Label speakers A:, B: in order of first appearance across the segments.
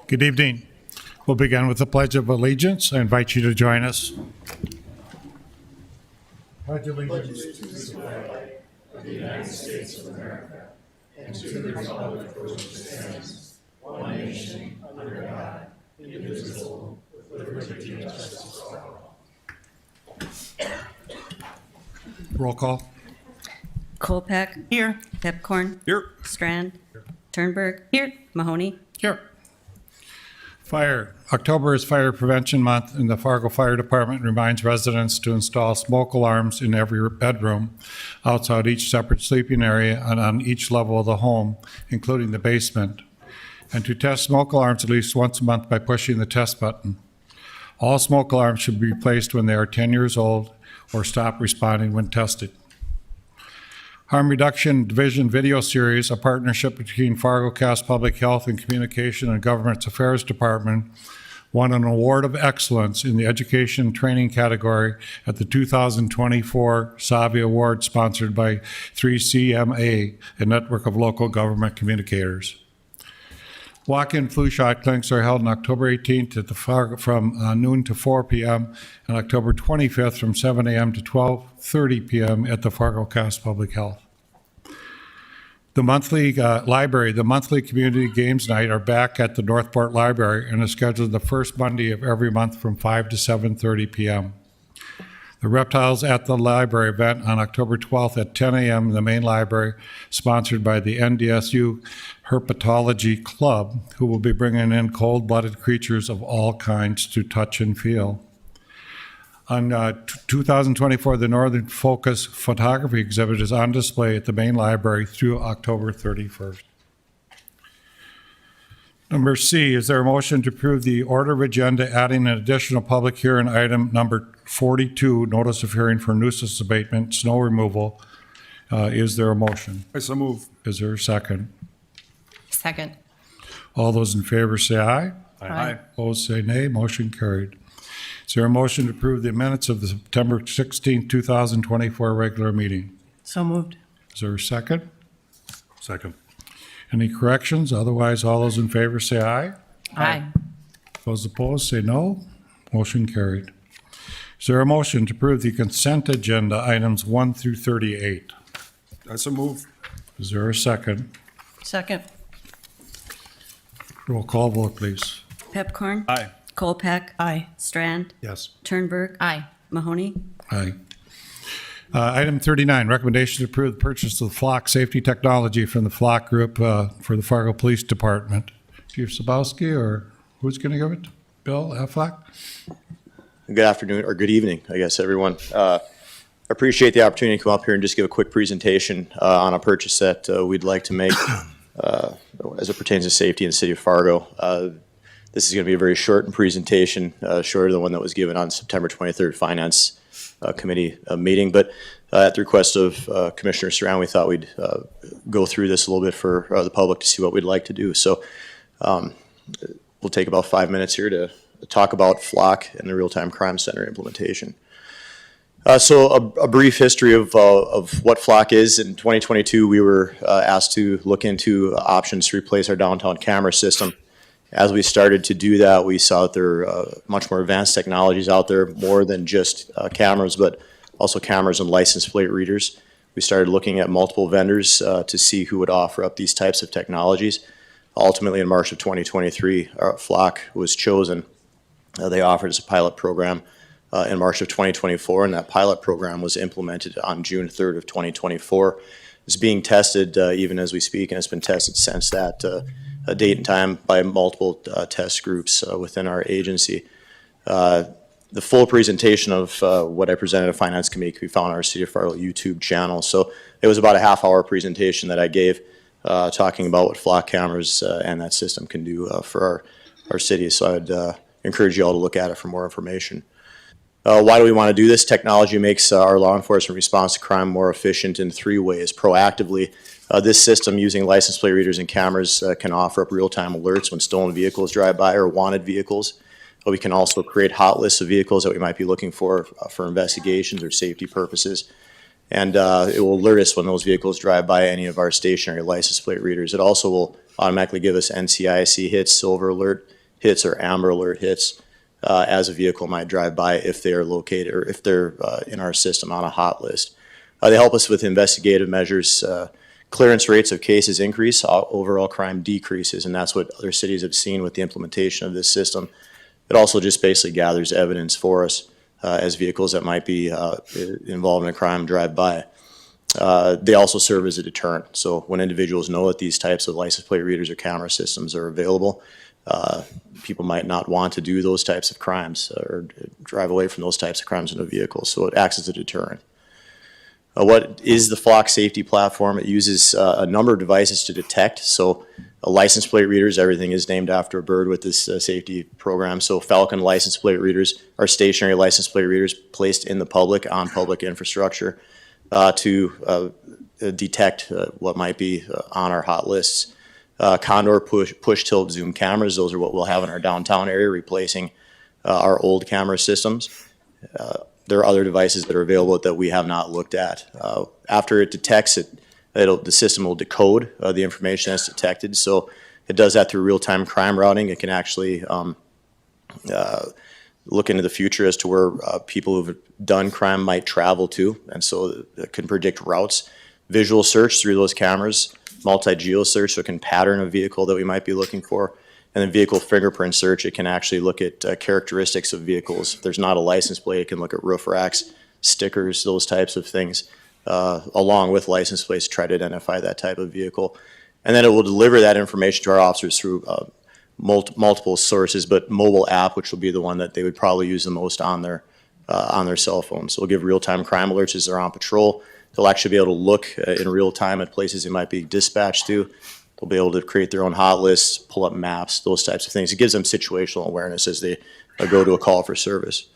A: Good evening. We'll begin with the Pledge of Allegiance. I invite you to join us. Pledge allegiance to the flag of the United States of America and to the republic for which it stands, one nation, under God, indivisible, with liberty and justice for all. Roll call.
B: Kolpak.
C: Here.
B: Pepcorn.
D: Here.
B: Strand. Turnberg.
C: Here.
B: Mahoney.
A: Here. Fire. October is Fire Prevention Month, and the Fargo Fire Department reminds residents to install smoke alarms in every bedroom, outside each separate sleeping area, and on each level of the home, including the basement, and to test smoke alarms at least once a month by pushing the test button. All smoke alarms should be replaced when they are 10 years old or stop responding when tested. Harm Reduction Division video series, a partnership between FargoCast Public Health and Communication and Government Affairs Department, won an award of excellence in the education and training category at the 2024 SAVI Award, sponsored by 3CMA, a network of local government communicators. Walk-in flu shot clinics are held on October 18th at the Fargo from noon to 4 p.m. and October 25th from 7 a.m. to 12:30 p.m. at the FargoCast Public Health. The monthly the monthly community games night are back at the Northport Library and is scheduled the first Monday of every month from 5 to 7:30 p.m. The Reptiles at the Library event on October 12th at 10 a.m. in the main library, sponsored by the NDSU Herpetology Club, who will be bringing in cold-blooded creatures of all kinds to touch and feel. On 2024, the Northern Focus photography exhibit is on display at the main library through October 31st. Number C, is there a motion to approve the order of agenda adding an additional public hearing item number 42, notice of hearing for nuisance abatement, snow removal? Is there a motion?
D: I so move.
A: Is there a second?
C: Second.
A: All those in favor say aye.
C: Aye.
A: Opposed say nay. Motion carried. Is there a motion to approve the minutes of the September 16, 2024 regular meeting?
C: So moved.
A: Is there a second?
D: Second.
A: Any corrections? Otherwise, all those in favor say aye.
C: Aye.
A: Those opposed say no. Motion carried. Is there a motion to approve the consent agenda items 1 through 38?
D: I so move.
A: Is there a second?
C: Second.
A: Roll call vote, please.
B: Pepcorn.
D: Aye.
B: Kolpak.
C: Aye.
B: Strand.
D: Yes.
B: Turnberg.
C: Aye.
B: Mahoney.
A: Aye. Item 39, recommendation to approve the purchase of the Flock Safety Technology from the Flock Group for the Fargo Police Department. Chief Sabowski, or who's going to give it? Bill Affleck?
E: Good afternoon, or good evening, I guess, everyone. Appreciate the opportunity to come up here and just give a quick presentation on a purchase that we'd like to make as it pertains to safety in the city of Fargo. This is going to be a very short presentation, shorter than one that was given on September 23rd Finance Committee meeting. But at the request of Commissioner Surround, we thought we'd go through this a little bit for the public to see what we'd like to do. So we'll take about 5 minutes here to talk about Flock and the Real-Time Crime Center implementation. So a brief history of what Flock is. In 2022, we were asked to look into options to replace our downtown camera system. As we started to do that, we saw that there are much more advanced technologies out there, more than just cameras, but also cameras and license plate readers. We started looking at multiple vendors to see who would offer up these types of technologies. Ultimately, in March of 2023, Flock was chosen. They offered us a pilot program in March of 2024, and that pilot program was implemented on June 3rd of 2024. It's being tested even as we speak, and it's been tested since that date and time by multiple test groups within our agency. The full presentation of what I presented at Finance Committee can be found on our City of Fargo YouTube channel. So it was about a half-hour presentation that I gave talking about what Flock cameras and that system can do for our city. So I'd encourage you all to look at it for more information. Why do we want to do this? Technology makes our law enforcement response to crime more efficient in 3 ways. Proactively, this system using license plate readers and cameras can offer up real-time alerts when stolen vehicles drive by or wanted vehicles. We can also create hot lists of vehicles that we might be looking for investigations or safety purposes. And it will alert us when those vehicles drive by any of our stationary license plate readers. It also will automatically give us NCIC hits, silver alert hits, or amber alert hits as a vehicle might drive by if they are located or if they're in our system on a hot list. They help us with investigative measures. Clearance rates of cases increase, overall crime decreases, and that's what other cities have seen with the implementation of this system. It also just basically gathers evidence for us as vehicles that might be involved in a crime drive by. They also serve as a deterrent. So when individuals know that these types of license plate readers or camera systems are available, people might not want to do those types of crimes or drive away from those types of crimes in a vehicle. So it acts as a deterrent. What is the Flock safety platform? It uses a number of devices to detect. So license plate readers, everything is named after a bird with this safety program. So Falcon license plate readers are stationary license plate readers placed in the public on public infrastructure to detect what might be on our hot lists. Condor push tilt zoom cameras, those are what we'll have in our downtown area, replacing our old camera systems. There are other devices that are available that we have not looked at. After it detects it, the system will decode the information that's detected. So it does that through real-time crime routing. It can actually look into the future as to where people who've done crime might travel to, and so it can predict routes. Visual search through those cameras, multi-geo search, so it can pattern a vehicle that we might be looking for. And then vehicle fingerprint search, it can actually look at characteristics of vehicles. If there's not a license plate, it can look at roof racks, stickers, those types of things, along with license plates to try to identify that type of vehicle. And then it will deliver that information to our officers through multiple sources, but mobile app, which will be the one that they would probably use the most on their cell phone. So we'll give real-time crime alerts as they're on patrol. They'll actually be able to look in real time at places they might be dispatched to. They'll be able to create their own hot lists, pull up maps, those types of things. It gives them situational awareness as they go to a call for service.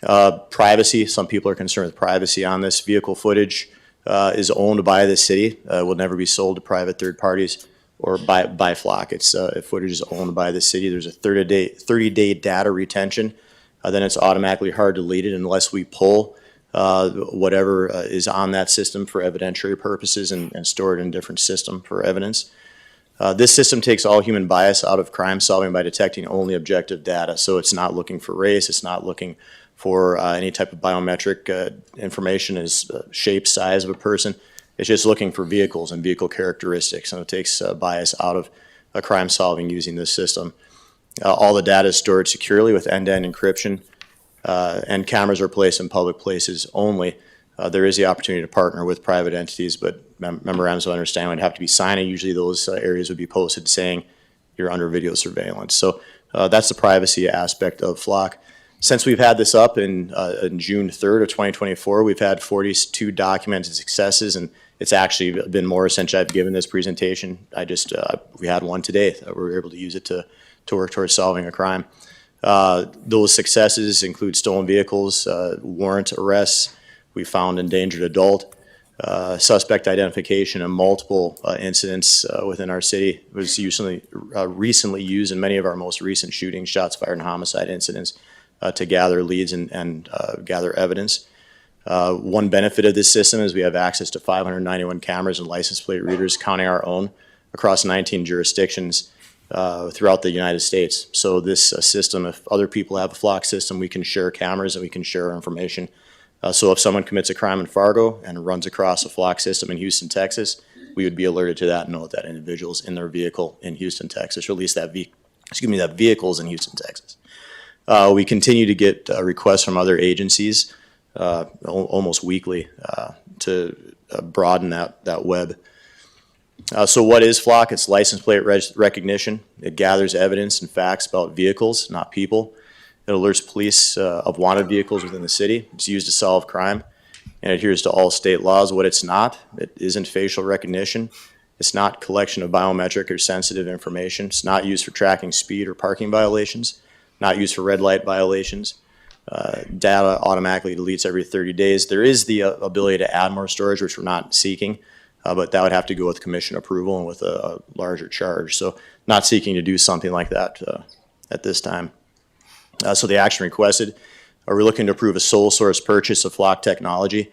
E: Privacy, some people are concerned with privacy on this. Vehicle footage is owned by the city. Will never be sold to private third parties or by Flock. It's footage is owned by the city. There's a 30-day data retention. Then it's automatically hard deleted unless we pull whatever is on that system for evidentiary purposes and store it in a different system for evidence. This system takes all human bias out of crime solving by detecting only objective data. So it's not looking for race, it's not looking for any type of biometric information as shape, size of a person. It's just looking for vehicles and vehicle characteristics, and it takes bias out of crime solving using this system. All the data is stored securely with end-to-end encryption. And cameras are placed in public places only. There is the opportunity to partner with private entities, but memorandums of understanding would have to be signed, and usually those areas would be posted saying you're under video surveillance. So that's the privacy aspect of Flock. Since we've had this up in June 3rd of 2024, we've had 42 documented successes, and it's actually been more since I've given this presentation. We had one today that we were able to use it to work towards solving a crime. Those successes include stolen vehicles, warrant arrests. We found endangered adult, suspect identification, and multiple incidents within our city. It was recently used in many of our most recent shootings, shots fired, and homicide incidents to gather leads and gather evidence. One benefit of this system is we have access to 591 cameras and license plate readers, counting our own, across 19 jurisdictions throughout the United States. So this system, if other people have a Flock system, we can share cameras and we can share our information. So if someone commits a crime in Fargo and runs across a Flock system in Houston, Texas, we would be alerted to that and know that individual's in their vehicle in Houston, Texas, or at least that vehicle's in Houston, Texas. We continue to get requests from other agencies almost weekly to broaden that web. So what is Flock? It's license plate recognition. It gathers evidence and facts about vehicles, not people. It alerts police of wanted vehicles within the city. It's used to solve crime and adheres to all state laws. What it's not, it isn't facial recognition. It's not collection of biometric or sensitive information. It's not used for tracking speed or parking violations, not used for red light violations. Data automatically deletes every 30 days. There is the ability to add more storage, which we're not seeking. But that would have to go with commission approval and with a larger charge. So not seeking to do something like that at this time. So the action requested, we're looking to approve a sole source purchase of Flock technology.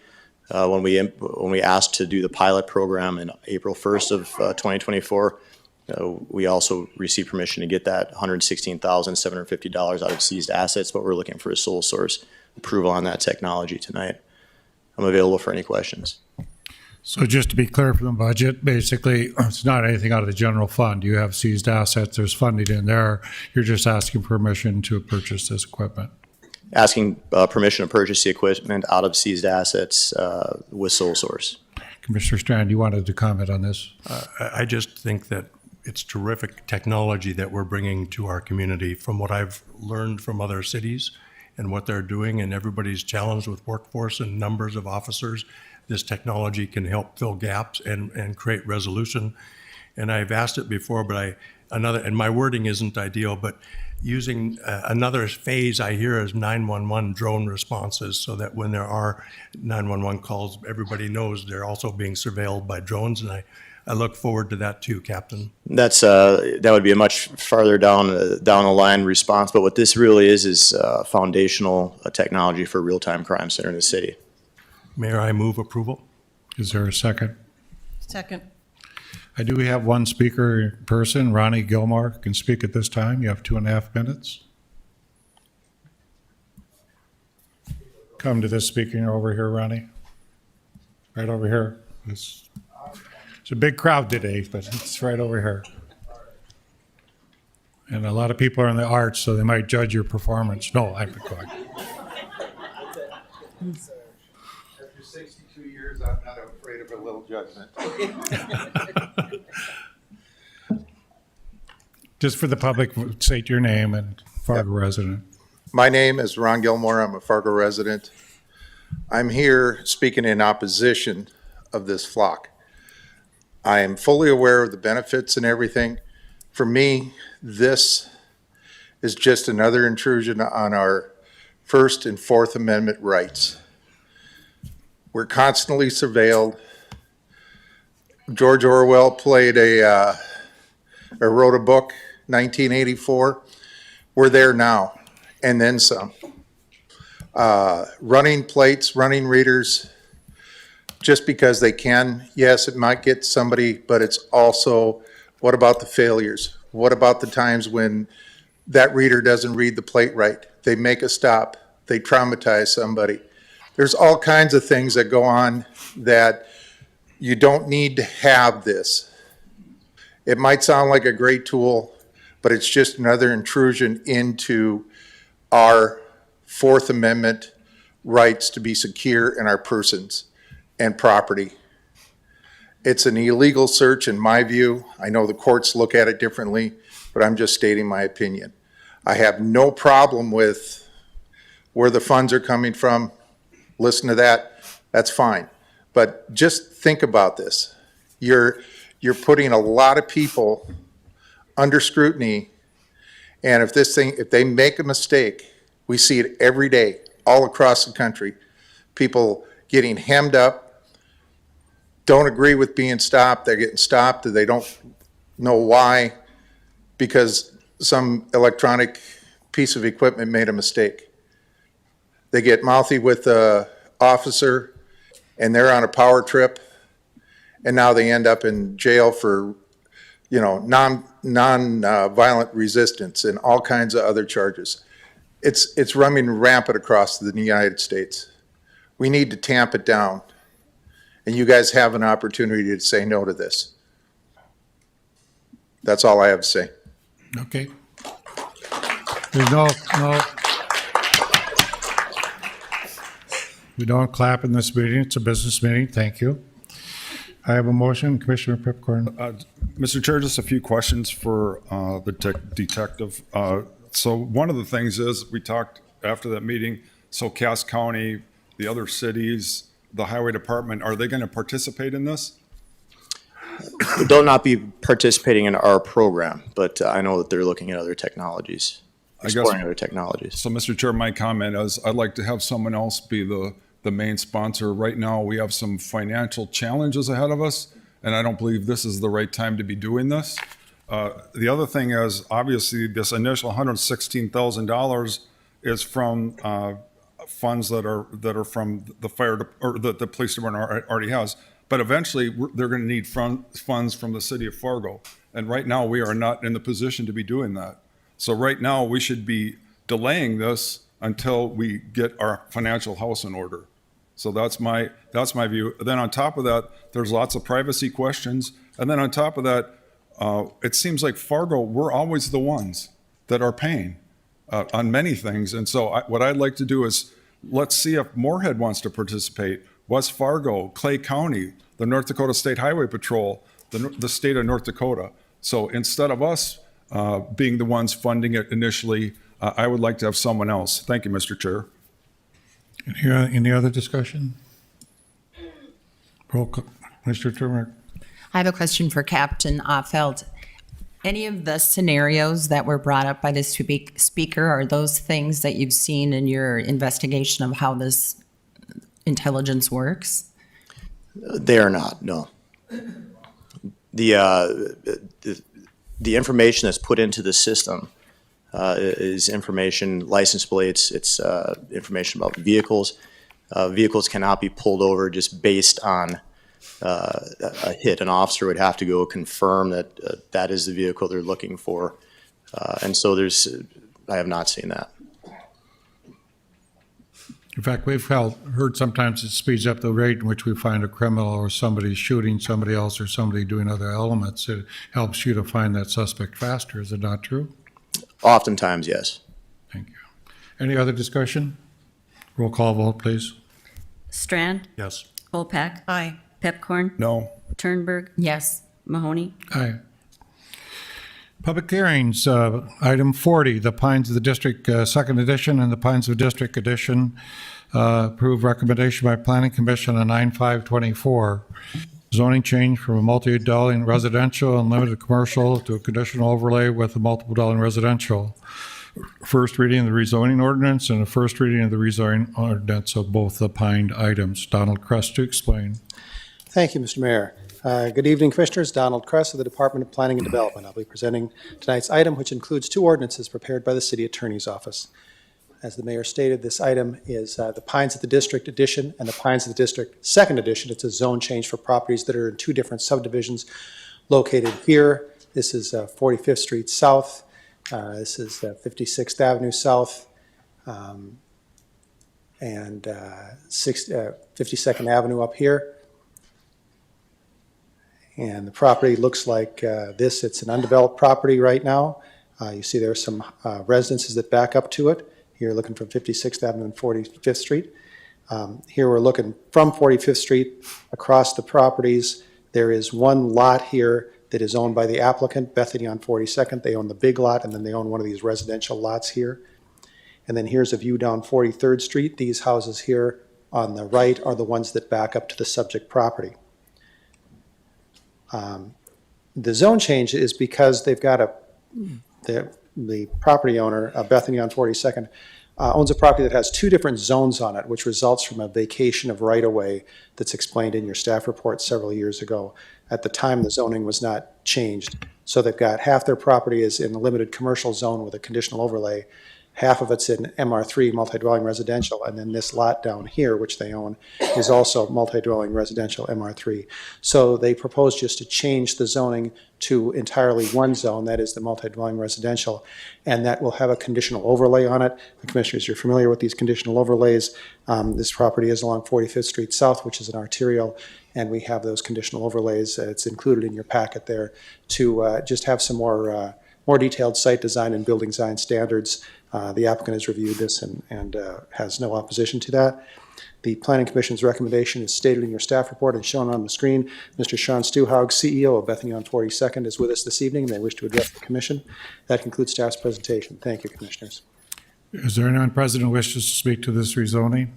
E: When we asked to do the pilot program in April 1st of 2024, We also received permission to get that $116,750 out of seized assets, but we're looking for a sole source approval on that technology tonight. I'm available for any questions.
A: So just to be clear from the budget, basically, it's not anything out of the general fund. You have seized assets, there's funding in there. You're just asking permission to purchase this equipment.
E: Asking permission to purchase the equipment out of seized assets with sole source.
A: Commissioner Strand, you wanted to comment on this?
D: I just think that it's terrific technology that we're bringing to our community from what I've learned from other cities and what they're doing, and everybody's challenged with workforce and numbers of officers. This technology can help fill gaps and create resolution. And I've asked it before, but and my wording isn't ideal, but using another phase I hear is 911 drone responses, so that when there are 911 calls, everybody knows they're also being surveilled by drones. And I look forward to that too, Captain.
E: That would be a much farther down the line response. But what this really is foundational technology for real-time crime center in the city.
D: Mayor, I move approval.
A: Is there a second?
C: Second.
A: I do have one speaker in person. Ronnie Gilmore can speak at this time. You have 2.5 minutes. Come to this speaker over here, Ronnie. Right over here. It's a big crowd today, but it's right over here. And a lot of people are in the arts, so they might judge your performance. No, I'm going.
F: After 62 years, I'm not afraid of a little judgment.
A: Just for the public, state your name and Fargo resident.
F: My name is Ron Gilmore. I'm a Fargo resident. I'm here speaking in opposition of this flock. I am fully aware of the benefits and everything. For me, this is just another intrusion on our First and Fourth Amendment rights. We're constantly surveilled. George Orwell wrote a book, 1984. We're there now, and then some. Running plates, running readers, just because they can. Yes, it might get somebody, but it's also, what about the failures? What about the times when that reader doesn't read the plate right? They make a stop. They traumatize somebody. There's all kinds of things that go on that you don't need to have this. It might sound like a great tool, but it's just another intrusion into our Fourth Amendment rights to be secure in our persons and property. It's an illegal search in my view. I know the courts look at it differently, but I'm just stating my opinion. I have no problem with where the funds are coming from. Listen to that, that's fine. But just think about this. You're putting a lot of people under scrutiny, and if they make a mistake, we see it every day, all across the country. People getting hemmed up, don't agree with being stopped, they're getting stopped, and they don't know why, because some electronic piece of equipment made a mistake. They get mouthy with the officer, and they're on a power trip, and now they end up in jail for, non-violent resistance and all kinds of other charges. It's running rampant across the United States. We need to tamp it down, and you guys have an opportunity to say no to this. That's all I have to say.
A: Okay. There's no. We don't clap in this meeting. It's a business meeting. Thank you. I have a motion. Commissioner Pipcorn.
G: Mr. Chair, just a few questions for the detective. So one of the things is, we talked after that meeting, so Cass County, the other cities, the highway department, are they going to participate in this?
E: They'll not be participating in our program, but I know that they're looking at other technologies, exploring other technologies.
G: So, Mr. Chair, my comment is I'd like to have someone else be the main sponsor. Right now, we have some financial challenges ahead of us, and I don't believe this is the right time to be doing this. The other thing is, obviously, this initial $116,000 is from funds that are from the fire or that the police department already has. but eventually they're going to need funds from the city of Fargo. And right now, we are not in the position to be doing that. So right now, we should be delaying this until we get our financial house in order. So that's my view. Then on top of that, there's lots of privacy questions. And then on top of that, it seems like Fargo, we're always the ones that are paying on many things. And so what I'd like to do is let's see if Moorhead wants to participate, West Fargo, Clay County, the North Dakota State Highway Patrol, the state of North Dakota. So instead of us being the ones funding it initially, I would like to have someone else. Thank you, Mr. Chair.
A: Any other discussion? Roll call. Mr. Turner.
C: I have a question for Captain Offeld. Any of the scenarios that were brought up by the speaker, are those things that you've seen in your investigation of how this intelligence works?
E: They are not, no. The information that's put into the system is information, license plates, it's information about vehicles. Vehicles cannot be pulled over just based on a hit. An officer would have to go confirm that that is the vehicle they're looking for. And so I have not seen that.
A: In fact, we've heard sometimes it speeds up the rate in which we find a criminal or somebody shooting somebody else or somebody doing other elements. It helps you to find that suspect faster. Is it not true?
E: Oftentimes, yes.
A: Thank you. Any other discussion? Roll call vote, please.
B: Strand,
D: Yes.
B: Kolpak,
C: Aye.
B: Pepcorn,
G: No.
B: Turnberg,
C: Yes.
B: Mahoney.
A: Aye. Public hearings, item 40, the Pines of the District Second Edition and the Pines of District Edition. Approved recommendation by Planning Commission on 9/5/24. Zoning change from a multi-dwelling residential and limited commercial to a conditional overlay with a multiple dwelling residential. First reading of the rezoning ordinance and a first reading of the rezoning ordinance of both the pined items. Donald Crest to explain.
H: Thank you, Mr. Mayor. Good evening, Commissioners. Donald Kress of the Department of Planning and Development. I'll be presenting tonight's item, which includes two ordinances prepared by the City Attorney's Office. As the Mayor stated, this item is the Pines of the District Edition and the Pines of the District Second Edition. It's a zone change for properties that are in two different subdivisions located here. This is 45th Street South. This is 56th Avenue South and 52nd Avenue up here. And the property looks like this. It's an undeveloped property right now. You see there are some residences that back up to it. Here looking from 56th Avenue and 45th Street. Here we're looking from 45th Street across the properties. There is one lot here that is owned by the applicant, Bethany on 42nd. They own the big lot, and then they own one of these residential lots here. And then here's a view down 43rd Street. These houses here on the right are the ones that back up to the subject property. The zone change is because they've got the property owner, Bethany on 42nd, owns a property that has two different zones on it, which results from a vacation of right-of-way that's explained in your staff report several years ago. At the time, the zoning was not changed. So they've got half their property is in a limited commercial zone with a conditional overlay. Half of it's in MR3, multi-dwelling residential, and then this lot down here, which they own, is also multi-dwelling residential MR3. So they propose just to change the zoning to entirely one zone, that is the multi-dwelling residential, and that will have a conditional overlay on it. The Commissioners, you're familiar with these conditional overlays. This property is along 45th Street South, which is an arterial, and we have those conditional overlays. It's included in your packet there to just have some more detailed site design and building design standards. The applicant has reviewed this and has no opposition to that. The Planning Commission's recommendation is stated in your staff report and shown on the screen. Mr. Sean Stuhaug, CEO of Bethany on 42nd, is with us this evening, and they wish to address the Commission. That concludes staff's presentation. Thank you, Commissioners.
A: Is there anyone present who wishes to speak to this rezoning?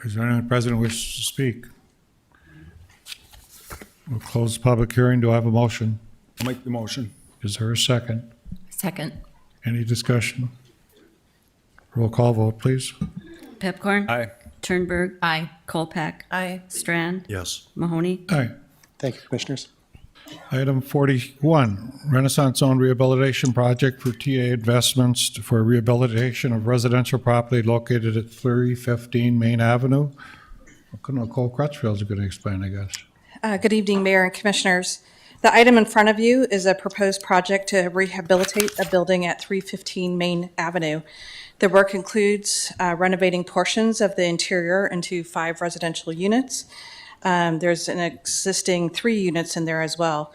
A: Is there anyone present who wishes to speak? We'll close the public hearing. Do I have a motion?
G: I'll make the motion.
A: Is there a second?
C: Second.
A: Any discussion? Roll call vote, please.
B: Pepcorn,
G: Aye.
B: Turnberg,
C: Aye.
B: Kolpak,
C: Aye.
B: Strand,
D: Yes.
B: Mahoney.
A: Aye.
H: Thank you, Commissioners.
A: Item 41, Renaissance Zone Rehabilitation Project for TA Investments for rehabilitation of residential property located at 315 Main Avenue. Cole Crutchfield's going to explain, I guess.
I: Good evening, Mayor and Commissioners. The item in front of you is a proposed project to rehabilitate a building at 315 Main Avenue. The work includes renovating portions of the interior into 5 residential units. There's an existing 3 units in there as well,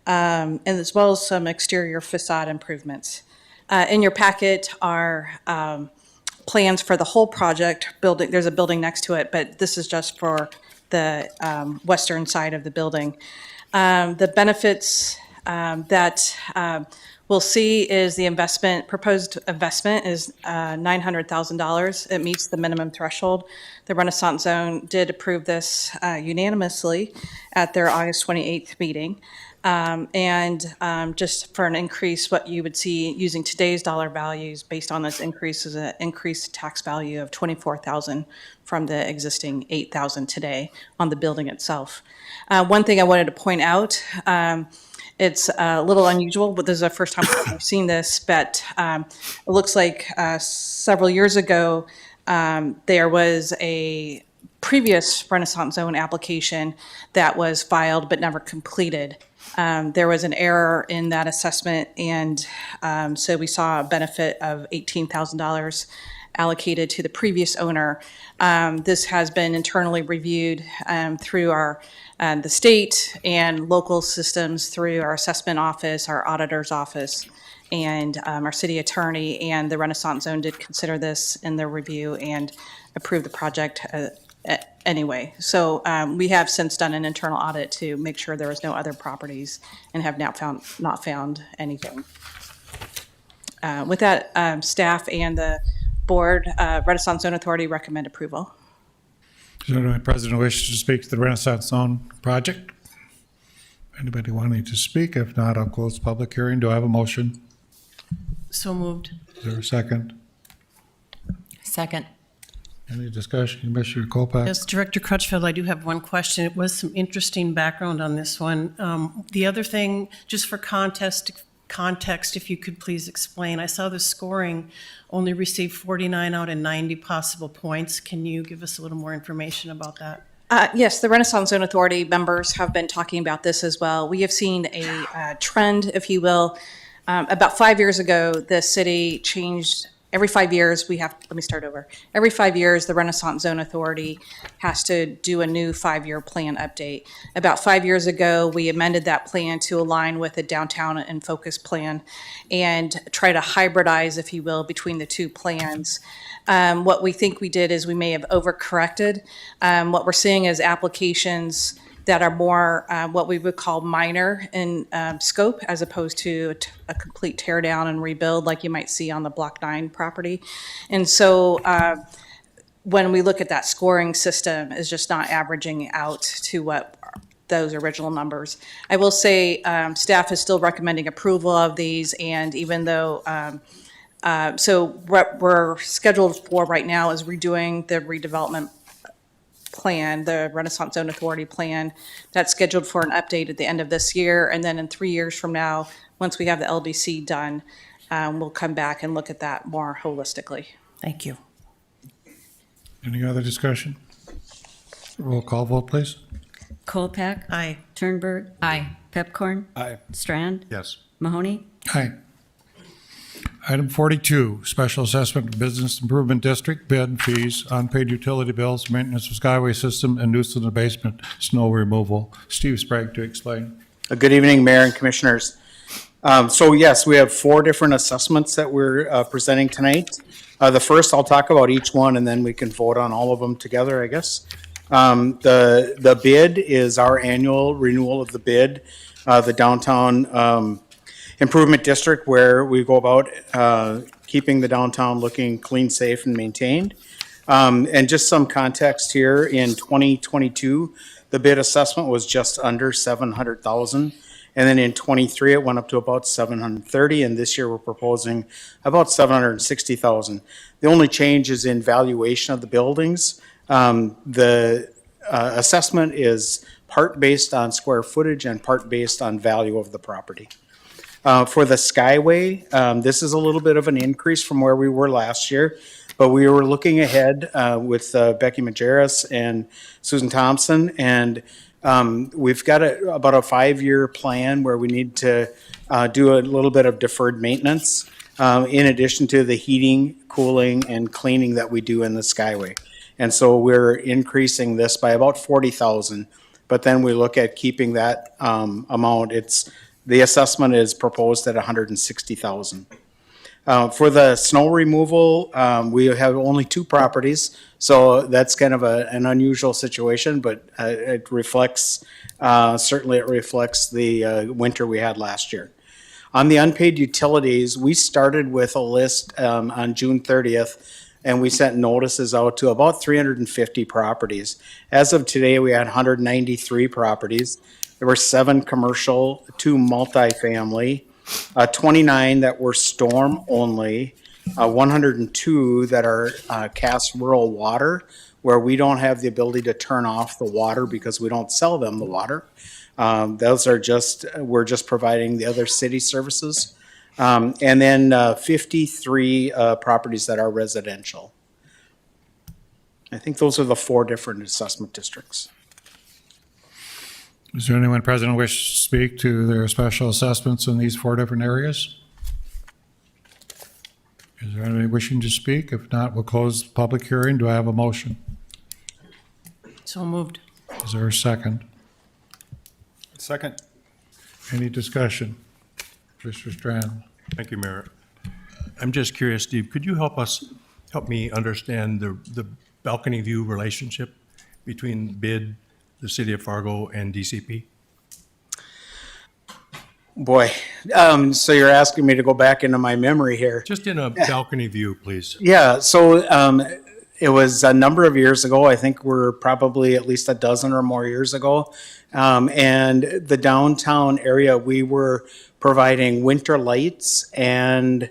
I: and as well as some exterior facade improvements. In your packet are plans for the whole project. Building, there's a building next to it, but this is just for the western side of the building. The benefits that we'll see is the proposed investment is $900,000. It meets the minimum threshold. The Renaissance Zone did approve this unanimously at their August 28th meeting. Just for an increase, what you would see using today's dollar values based on this increase is an increased tax value of $24,000 from the existing $8,000 today on the building itself. One thing I wanted to point out, it's a little unusual, but this is the first time I've seen this, but it looks like several years ago, there was a previous Renaissance Zone application that was filed but never completed. There was an error in that assessment, and so we saw a benefit of $18,000 allocated to the previous owner. This has been internally reviewed through the state and local systems through our assessment office, our auditor's office, and our city attorney, and the Renaissance Zone did consider this in their review and approved the project anyway. So we have since done an internal audit to make sure there was no other properties and have not found anything. With that, staff and the board, Renaissance Zone Authority recommend approval.
A: Does anyone present wish to speak to the Renaissance Zone project? Anybody wanting to speak? If not, I'll close the public hearing. Do I have a motion?
J: So moved.
A: Is there a second?
C: Second.
A: Any discussion? Commissioner Kolpak?
J: Yes, Director Crutchfield, I do have one question. It was some interesting background on this one. The other thing, just for context, if you could please explain, I saw the scoring only received 49 out of 90 possible points. Can you give us a little more information about that?
I: Yes, the Renaissance Zone Authority members have been talking about this as well. We have seen a trend, if you will. About 5 years ago, the city changed. Every 5 years, let me start over. Every 5 years, the Renaissance Zone Authority has to do a new 5-year plan update. About 5 years ago, we amended that plan to align with the downtown and focus plan and try to hybridize, if you will, between the two plans. What we think we did is we may have overcorrected. What we're seeing is applications that are more what we would call minor in scope as opposed to a complete tear down and rebuild like you might see on the Block 9 property. And so when we look at that scoring system, is just not averaging out to what those original numbers. I will say staff is still recommending approval of these, and even though so what we're scheduled for right now is redoing the redevelopment plan, the Renaissance Zone Authority plan. That's scheduled for an update at the end of this year. And then in 3 years from now, once we have the LDC done, we'll come back and look at that more holistically.
J: Thank you.
A: Any other discussion? Roll call vote, please.
B: Kolpak.
J: Aye.
B: Turnberg.
C: Aye.
B: Pepcorn.
G: Aye.
B: Strand.
D: Yes.
B: Mahoney.
A: Aye. Item 42, Special Assessment Business Improvement District bid fees, unpaid utility bills, maintenance of skyway system, and nuisance abatement snow removal. Steve Sprague to explain.
K: Good evening, Mayor and Commissioners. So yes, we have 4 different assessments that we're presenting tonight. The first, I'll talk about each one, and then we can vote on all of them together, I guess. The bid is our annual renewal of the bid, the downtown improvement district, where we go about keeping the downtown looking clean, safe, and maintained. And just some context here, in 2022, the bid assessment was just under 700,000. And then in 23, it went up to about 730, and this year we're proposing about 760,000. The only change is in valuation of the buildings. The assessment is part based on square footage and part based on value of the property. For the Skyway, this is a little bit of an increase from where we were last year, but we were looking ahead with Becky Majerus and Susan Thompson, and we've got about a 5-year plan where we need to do a little bit of deferred maintenance in addition to the heating, cooling, and cleaning that we do in the Skyway. And so we're increasing this by about 40,000, but then we look at keeping that amount. The assessment is proposed at 160,000. For the snow removal, we have only 2 properties, so that's kind of an unusual situation, but it reflects, certainly it reflects the winter we had last year. On the unpaid utilities, we started with a list on June 30th, and we sent notices out to about 350 properties. As of today, we had 193 properties. There were 7 commercial, 2 multifamily, 29 that were storm only, 102 that are Cass Rural Water, where we don't have the ability to turn off the water because we don't sell them the water. Those are we're just providing the other city services. And then 53 properties that are residential. I think those are the 4 different assessment districts.
A: Is there anyone present who wishes to speak to their special assessments in these 4 different areas? Is there anyone wishing to speak? If not, we'll close the public hearing. Do I have a motion?
J: So moved.
A: Is there a second?
G: Second.
A: Any discussion? Mr. Strand?
D: Thank you, Mayor. I'm just curious, Steve, could you help me understand the balcony view relationship between BID, the city of Fargo, and DCP?
K: Boy, so you're asking me to go back into my memory here.
D: Just in a balcony view, please.
K: Yeah, so it was a number of years ago. I think we're probably at least a dozen or more years ago. And the downtown area, we were providing winter lights and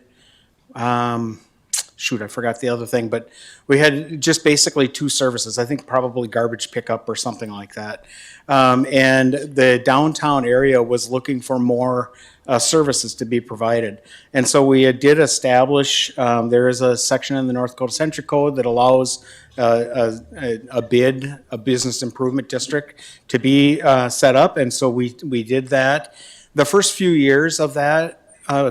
K: I forgot the other thing, but we had just basically 2 services. I think probably garbage pickup or something like that. And the downtown area was looking for more services to be provided. And so we did establish, there is a section in the North Dakota Century Code that allows a BID, a business improvement district, to be set up. And so we did that. The first few years of that,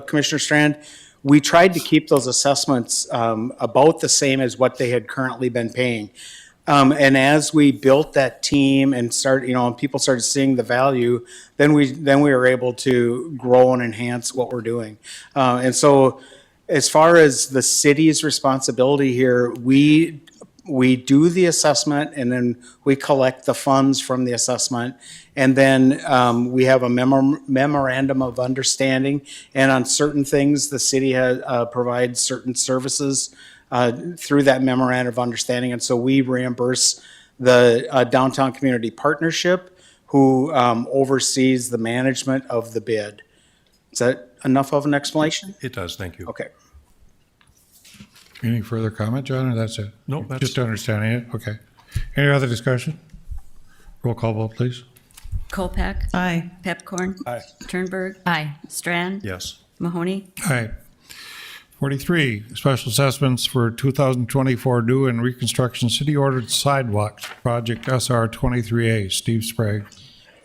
K: Commissioner Strand, we tried to keep those assessments about the same as what they had currently been paying. And as we built that team and and people started seeing the value, then we were able to grow and enhance what we're doing. And so as far as the city's responsibility here, we do the assessment and then we collect the funds from the assessment. And then we have a memorandum of understanding. And on certain things, the city provides certain services through that memorandum of understanding. And so we reimburse the Downtown Community Partnership, who oversees the management of the BID. Is that enough of an explanation?
D: It does, thank you.
K: Okay.
A: Any further comment, John, or that's it?
D: No, that's-
A: Just understanding it, okay. Any other discussion? Roll call vote, please.
B: Kolpak.
J: Aye.
B: Pepcorn.
G: Aye.
B: Turnberg.
C: Aye.
B: Strand.
D: Yes.
B: Mahoney.
A: Aye. 43, special assessments for 2024 new and reconstruction city-ordered sidewalks, project SR 23A. Steve Sprague.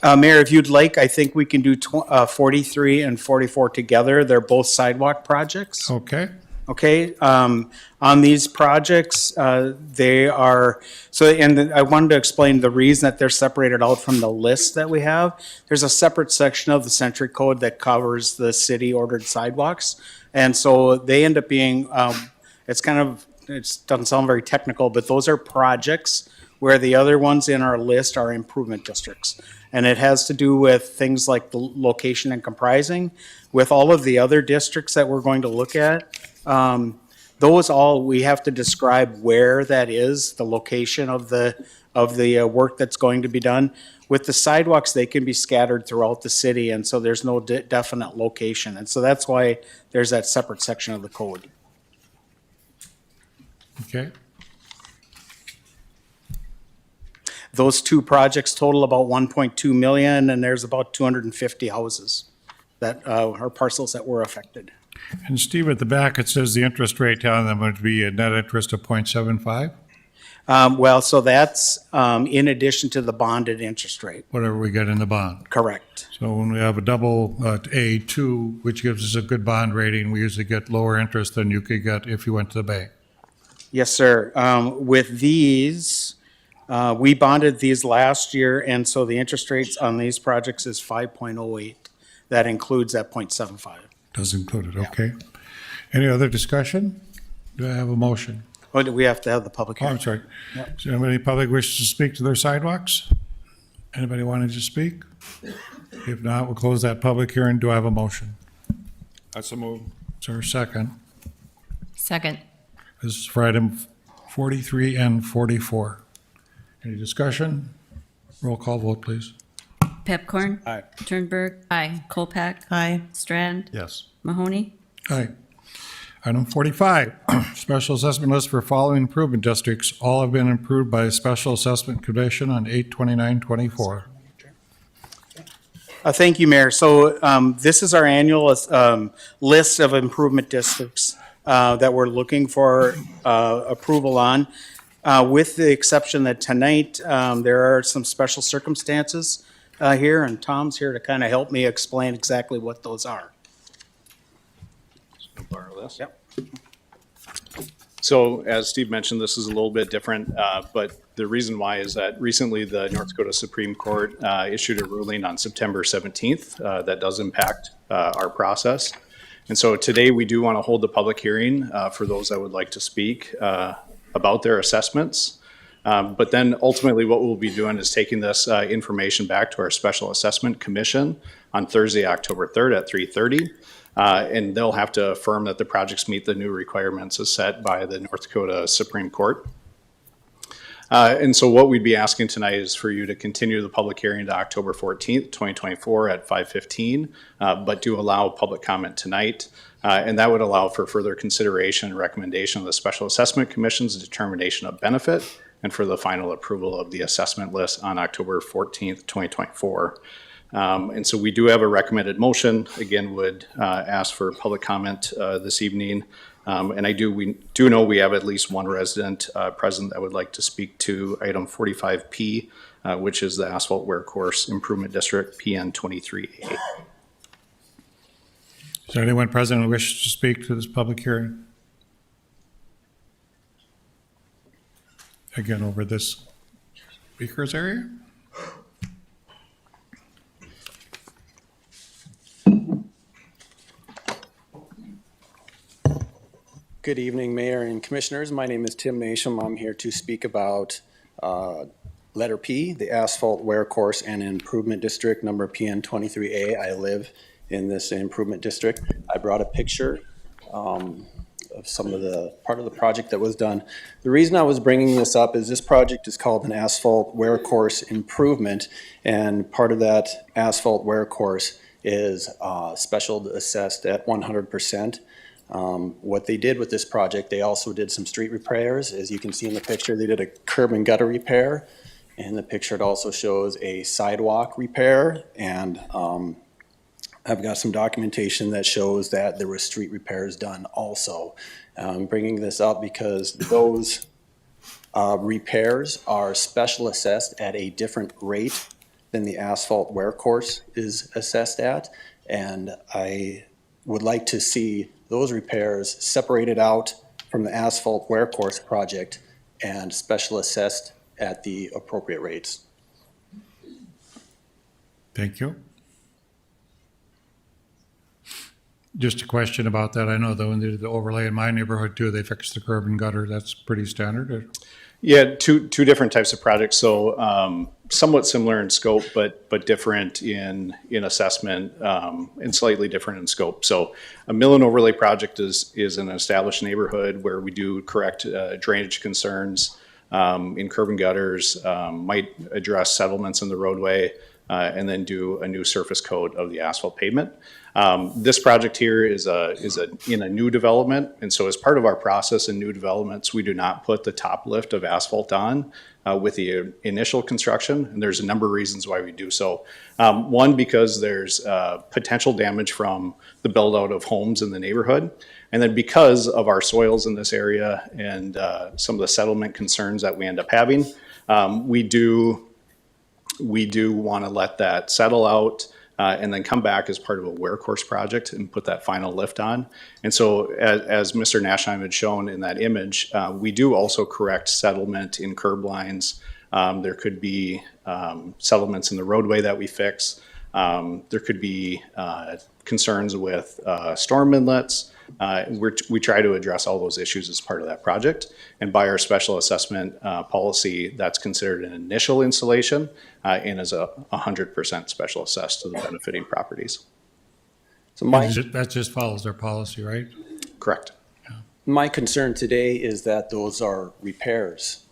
K: Mayor, if you'd like, I think we can do 43 and 44 together. They're both sidewalk projects.
A: Okay.
K: Okay, on these projects, they are, and I wanted to explain the reason that they're separated out from the list that we have. There's a separate section of the Century Code that covers the city-ordered sidewalks. And so they end up being, it doesn't sound very technical, but those are projects where the other ones in our list are improvement districts. And it has to do with things like the location and comprising. With all of the other districts that we're going to look at, we have to describe where that is, the location of the work that's going to be done. With the sidewalks, they can be scattered throughout the city, and so there's no definite location. And so that's why there's that separate section of the code.
A: Okay.
K: Those two projects total about 1.2 million, and there's about 250 houses that are parcels that were affected.
A: And Steve, at the back, it says the interest rate on them would be a net interest of 0.75,
K: Well, so that's in addition to the bonded interest rate.
A: whatever we get in the bond.
K: Correct.
A: So when we have a double A2, which gives us a good bond rating, we usually get lower interest than you could get if you went to the bank.
K: Yes, sir. With these, we bonded these last year, and so the interest rates on these projects is 5.08. That includes that 0.75.
A: Does include it, okay. Any other discussion? Do I have a motion?
K: Oh, do we have to have the public
A: Oh,
K: hearing?
A: I'm sorry. Does anybody in public wish to speak to their sidewalks? Anybody wanting to speak? If not, we'll close that public hearing. Do I have a motion?
G: That's a move.
A: Is there a second?
C: Second.
A: This is for item 43 and 44. Any discussion? Roll call vote, please.
B: Pepcorn.
G: Aye.
B: Turnberg.
C: Aye.
B: Kolpak.
J: Aye.
B: Strand.
D: Yes.
B: Mahoney.
A: Aye. Item 45, special assessment list for following improvement districts. All have been approved by a special assessment commission on 8/29/24.
K: Thank you, Mayor. So this is our annual list of improvement districts that we're looking for approval on. With the exception that tonight, there are some special circumstances here, and Tom's here to kind of help me explain exactly what those are.
L: Borrow this.
K: Yep.
L: So as Steve mentioned, this is a little bit different, but the reason why is that recently the North Dakota Supreme Court issued a ruling on September 17th that does impact our process. And so today we do want to hold the public hearing for those that would like to speak about their assessments. But then ultimately what we'll be doing is taking this information back to our Special Assessment Commission on Thursday, October 3rd at 3:30. And they'll have to affirm that the projects meet the new requirements as set by the North Dakota Supreme Court. And so what we'd be asking tonight is for you to continue the public hearing to October 14th, 2024 at 5:15, but do allow public comment tonight. And that would allow for further consideration and recommendation of the Special Assessment Commission's determination of benefit and for the final approval of the assessment list on October 14th, 2024. And so we do have a recommended motion. Again, would ask for public comment this evening. And we do know we have at least one resident present that would like to speak to item 45P, which is the Asphalt Wear Course Improvement District PN 23A.
A: Is there anyone present who wishes to speak to this public hearing? Again, over this speaker's area?
M: Good evening, Mayor and Commissioners. My name is Tim Nasham. I'm here to speak about letter P, the Asphalt Wear Course and Improvement District, number PN 23A. I live in this improvement district. I brought a picture of some of the part of the project that was done. The reason I was bringing this up is this project is called an Asphalt Wear Course Improvement, and part of that asphalt wear course is special assessed at 100%. What they did with this project, they also did some street repairs. As you can see in the picture, they did a curb and gutter repair. In the picture, it also shows a sidewalk repair, and I've got some documentation that shows that there were street repairs done also. I'm bringing this up because those repairs are special assessed at a different rate than the asphalt wear course is assessed at, and I would like to see those repairs separated out from the asphalt wear course project and special assessed at the appropriate rates.
A: Thank you. Just a question about that. I know that when they did the overlay in my neighborhood too, they fixed the curb and gutter. That's pretty standard.
L: Yeah, two different types of projects. So somewhat similar in scope, but different in assessment and slightly different in scope. So a mill and overlay project is an established neighborhood where we do correct drainage concerns in curb and gutters, might address settlements in the roadway, and then do a new surface coat of the asphalt pavement. This project here is in a new development, and so as part of our process in new developments, we do not put the top lift of asphalt on with the initial construction, and there's a number of reasons why we do so. One, because there's potential damage from the build out of homes in the neighborhood, and then because of our soils in this area and some of the settlement concerns that we end up having, we do want to let that settle out and then come back as part of a wear course project and put that final lift on. And so as Mr. Nashheim had shown in that image, we do also correct settlement in curb lines. There could be settlements in the roadway that we fix. There could be concerns with storm inlets. We try to address all those issues as part of that project. And by our special assessment policy, that's considered an initial installation and is 100% special assessed to the benefiting properties.
M: So my,
A: That just follows their policy, right?
L: Correct.
M: my concern today is that those are repairs.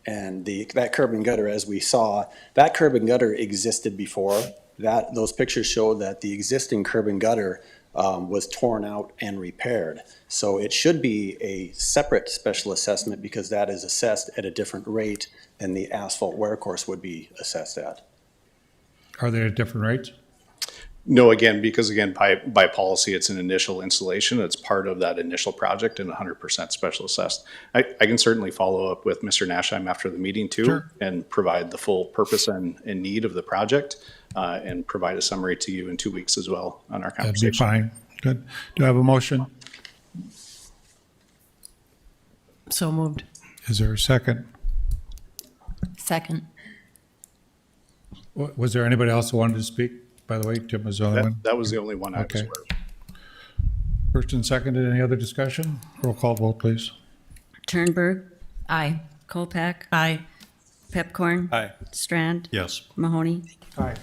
M: And that curb and gutter, as we saw, that curb and gutter existed before. Those pictures show that the existing curb and gutter was torn out and repaired. So it should be a separate special assessment because that is assessed at a different rate than the asphalt wear course would be assessed at.
A: Are they at different rates?
L: No, because by policy, it's an initial installation. It's part of that initial project and 100% special assessed. I can certainly follow up with Mr. Nashheim after the meeting too.
A: Sure.
L: And provide the full purpose and need of the project and provide a summary to you in 2 weeks as well on our
A: That'd
L: conversation.
A: be fine. Good. Do I have a motion?
J: So moved.
A: Is there a second?
C: Second.
A: Was there anybody else who wanted to speak? By the way, Tim was the only one.
L: That was the only one I was
A: Okay.
L: aware of.
A: First and seconded, any other discussion? Roll call vote, please.
B: Turnberg,
C: Aye.
B: Kolpak,
J: Aye.
B: Pepcorn.
G: Aye.
B: Strand,
D: Yes.
B: Mahoney.
A: Aye.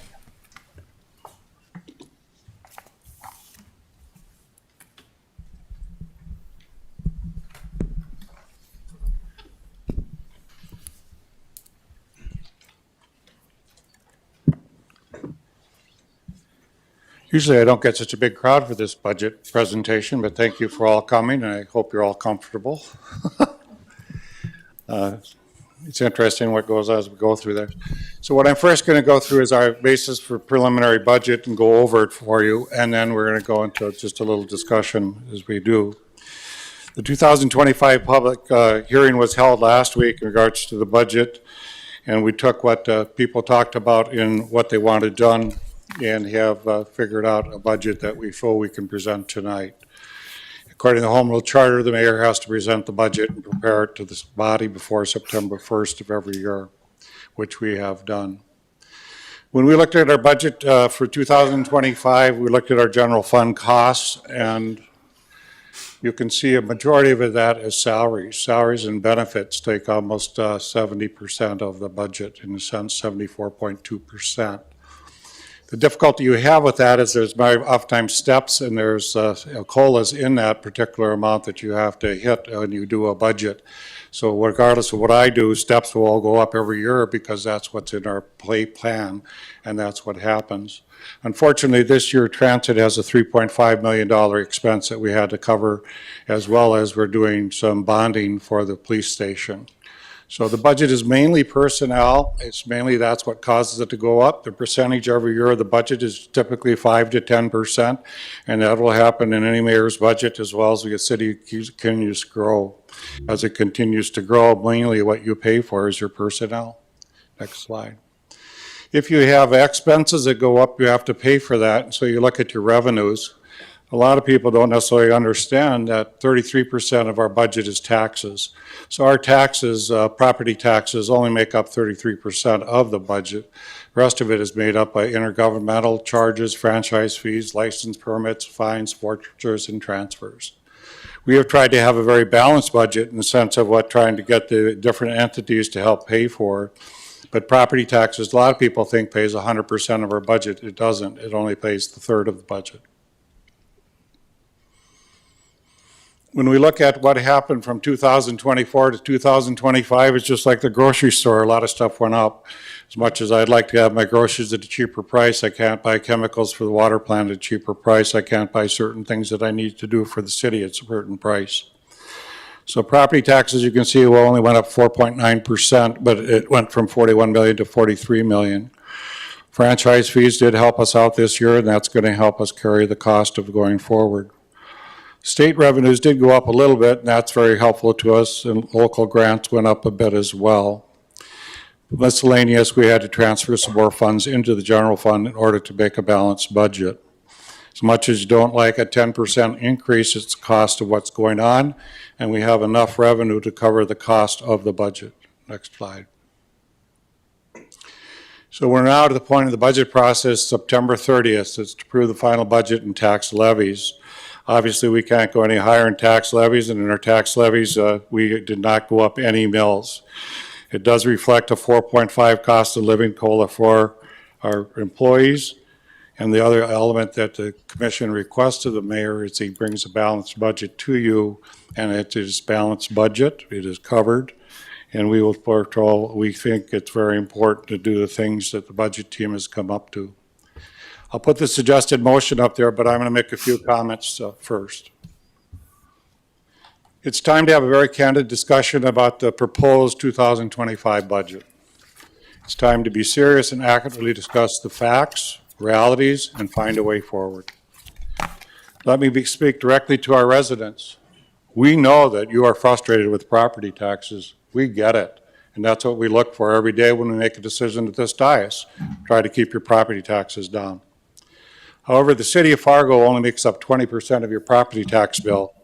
A: Usually I don't get such a big crowd for this budget presentation, but thank you for all coming, and I hope you're all comfortable. It's interesting what goes as we go through there. So what I'm first going to go through is our basis for preliminary budget and go over it for you, and then we're going to go into just a little discussion as we do. The 2025 public hearing was held last week in regards to the budget, and we took what people talked about in what they wanted done and have figured out a budget that we feel we can present tonight. According to the Home Rule Charter, the mayor has to present the budget and prepare it to this body before September 1st of every year, which we have done. When we looked at our budget for 2025, we looked at our general fund costs, and you can see a majority of that is salaries. Salaries and benefits take almost 70% of the budget, in a sense, 74.2%. The difficulty you have with that is there's oftentimes steps and there's COLAs in that particular amount that you have to hit when you do a budget. So regardless of what I do, steps will all go up every year because that's what's in our plan, and that's what happens. Unfortunately, this year Transit has a $3.5 million expense that we had to cover, as well as we're doing some bonding for the police station. So the budget is mainly personnel. It's mainly that's what causes it to go up. The percentage every year of the budget is typically 5 to 10%, and that will happen in any mayor's budget as well as the city continues to grow. As it continues to grow, mainly what you pay for is your personnel. Next slide. If you have expenses that go up, you have to pay for that. So you look at your revenues. A lot of people don't necessarily understand that 33% of our budget is taxes. So our taxes, property taxes, only make up 33% of the budget. The rest of it is made up by intergovernmental charges, franchise fees, license permits, fines, forfeitures, and transfers. We have tried to have a very balanced budget in the sense of what trying to get the different entities to help pay for. But property taxes, a lot of people think pays 100% of our budget. It doesn't. It only pays the third of the budget. when we look at what happened from 2024 to 2025, it's just like the grocery store. A lot of stuff went up. As much as I'd like to have my groceries at a cheaper price, I can't buy chemicals for the water plant at a cheaper price. I can't buy certain things that I need to do for the city at a certain price. So property taxes, you can see, only went up 4.9%, but it went from 41 million to 43 million. Franchise fees did help us out this year, and that's going to help us carry the cost of going forward. State revenues did go up a little bit, and that's very helpful to us, and local grants went up a bit as well. Miscellaneous, we had to transfer some more funds into the general fund in order to make a balanced budget. As much as you don't like a 10% increase, it's the cost of what's going on, and we have enough revenue to cover the cost of the budget. Next slide. So we're now to the point of the budget process, September 30th. It's to approve the final budget and tax levies. Obviously, we can't go any higher in tax levies, and in our tax levies, we did not go up any mills. It does reflect a 4.5 cost of living COLA for our employees. And the other element that the commission requests of the mayor is he brings a balanced budget to you, and it is balanced budget. It is covered. And we will patrol. We think it's very important to do the things that the budget team has come up to. I'll put the suggested motion up there, but I'm going to make a few comments first. It's time to have a very candid discussion about the proposed 2025 budget. It's time to be serious and accurately discuss the facts, realities, and find a way forward. Let me speak directly to our residents. We know that you are frustrated with property taxes. We get it. And that's what we look for every day when we make a decision at this dais. Try to keep your property taxes down. However, the city of Fargo only makes up 20% of your property tax bill,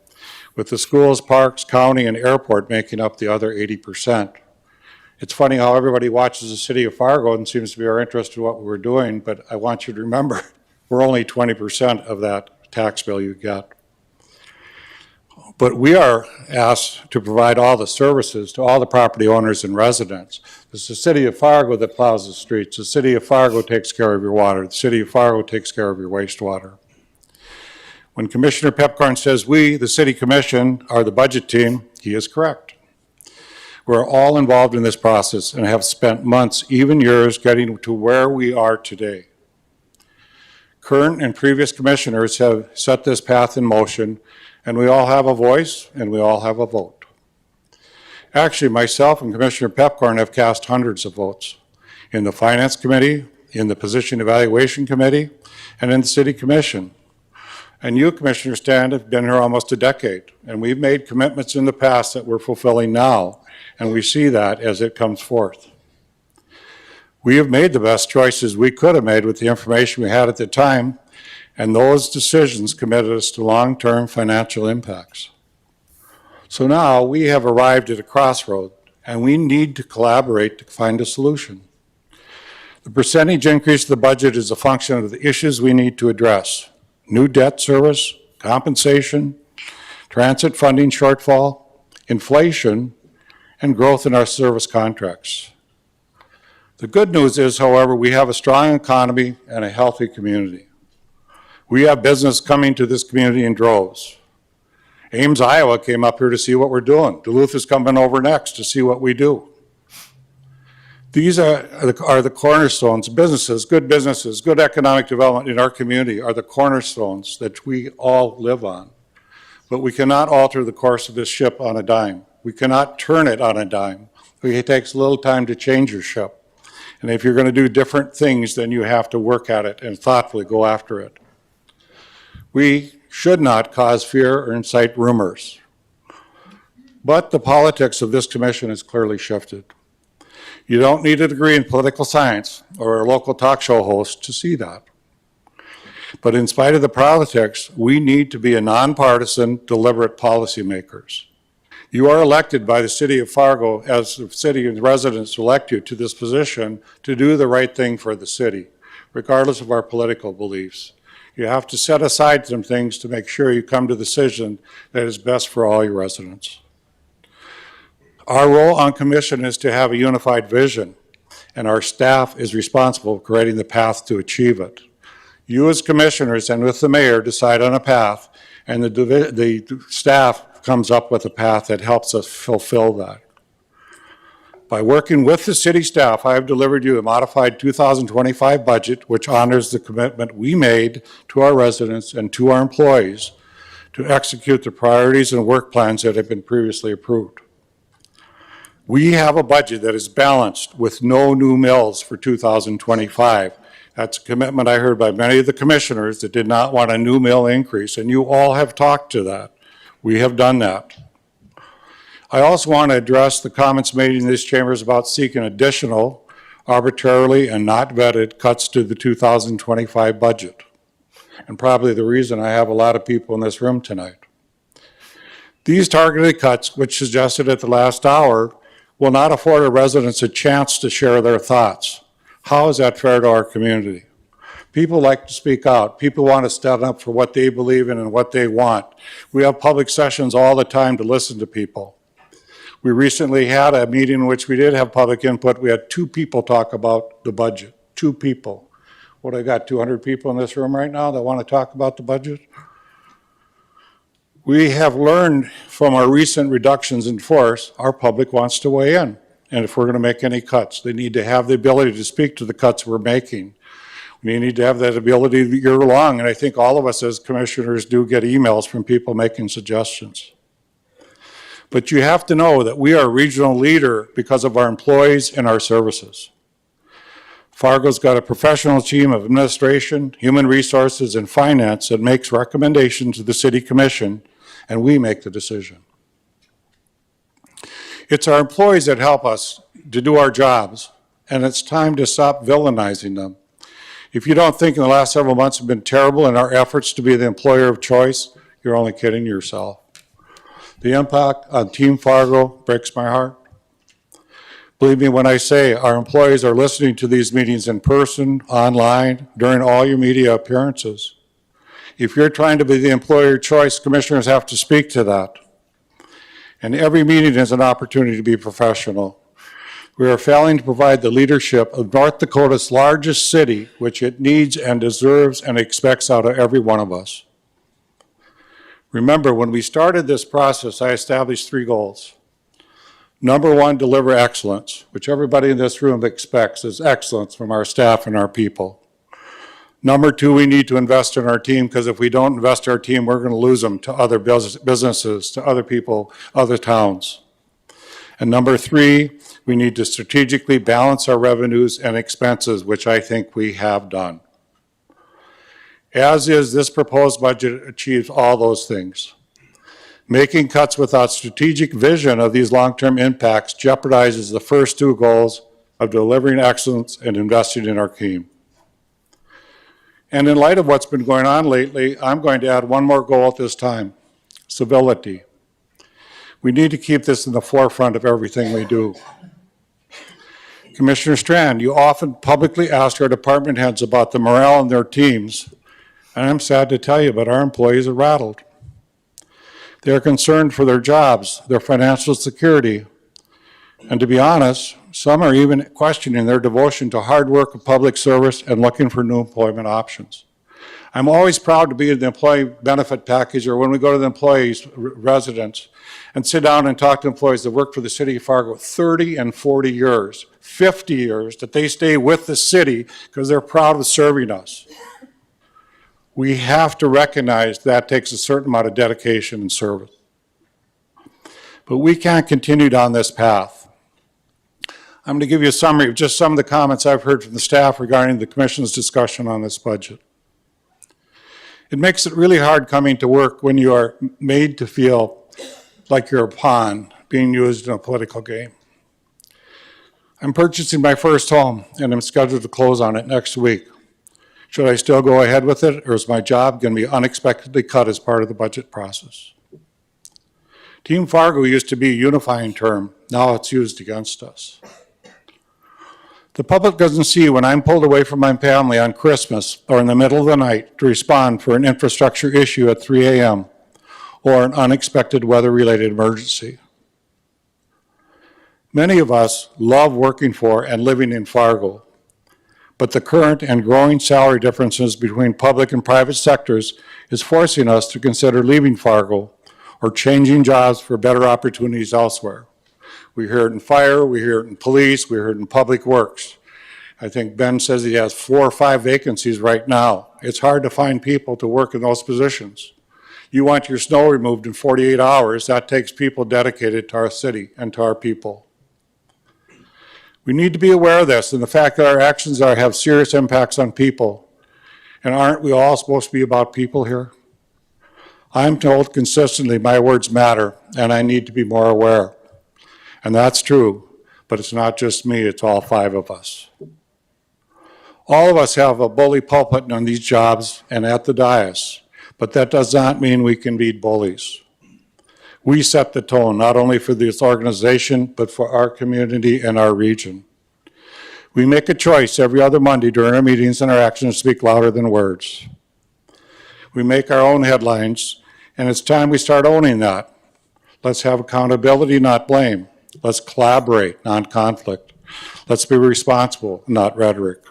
A: with the schools, parks, county, and airport making up the other 80%. It's funny how everybody watches the city of Fargo and seems to be our interest in what we're doing, but I want you to remember, we're only 20% of that tax bill you get. But we are asked to provide all the services to all the property owners and residents. It's the city of Fargo that plows the streets. The city of Fargo takes care of your water. The city of Fargo takes care of your wastewater. When Commissioner Pepcorn says we, the city commission, are the budget team, he is correct. We're all involved in this process and have spent months, even years, getting to where we are today. Current and previous commissioners have set this path in motion, and we all have a voice and we all have a vote. Actually, myself and Commissioner Pepcorn have cast hundreds of votes in the Finance Committee, in the Position Evaluation Committee, and in the City Commission. And you, Commissioner Stan, have been here almost a decade, and we've made commitments in the past that we're fulfilling now, and we see that as it comes forth. We have made the best choices we could have made with the information we had at the time, and those decisions committed us to long-term financial impacts. So now we have arrived at a crossroad, and we need to collaborate to find a solution. The percentage increase of the budget is a function of the issues we need to address: new debt service, compensation, transit funding shortfall, inflation, and growth in our service contracts. The good news is, however, we have a strong economy and a healthy community. We have business coming to this community in droves. Ames, Iowa came up here to see what we're doing. Duluth is coming over next to see what we do. These are the cornerstones. Businesses, good economic development in our community are the cornerstones that we all live on. But we cannot alter the course of this ship on a dime. We cannot turn it on a dime. It takes a little time to change your ship. And if you're going to do different things, then you have to work at it and thoughtfully go after it. We should not cause fear or incite rumors. But the politics of this commission has clearly shifted. You don't need a degree in political science or a local talk show host to see that. But in spite of the politics, we need to be a nonpartisan, deliberate policymakers. You are elected by the city of Fargo as the city and residents elect you to this position to do the right thing for the city, regardless of our political beliefs. You have to set aside some things to make sure you come to the decision that is best for all your residents. Our role on commission is to have a unified vision, and our staff is responsible for creating the path to achieve it. You as commissioners and with the mayor decide on a path, and the staff comes up with a path that helps us fulfill that. By working with the city staff, I have delivered you a modified 2025 budget, which honors the commitment we made to our residents and to our employees to execute the priorities and work plans that have been previously approved. We have a budget that is balanced with no new mills for 2025. That's a commitment I heard by many of the commissioners that did not want a new mill increase, and you all have talked to that. We have done that. I also want to address the comments made in these chambers about seeking additional, arbitrarily and not vetted cuts to the 2025 budget, and probably the reason I have a lot of people in this room tonight. These targeted cuts, which suggested at the last hour, will not afford our residents a chance to share their thoughts. How is that fair to our community? People like to speak out. People want to stand up for what they believe in and what they want. We have public sessions all the time to listen to people. We recently had a meeting in which we did have public input. We had 2 people talk about the budget, 2 people. What, I got 200 people in this room right now that want to talk about the budget? We have learned from our recent reductions in force, our public wants to weigh in. And if we're going to make any cuts, they need to have the ability to speak to the cuts we're making. We need to have that ability year long, and I think all of us as commissioners do get emails from people making suggestions. But you have to know that we are a regional leader because of our employees and our services. Fargo's got a professional team of administration, human resources, and finance that makes recommendations to the City Commission, and we make the decision. It's our employees that help us to do our jobs, and it's time to stop villainizing them. If you don't think in the last several months have been terrible in our efforts to be the employer of choice, you're only kidding yourself. The impact on Team Fargo breaks my heart. Believe me when I say our employees are listening to these meetings in person, online, during all your media appearances. If you're trying to be the employer of choice, commissioners have to speak to that. And every meeting is an opportunity to be professional. We are failing to provide the leadership of North Dakota's largest city, which it needs and deserves and expects out of every one of us. Remember, when we started this process, I established 3 goals. Number 1, deliver excellence, which everybody in this room expects is excellence from our staff and our people. Number 2, we need to invest in our team, because if we don't invest in our team, we're going to lose them to other businesses, to other people, other towns. And number 3, we need to strategically balance our revenues and expenses, which I think we have done. As is, this proposed budget achieves all those things. Making cuts without strategic vision of these long-term impacts jeopardizes the first 2 goals of delivering excellence and investing in our team. And in light of what's been going on lately, I'm going to add one more goal at this time: civility. We need to keep this in the forefront of everything we do. Commissioner Strand, you often publicly ask our department heads about the morale in their teams, and I'm sad to tell you, but our employees are rattled. They are concerned for their jobs, their financial security, and to be honest, some are even questioning their devotion to hard work of public service and looking for new employment options. I'm always proud to be in the employee benefit package, or when we go to the employees' residence and sit down and talk to employees that work for the city of Fargo 30 and 40 years, 50 years, that they stay with the city because they're proud of serving us. We have to recognize that takes a certain amount of dedication and service. But we can't continue down this path. I'm going to give you a summary of just some of the comments I've heard from the staff regarding the Commission's discussion on this budget. It makes it really hard coming to work when you are made to feel like you're a pawn being used in a political game. I'm purchasing my first home, and I'm scheduled to close on it next week. Should I still go ahead with it, or is my job going to be unexpectedly cut as part of the budget process? Team Fargo used to be a unifying term. Now it's used against us. The public doesn't see when I'm pulled away from my family on Christmas or in the middle of the night to respond for an infrastructure issue at 3 a.m. or an unexpected weather-related emergency. Many of us love working for and living in Fargo, but the current and growing salary differences between public and private sectors is forcing us to consider leaving Fargo or changing jobs for better opportunities elsewhere. We hear it in fire, we hear it in police, we hear it in public works. I think Ben says he has 4 or 5 vacancies right now. It's hard to find people to work in those positions. You want your snow removed in 48 hours, that takes people dedicated to our city and to our people. We need to be aware of this and the fact that our actions have serious impacts on people. And aren't we all supposed to be about people here? I'm told consistently my words matter and I need to be more aware. And that's true, but it's not just me, it's all 5 of us. All of us have a bully pulpit on these jobs and at the dais, but that does not mean we can be bullies. We set the tone, not only for this organization, but for our community and our region. We make a choice every other Monday during our meetings and our actions speak louder than words. We make our own headlines, and it's time we start owning that. Let's have accountability, not blame. Let's collaborate, not conflict. Let's be responsible, not rhetoric.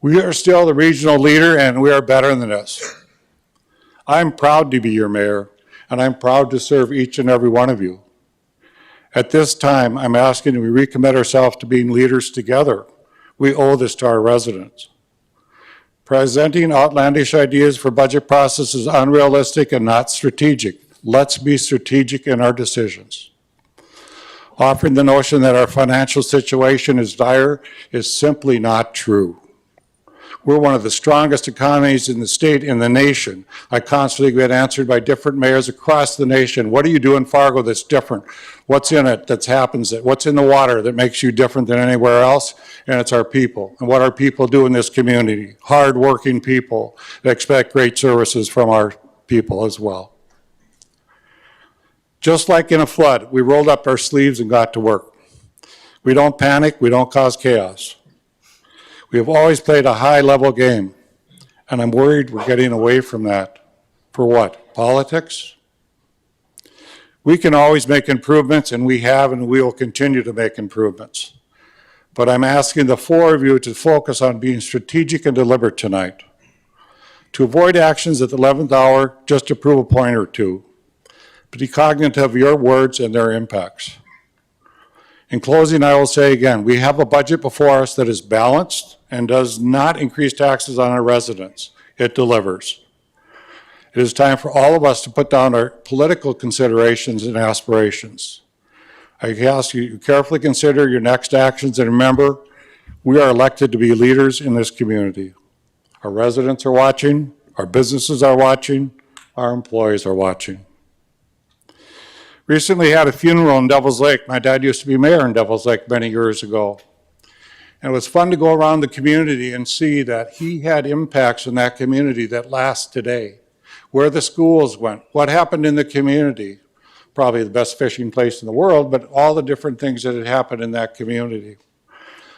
A: We are still the regional leader, and we are better than this. I'm proud to be your mayor, and I'm proud to serve each and every one of you. At this time, I'm asking we recommit ourselves to being leaders together. We owe this to our residents. Presenting outlandish ideas for budget process is unrealistic and not strategic. Let's be strategic in our decisions. Offering the notion that our financial situation is dire is simply not true. We're one of the strongest economies in the state, in the nation. I constantly get answered by different mayors across the nation. What do you do in Fargo that's different? What's in it that happens? What's in the water that makes you different than anywhere else? And it's our people. And what our people do in this community. Hard-working people that expect great services from our people as well. Just like in a flood, we rolled up our sleeves and got to work. We don't panic, we don't cause chaos. We have always played a high-level game, and I'm worried we're getting away from that. For what? Politics? We can always make improvements, and we have, and we will continue to make improvements. But I'm asking the 4 of you to focus on being strategic and deliberate tonight, to avoid actions at the 11th hour just to prove a point or two, but be cognizant of your words and their impacts. In closing, I will say again, we have a budget before us that is balanced and does not increase taxes on our residents. It delivers. It is time for all of us to put down our political considerations and aspirations. I ask you to carefully consider your next actions and remember, we are elected to be leaders in this community. Our residents are watching, our businesses are watching, our employees are watching. Recently had a funeral in Devil's Lake. My dad used to be mayor in Devil's Lake many years ago. And it was fun to go around the community and see that he had impacts in that community that last today. Where the schools went, what happened in the community. Probably the best fishing place in the world, but all the different things that had happened in that community.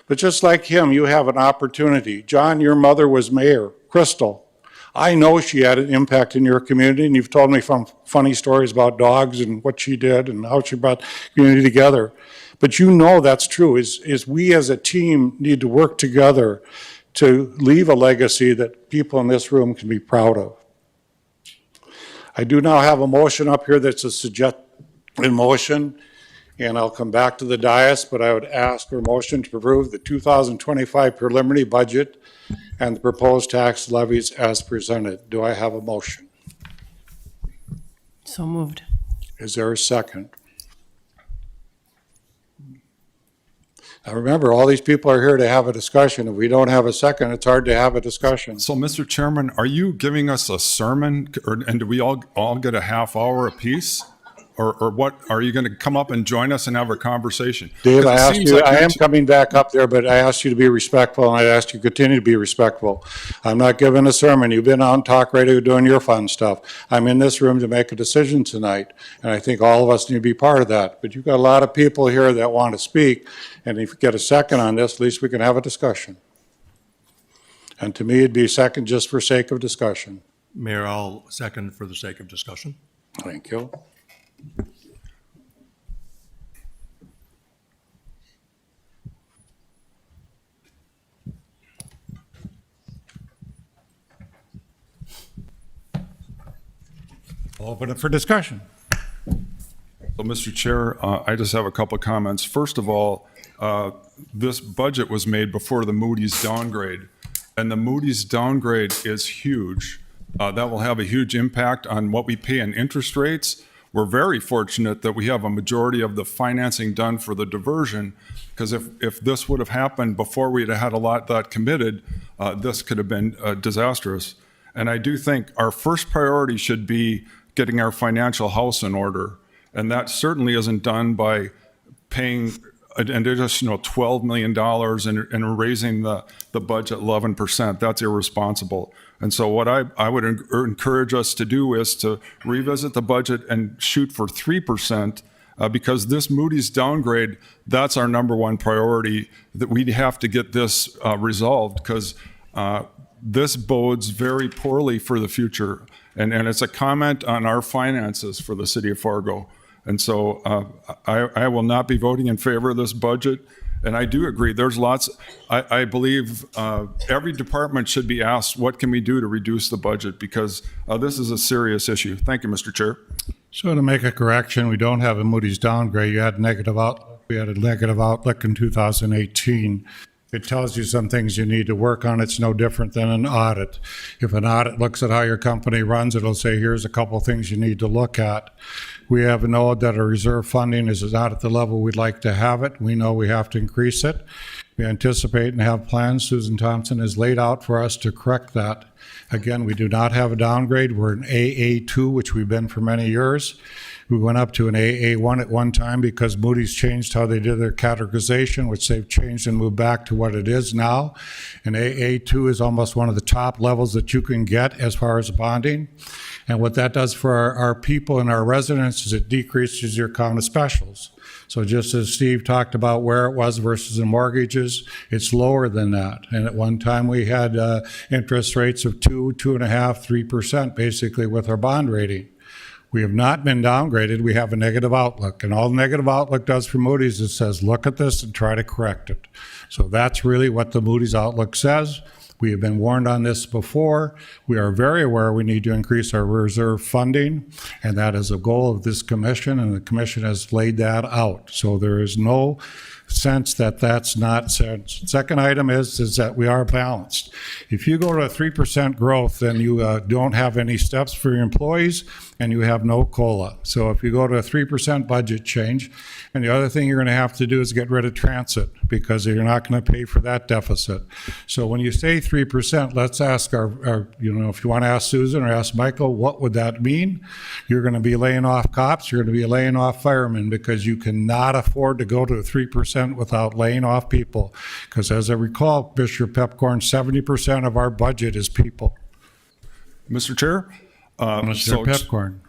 A: But just like him, you have an opportunity. John, your mother was mayor, Crystal. I know she had an impact in your community, and you've told me some funny stories about dogs and what she did and how she brought the community together. But you know that's true, is we as a team need to work together to leave a legacy that people in this room can be proud of. I do now have a motion up here that's a suggested motion, and I'll come back to the dais, but I would ask for a motion to approve the 2025 preliminary budget and the proposed tax levies as presented. Do I have a motion?
J: So moved.
A: Is there a second? Now remember, all these people are here to have a discussion. If we don't have a second, it's hard to have a discussion.
G: So, Mr. Chairman, are you giving us a sermon, and do we all get a half hour apiece? Or what, are you going to come up and join us and have a conversation?
A: Dave,
G: 'Cause it
A: I asked
G: seems
A: you,
G: like
A: I
G: you're
A: am coming back up there, but I asked you to be respectful, and I asked you to continue to be respectful. I'm not giving a sermon. You've been on talk radio doing your fun stuff. I'm in this room to make a decision tonight, and I think all of us need to be part of that. But you've got a lot of people here that want to speak, and if you get a second on this, at least we can have a discussion. And to me, it'd be a second just for sake of discussion.
D: Mayor, I'll second for the sake of discussion.
A: Thank you. Open it for discussion.
G: So, Mr. Chair, I just have a couple of comments. First of all, this budget was made before the Moody's downgrade, and the Moody's downgrade is huge. That will have a huge impact on what we pay in interest rates. We're very fortunate that we have a majority of the financing done for the diversion, because if this would have happened before we'd have had a lot that committed, this could have been disastrous. And I do think our first priority should be getting our financial house in order. And that certainly isn't done by paying an additional $12 million and raising the budget 11%. That's irresponsible. And so what I would encourage us to do is to revisit the budget and shoot for 3%, because this Moody's downgrade, that's our number one priority, that we have to get this resolved, because this bodes very poorly for the future. And it's a comment on our finances for the city of Fargo. And so I will not be voting in favor of this budget. And I do agree, there's lots, I believe every department should be asked, what can we do to reduce the budget? Because this is a serious issue. Thank you, Mr. Chair.
A: So to make a correction, we don't have a Moody's downgrade. You had negative outlook. We had a negative outlook in 2018. It tells you some things you need to work on. It's no different than an audit. If an audit looks at how your company runs, it'll say, here's a couple things you need to look at. We have known that our reserve funding is not at the level we'd like to have it. We know we have to increase it. We anticipate and have plans. Susan Thompson has laid out for us to correct that. Again, we do not have a downgrade. We're an AA2, which we've been for many years. We went up to an AA1 at one time because Moody's changed how they did their categorization, which they've changed and moved back to what it is now. And AA2 is almost one of the top levels that you can get as far as bonding. And what that does for our people and our residents is it decreases your count of specials. So just as Steve talked about where it was versus in mortgages, it's lower than that. And at one time we had interest rates of 2.5%, 3% basically with our bond rating. We have not been downgraded. We have a negative outlook. And all the negative outlook does for Moody's is says, look at this and try to correct it. So that's really what the Moody's outlook says. We have been warned on this before. We are very aware we need to increase our reserve funding, and that is a goal of this commission, and the commission has laid that out. So there is no sense that that's not said. Second item is that we are balanced. If you go to a 3% growth, then you don't have any steps for your employees, and you have no COLA. So if you go to a 3% budget change, and the other thing you're going to have to do is get rid of transit, because you're not going to pay for that deficit. So when you say 3%, let's ask our if you want to ask Susan or ask Michael, what would that mean? You're going to be laying off cops, you're going to be laying off firemen, because you cannot afford to go to a 3% without laying off people. Because as I recall, Commissioner Pepcorn, 70% of our budget is people.
G: Mr. Chair?
A: Mr. Pepcorn.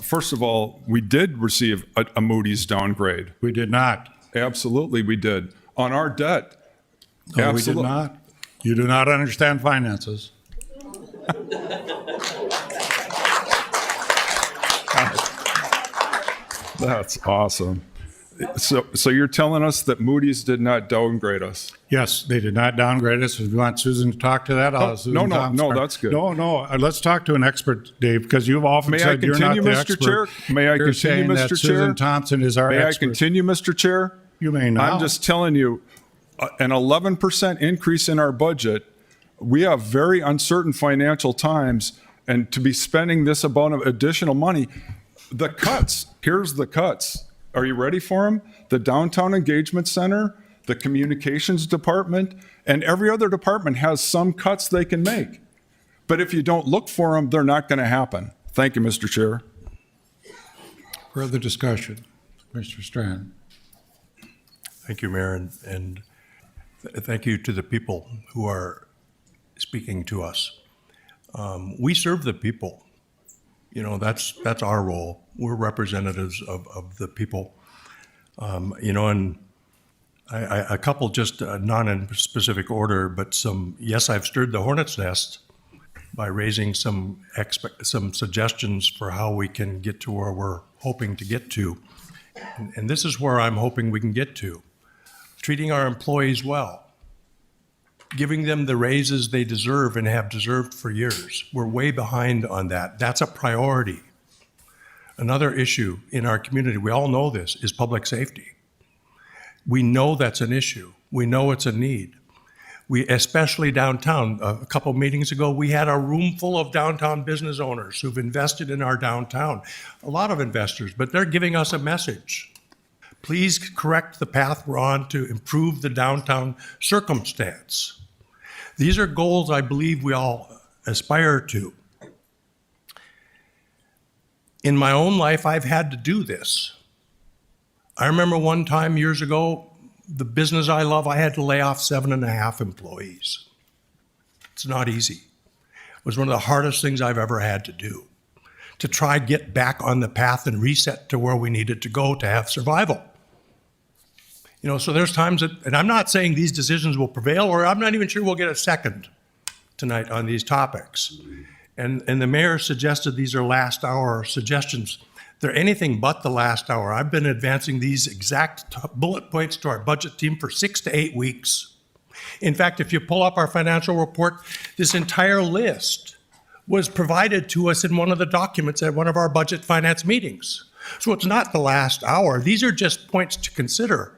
G: First of all, we did receive a Moody's downgrade.
A: We did not.
G: Absolutely, we did. On our debt.
A: No, we did not. You do not understand finances.
G: That's awesome. So you're telling us that Moody's did not downgrade us?
A: Yes, they did not downgrade us. If you want Susan to talk to that, I'll have Susan Thompson.
G: No, that's good.
A: No, let's talk to an expert, Dave, because you've often said you're not the expert.
G: Chair? May I
A: You're
G: continue,
A: saying
G: Mr.
A: that
G: Chair?
A: Susan Thompson is our expert.
G: May I continue, Mr. Chair?
A: You may now.
G: I'm just telling you, an 11% increase in our budget, we have very uncertain financial times, and to be spending this amount of additional money, the cuts, here's the cuts. Are you ready for them? The Downtown Engagement Center, the Communications Department, and every other department has some cuts they can make. But if you don't look for them, they're not going to happen. Thank you, Mr. Chair.
A: Further discussion. Mr. Strand.
D: Thank you, Mayor, and thank you to the people who are speaking to us. We serve the people. You know, that's our role. We're representatives of the people. And a couple just not in specific order, but yes, I've stirred the hornet's nest by raising some suggestions for how we can get to where we're hoping to get to. And this is where I'm hoping we can get to. Treating our employees well, giving them the raises they deserve and have deserved for years. We're way behind on that. That's a priority. Another issue in our community, we all know this, is public safety. We know that's an issue. We know it's a need. We, especially downtown, a couple meetings ago, we had a room full of downtown business owners who've invested in our downtown. A lot of investors, but they're giving us a message. Please correct the path we're on to improve the downtown circumstance. These are goals I believe we all aspire to. In my own life, I've had to do this. I remember one time years ago, the business I love, I had to lay off 7.5 employees. It's not easy. It was one of the hardest things I've ever had to do, to try get back on the path and reset to where we needed to go to have survival. You know, so there's times that, and I'm not saying these decisions will prevail, or I'm not even sure we'll get a second tonight on these topics. And the mayor suggested these are last hour suggestions. They're anything but the last hour. I've been advancing these exact bullet points to our budget team for 6 to 8 weeks. In fact, if you pull up our financial report, this entire list was provided to us in one of the documents at one of our budget finance meetings. So it's not the last hour. These are just points to consider.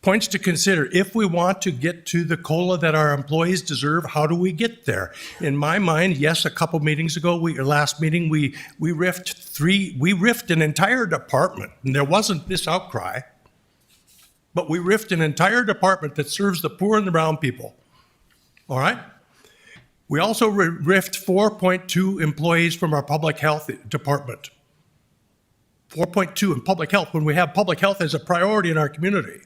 D: Points to consider. If we want to get to the COLA that our employees deserve, how do we get there? In my mind, yes, a couple meetings ago, last meeting, we riffed an entire department, and there wasn't this outcry, but we riffed an entire department that serves the poor and the brown people. All right? We also riffed 4.2 employees from our public health department. 4.2 in public health, when we have public health as a priority in our community.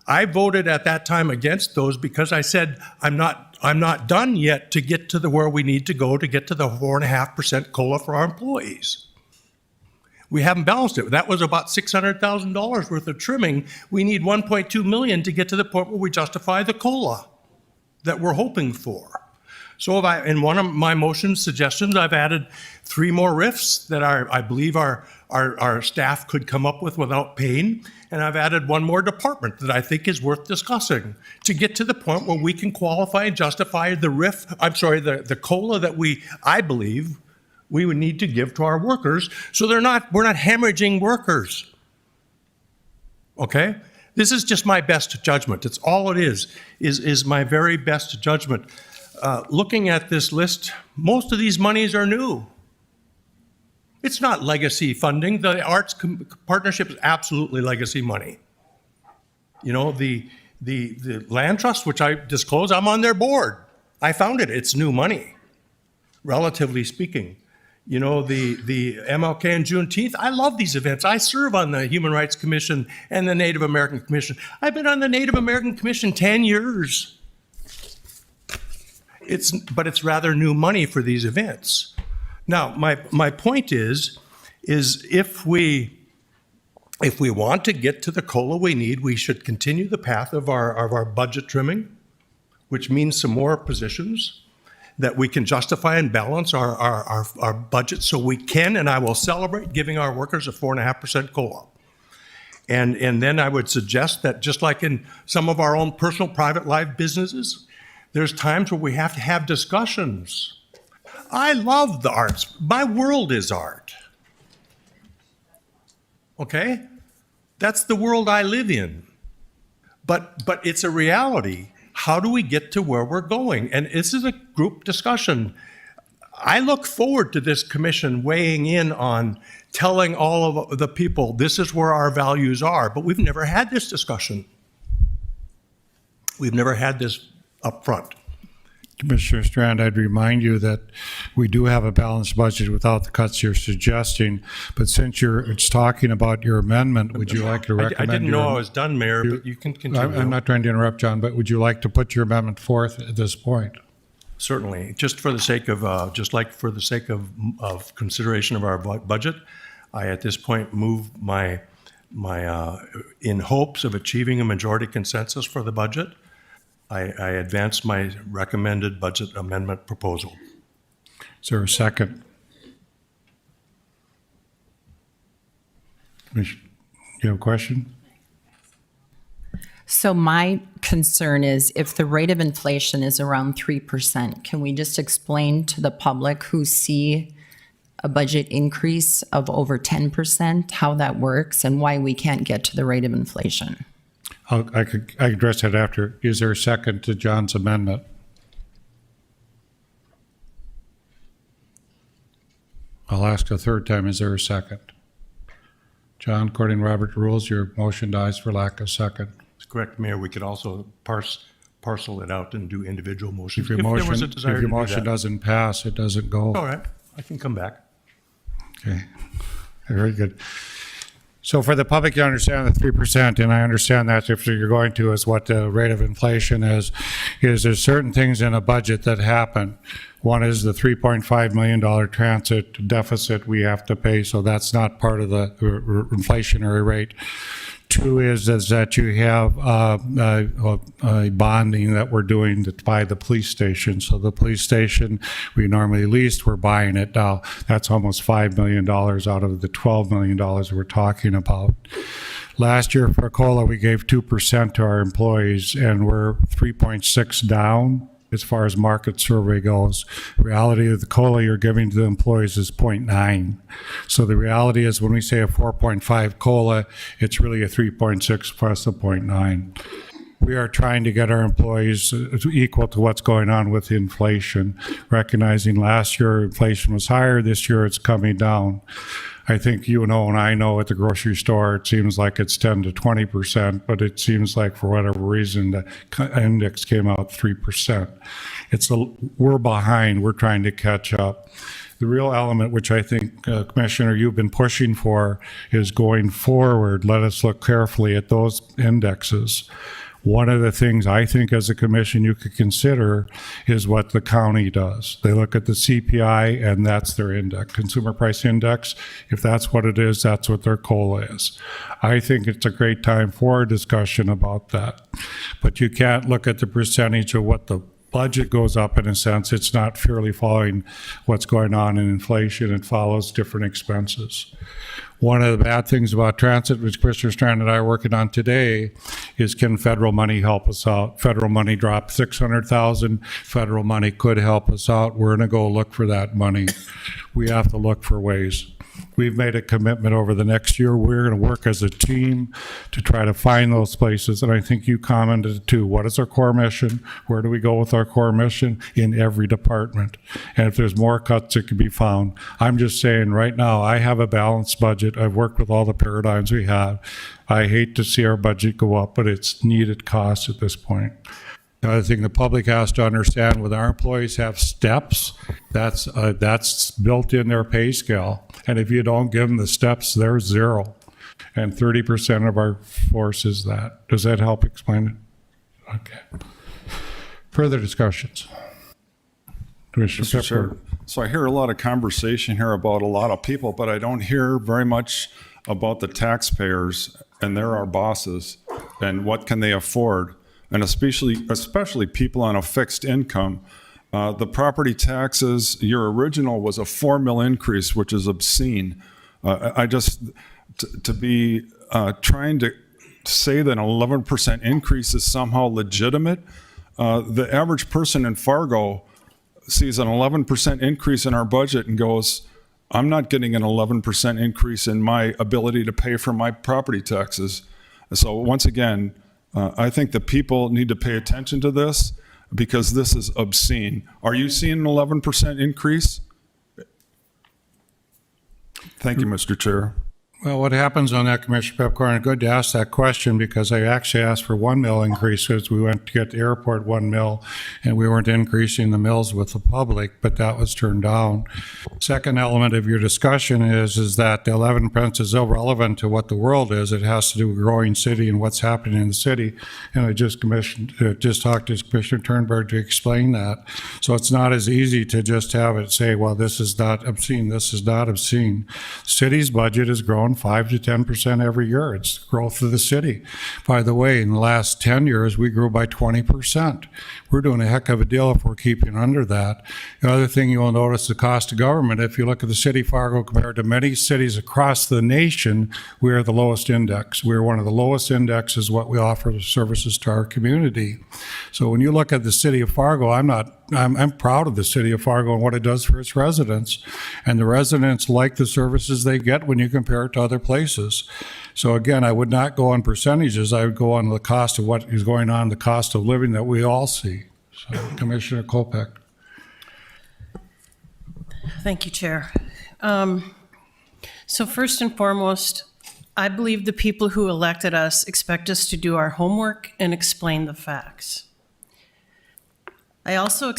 D: I voted at that time against those because I said, I'm not done yet to get to where we need to go to get to the 4.5% COLA for our employees. We haven't balanced it. That was about $600,000 worth of trimming. We need 1.2 million to get to the point where we justify the COLA that we're hoping for. So in one of my motion suggestions, I've added 3 more RIFs that I believe our staff could come up with without pain. And I've added 1 more department that I think is worth discussing to get to the point where we can qualify and justify the COLA that I believe we would need to give to our workers. So we're not hemorrhaging workers. Okay? This is just my best judgment. It's all it is my very best judgment. Looking at this list, most of these monies are new. It's not legacy funding. The arts partnership is absolutely legacy money. You know, the land trust, which I disclose, I'm on their board. I founded it. It's new money, relatively speaking. You know, the MLK and Juneteenth, I love these events. I serve on the Human Rights Commission and the Native American Commission. I've been on the Native American Commission 10 years. But it's rather new money for these events. Now, my point is if we want to get to the COLA we need, we should continue the path of our budget trimming, which means some more positions that we can justify and balance our budget so we can, and I will celebrate giving our workers a 4.5% COLA. And then I would suggest that just like in some of our own personal private life businesses, there's times where we have to have discussions. I love the arts. My world is art. Okay? That's the world I live in. But it's a reality. How do we get to where we're going? And this is a group discussion. I look forward to this commission weighing in on telling all of the people, this is where our values are. But we've never had this discussion. We've never had this up front.
A: Commissioner Strand, I'd remind you that we do have a balanced budget without the cuts you're suggesting. But since you're talking about your amendment, would you like to recommend?
D: I didn't know I was done, Mayor, but you can continue.
A: I'm not trying to interrupt, John, but would you like to put your amendment forth at this point?
D: Certainly, just for the sake of consideration of our budget, I at this point move my in hopes of achieving a majority consensus for the budget. I advance my recommended budget amendment proposal.
A: Is there a second? You have a question?
C: So my concern is if the rate of inflation is around 3%, can we just explain to the public who see a budget increase of over 10%, how that works and why we can't get to the rate of inflation.
A: I could address that after. Is there a second to John's amendment? I'll ask a third time, is there a second? John, according to Robert rules, your motion dies for lack of second.
D: It's correct, Mayor. We could also parcel it out and do individual motions.
A: If your
D: there was
A: motion,
D: a desire
A: if your
D: to do
A: motion
D: that.
A: doesn't pass, it doesn't go.
D: All right, I can come back.
A: Okay, very good. So for the public, you understand the 3%, and I understand that if you're going to is what the rate of inflation is there's certain things in a budget that happen. One is the $3.5 million transit deficit we have to pay, so that's not part of the inflationary rate. Two is that you have a bonding that we're doing to buy the police station. So the police station we normally leased, we're buying it now. That's almost $5 million out of the $12 million we're talking about. Last year for COLA, we gave 2% to our employees, and we're 3.6 down as far as market survey goes. Reality of the COLA you're giving to the employees is 0.9. So the reality is when we say a 4.5 COLA, it's really a 3.6 plus a 0.9. We are trying to get our employees equal to what's going on with inflation, recognizing last year inflation was higher, this year it's coming down. I think you know and I know at the grocery store, it seems like it's 10 to 20%, but it seems like for whatever reason, the index came out 3%. We're behind, we're trying to catch up. The real element, which I think, Commissioner, you've been pushing for, is going forward. Let us look carefully at those indexes. One of the things I think as a commission you could consider is what the county does. They look at the CPI and that's their index, consumer price index. If that's what it is, that's what their COLA is. I think it's a great time for a discussion about that. But you can't look at the percentage of what the budget goes up in a sense. It's not purely following what's going on in inflation. It follows different expenses. One of the bad things about transit, which Commissioner Strand and I are working on today, is can federal money help us out? Federal money dropped $600,000. Federal money could help us out. We're going to go look for that money. We have to look for ways. We've made a commitment over the next year. We're going to work as a team to try to find those places. And I think you commented too, what is our core mission? Where do we go with our core mission? In every department. And if there's more cuts that can be found, I'm just saying right now, I have a balanced budget. I've worked with all the paradigms we have. I hate to see our budget go up, but it's needed cost at this point. The other thing the public has to understand, with our employees have steps, that's built in their pay scale. And if you don't give them the steps, they're zero. And 30% of our force is that. Does that help explain it? Okay. Further discussions?
G: Mr. Chair, so I hear a lot of conversation here about a lot of people, but I don't hear very much about the taxpayers, and they're our bosses, and what can they afford? And especially people on a fixed income. The property taxes, your original was a $4 million increase, which is obscene. To be trying to say that an 11% increase is somehow legitimate. The average person in Fargo sees an 11% increase in our budget and goes, I'm not getting an 11% increase in my ability to pay for my property taxes. So once again, I think the people need to pay attention to this because this is obscene. Are you seeing an 11% increase? Thank you, Mr. Chair.
A: Well, what happens on that, Commissioner Pepcorn, good to ask that question because I actually asked for 1 mil increases. We went to get the airport 1 mil and we weren't increasing the mills with the public, but that was turned down. Second element of your discussion is that the 11% is irrelevant to what the world is. It has to do with growing city and what's happening in the city. And I just talked to Commissioner Turnberg to explain that. So it's not as easy to just have it say, well, this is not obscene, this is not obscene. City's budget has grown 5 to 10% every year. It's growth of the city. By the way, in the last 10 years, we grew by 20%. We're doing a heck of a deal if we're keeping under that. The other thing you will notice, the cost of government, if you look at the city of Fargo compared to many cities across the nation, we are the lowest index. We're one of the lowest indexes what we offer the services to our community. So when you look at the city of Fargo, I'm not I'm proud of the city of Fargo and what it does for its residents. And the residents like the services they get when you compare it to other places. So again, I would not go on percentages. I would go on the cost of what is going on, the cost of living that we all see. So Commissioner Kolpeck.
J: Thank you, Chair. So first and foremost, I believe the people who elected us expect us to do our homework and explain the facts. I also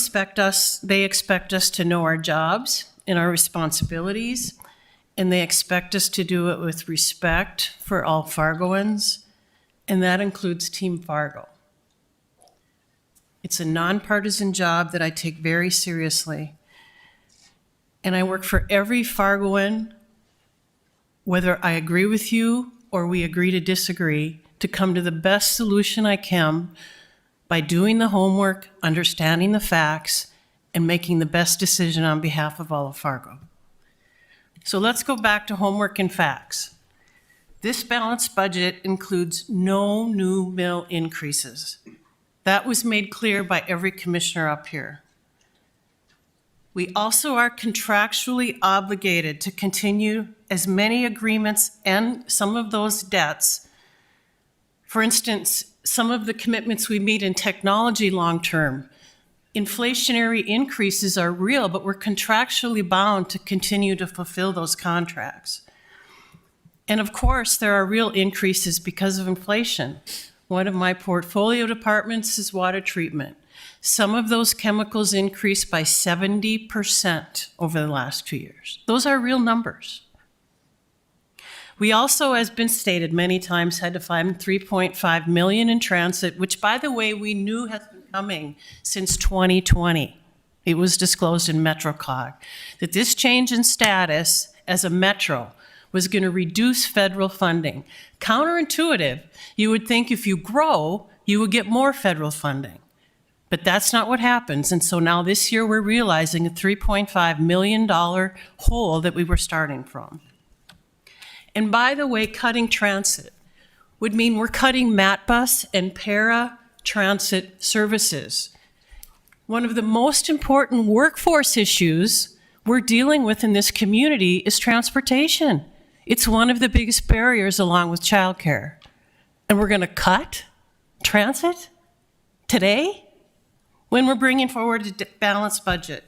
J: they expect us to know our jobs and our responsibilities, and they expect us to do it with respect for all Fargoans, and that includes Team Fargo. It's a nonpartisan job that I take very seriously, and I work for every Fargoan, whether I agree with you or we agree to disagree, to come to the best solution I can by doing the homework, understanding the facts, and making the best decision on behalf of all of Fargo. So let's go back to homework and facts. This balanced budget includes no new mill increases. That was made clear by every commissioner up here. We also are contractually obligated to continue as many agreements and some of those debts. For instance, some of the commitments we made in technology long-term. Inflationary increases are real, but we're contractually bound to continue to fulfill those contracts. And of course, there are real increases because of inflation. One of my portfolio departments is water treatment. Some of those chemicals increased by 70% over the last 2 years. Those are real numbers. We also, as been stated many times, had to find $3.5 million in transit, which, by the way, we knew has been coming since 2020. It was disclosed in MetroCog that this change in status as a metro was going to reduce federal funding. Counterintuitive, you would think if you grow, you would get more federal funding. But that's not what happens. And so now this year we're realizing a $3.5 million hole that we were starting from. And by the way, cutting transit would mean we're cutting MatBus and para-transit services. One of the most important workforce issues we're dealing with in this community is transportation. It's one of the biggest barriers along with childcare. And we're going to cut transit today when we're bringing forward a balanced budget.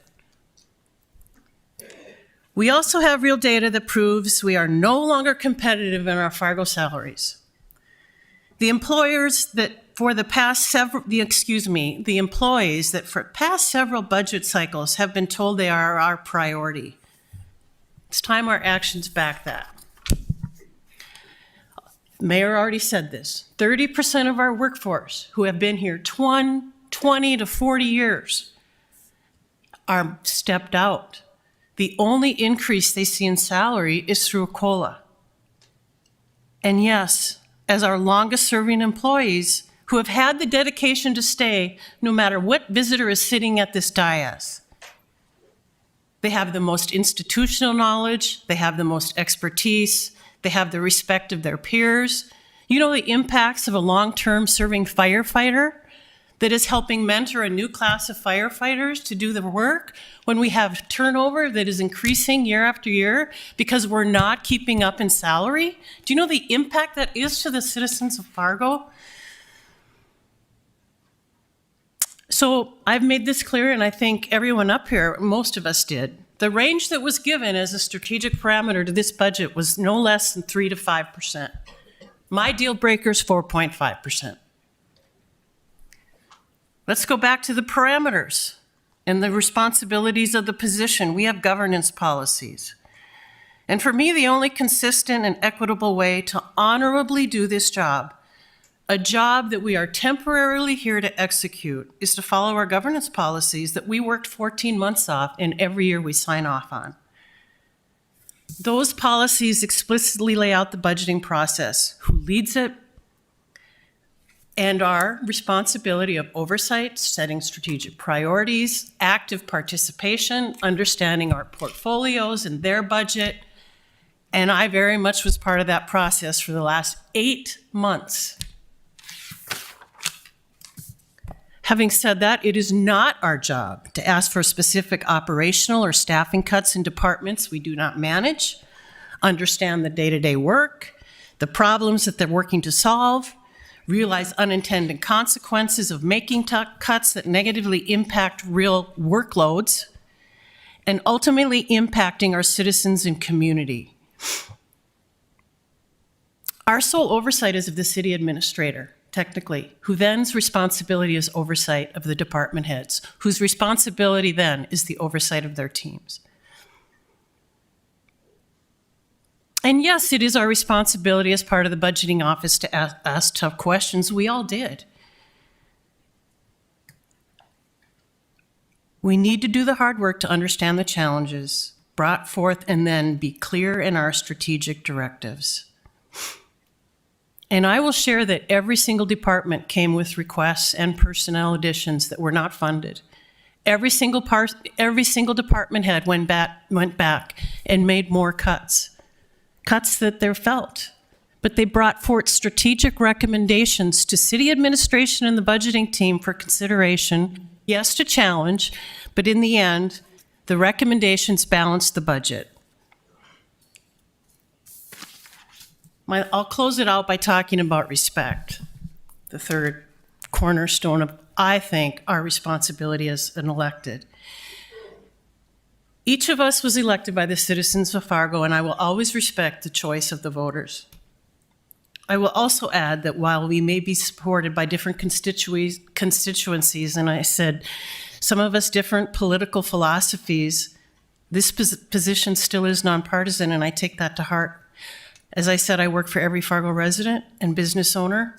J: We also have real data that proves we are no longer competitive in our Fargo salaries. The employers that for the past several, the employees that for past several budget cycles have been told they are our priority. It's time our actions back that. Mayor already said this. 30% of our workforce who have been here 20 to 40 years are stepped out. The only increase they see in salary is through a COLA. And yes, as our longest serving employees who have had the dedication to stay no matter what visitor is sitting at this dais, they have the most institutional knowledge, they have the most expertise, they have the respect of their peers. You know the impacts of a long-term serving firefighter that is helping mentor a new class of firefighters to do the work when we have turnover that is increasing year after year because we're not keeping up in salary? Do you know the impact that is to the citizens of Fargo? So I've made this clear, and I think everyone up here, most of us did. The range that was given as a strategic parameter to this budget was no less than 3 to 5%. My deal breaker is 4.5%. Let's go back to the parameters and the responsibilities of the position. We have governance policies. And for me, the only consistent and equitable way to honorably do this job, a job that we are temporarily here to execute, is to follow our governance policies that we worked 14 months off and every year we sign off on. Those policies explicitly lay out the budgeting process, who leads it, and our responsibility of oversight, setting strategic priorities, active participation, understanding our portfolios and their budget. And I very much was part of that process for the last 8 months. Having said that, it is not our job to ask for specific operational or staffing cuts in departments we do not manage, understand the day-to-day work, the problems that they're working to solve, realize unintended consequences of making cuts that negatively impact real workloads, and ultimately impacting our citizens and community. Our sole oversight is of the city administrator, technically, who then's responsibility is oversight of the department heads, whose responsibility then is the oversight of their teams. And yes, it is our responsibility as part of the budgeting office to ask tough questions. We all did. We need to do the hard work to understand the challenges brought forth and then be clear in our strategic directives. And I will share that every single department came with requests and personnel additions that were not funded. Every single department head went back and made more cuts that they felt. But they brought forth strategic recommendations to city administration and the budgeting team for consideration, yes, to challenge, but in the end, the recommendations balanced the budget. I'll close it out by talking about respect, the third cornerstone of, I think, our responsibility as an elected. Each of us was elected by the citizens of Fargo, and I will always respect the choice of the voters. I will also add that while we may be supported by different constituencies, and I said some of us different political philosophies, this position still is nonpartisan, and I take that to heart. As I said, I work for every Fargo resident and business owner.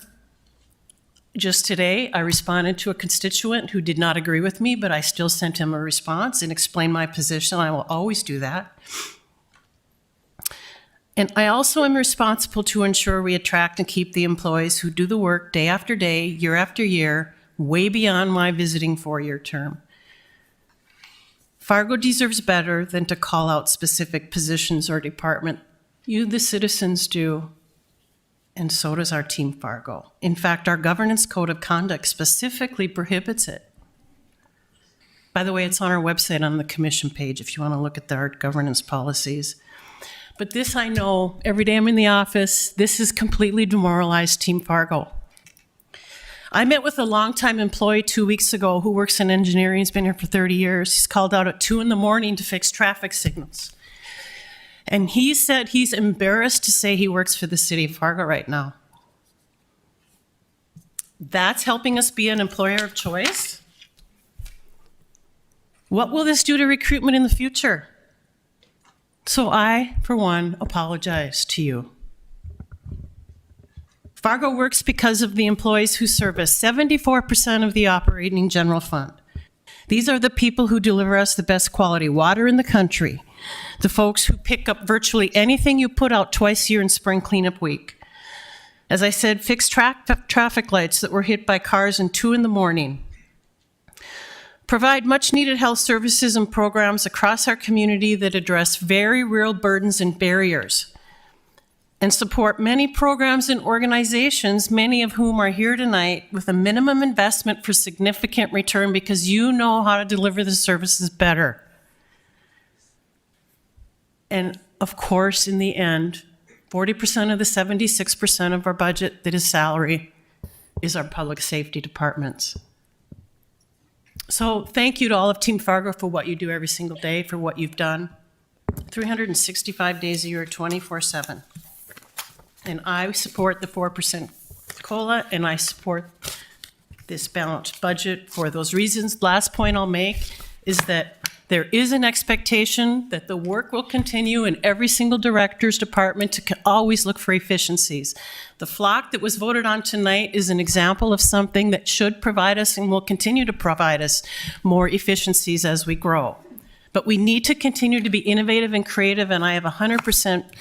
J: Just today, I responded to a constituent who did not agree with me, but I still sent him a response and explained my position. I will always do that. And I also am responsible to ensure we attract and keep the employees who do the work day after day, year after year, way beyond my visiting four-year term. Fargo deserves better than to call out specific positions or department. You, the citizens, do, and so does our Team Fargo. In fact, our governance code of conduct specifically prohibits it. By the way, it's on our website on the commission page if you want to look at our governance policies. But this I know, every day I'm in the office, this has completely demoralized Team Fargo. I met with a longtime employee 2 weeks ago who works in engineering. He's been here for 30 years. He's called out at 2 a.m. to fix traffic signals. And he said he's embarrassed to say he works for the city of Fargo right now. That's helping us be an employer of choice? What will this do to recruitment in the future? So I, for one, apologize to you. Fargo works because of the employees who service 74% of the operating general fund. These are the people who deliver us the best quality water in the country, the folks who pick up virtually anything you put out twice a year in spring cleanup week. As I said, fix traffic lights that were hit by cars at 2 a.m. Provide much-needed health services and programs across our community that address very real burdens and barriers, and support many programs and organizations, many of whom are here tonight, with a minimum investment for significant return because you know how to deliver the services better. And of course, in the end, 40% of the 76% of our budget that is salary is our public safety departments. So thank you to all of Team Fargo for what you do every single day, for what you've done. 365 days a year, 24/7. And I support the 4% COLA, and I support this balanced budget for those reasons. Last point I'll make is that there is an expectation that the work will continue in every single director's department to always look for efficiencies. The flock that was voted on tonight is an example of something that should provide us and will continue to provide us more efficiencies as we grow. But we need to continue to be innovative and creative, and I have 100%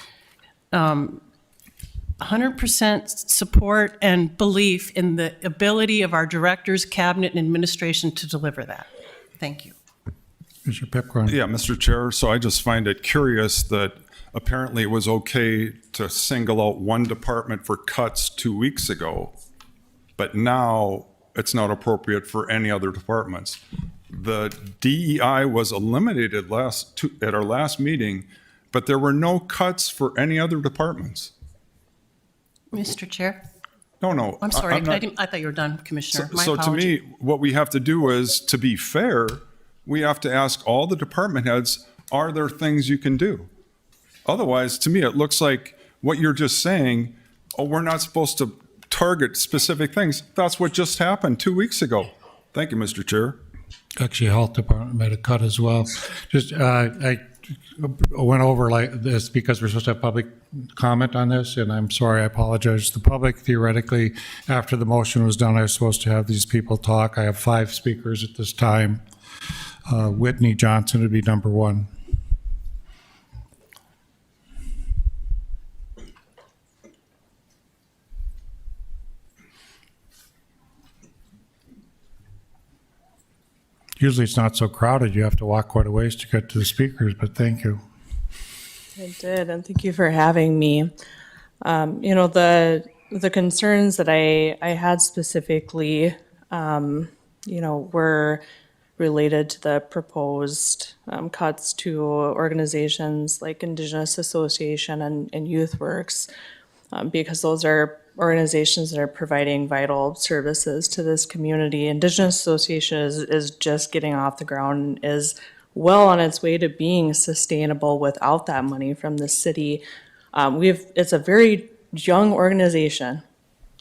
J: support and belief in the ability of our directors, cabinet, and administration to deliver that. Thank you.
A: Mr. Pipcorn.
G: Yeah, Mr. Chair, so I just find it curious that apparently it was okay to single out one department for cuts 2 weeks ago, but now it's not appropriate for any other departments. The DEI was eliminated at our last meeting, but there were no cuts for any other departments.
J: Mr. Chair?
G: No.
J: I'm sorry,
G: I'm not-
J: I thought you were done, Commissioner. My
G: So to
J: apology.
G: me, what we have to do is, to be fair, we have to ask all the department heads, are there things you can do? Otherwise, to me, it looks like what you're just saying, oh, we're not supposed to target specific things. That's what just happened 2 weeks ago. Thank you, Mr. Chair.
A: Actually, Health Department made a cut as well. Just, I went over like this because we're supposed to have public comment on this, and I'm sorry, I apologize. The public, theoretically, after the motion was done, I was supposed to have these people talk. I have 5 speakers at this time. Whitney Johnson would be number 1. Usually it's not so crowded. You have to walk quite a ways to get to the speakers, but thank you.
N: I did, and thank you for having me. The concerns that I had specifically, were related to the proposed cuts to organizations like Indigenous Association and Youth Works, because those are organizations that are providing vital services to this community. Indigenous Association is just getting off the ground, is well on its way to being sustainable without that money from the city. It's a very young organization,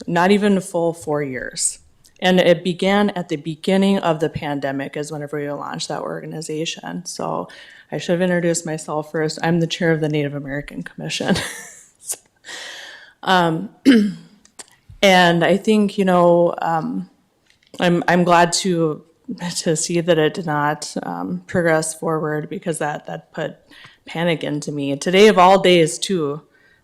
N: not even a full 4 years. And it began at the beginning of the pandemic is whenever we launched that organization. So I should have introduced myself first. I'm the chair of the Native American Commission. And I think, I'm glad to see that it did not progress forward, because that put panic into me. Today of all days, too,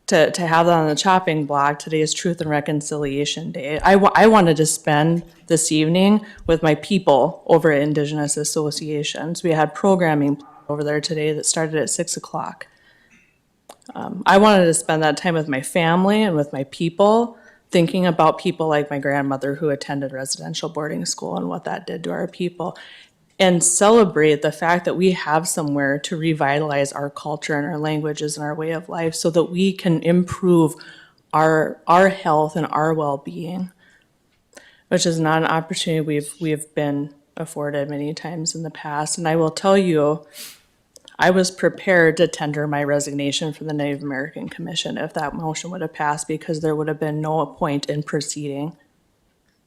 N: to have that on the chopping block, today is Truth and Reconciliation Day. I wanted to spend this evening with my people over at Indigenous Associations. We had programming over there today that started at 6 o'clock. I wanted to spend that time with my family and with my people, thinking about people like my grandmother who attended residential boarding school and what that did to our people, and celebrate the fact that we have somewhere to revitalize our culture and our languages and our way of life so that we can improve our health and our well-being, which is not an opportunity we've been afforded many times in the past. And I will tell you, I was prepared to tender my resignation from the Native American Commission if that motion would have passed, because there would have been no point in proceeding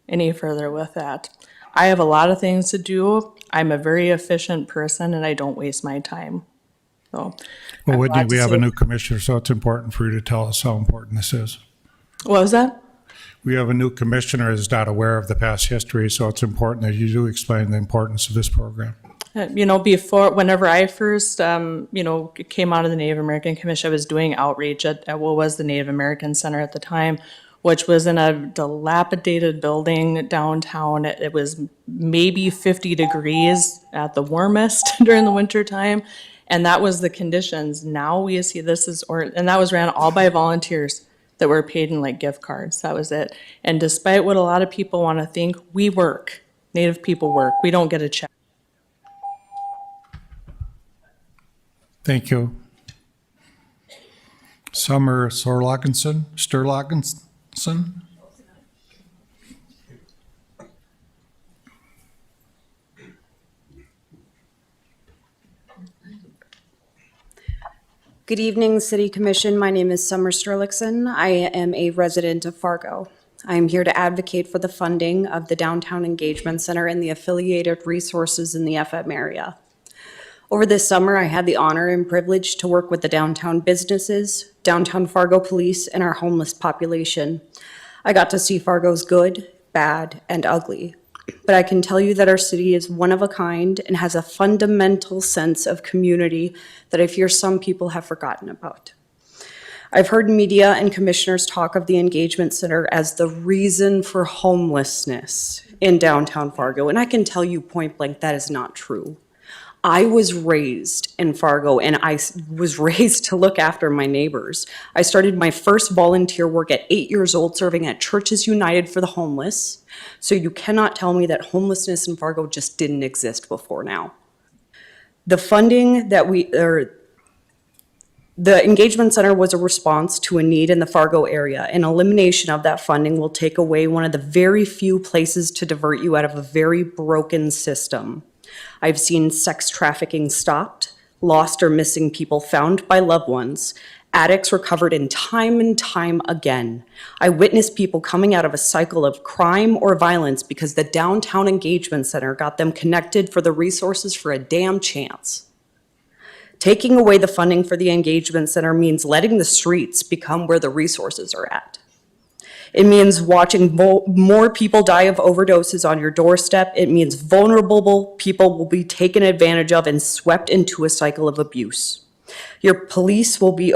N: any further with that. I have a lot of things to do. I'm a very efficient person, and I don't waste my time. So,
A: Well,
N: I'm
A: Whitney,
N: glad to
A: we have
N: see
A: a
N: it.
A: new commissioner, so it's important for you to tell us how important this is.
N: What was that?
A: We have a new commissioner who's not aware of the past history, so it's important that you do explain the importance of this program.
N: Whenever I first, came out of the Native American Commission, I was doing outreach at what was the Native American Center at the time, which was in a dilapidated building downtown. It was maybe 50 degrees at the warmest during the winter time. And that was the conditions. Now we see and that was ran all by volunteers that were paid in like gift cards. That was it. And despite what a lot of people want to think, we work. Native people work. We don't get a check.
A: Thank you. Summer Sturlagenson?
O: Good evening, City Commission. My name is Summer Sturlickson. I am a resident of Fargo. I am here to advocate for the funding of the Downtown Engagement Center and the affiliated resources in the FM area. Over this summer, I had the honor and privilege to work with the downtown businesses, downtown Fargo police, and our homeless population. I got to see Fargo's good, bad, and ugly. But I can tell you that our city is one of a kind and has a fundamental sense of community that I fear some people have forgotten about. I've heard media and commissioners talk of the engagement center as the reason for homelessness in downtown Fargo, and I can tell you point blank that is not true. I was raised in Fargo and was raised to look after my neighbors. I started my first volunteer work at 8 years old serving at Churches United for the Homeless. So you cannot tell me that homelessness in Fargo just didn't exist before now. The funding that the engagement center was a response to a need in the Fargo area, and elimination of that funding will take away one of the very few places to divert you out of a very broken system. I've seen sex trafficking stopped, lost or missing people found by loved ones, addicts recovered and time again. I witnessed people coming out of a cycle of crime or violence because the downtown engagement center got them connected for the resources for a damn chance. Taking away the funding for the engagement center means letting the streets become where the resources are at. It means watching more people die of overdoses on your doorstep. It means vulnerable people will be taken advantage of and swept into a cycle of abuse. Your police will be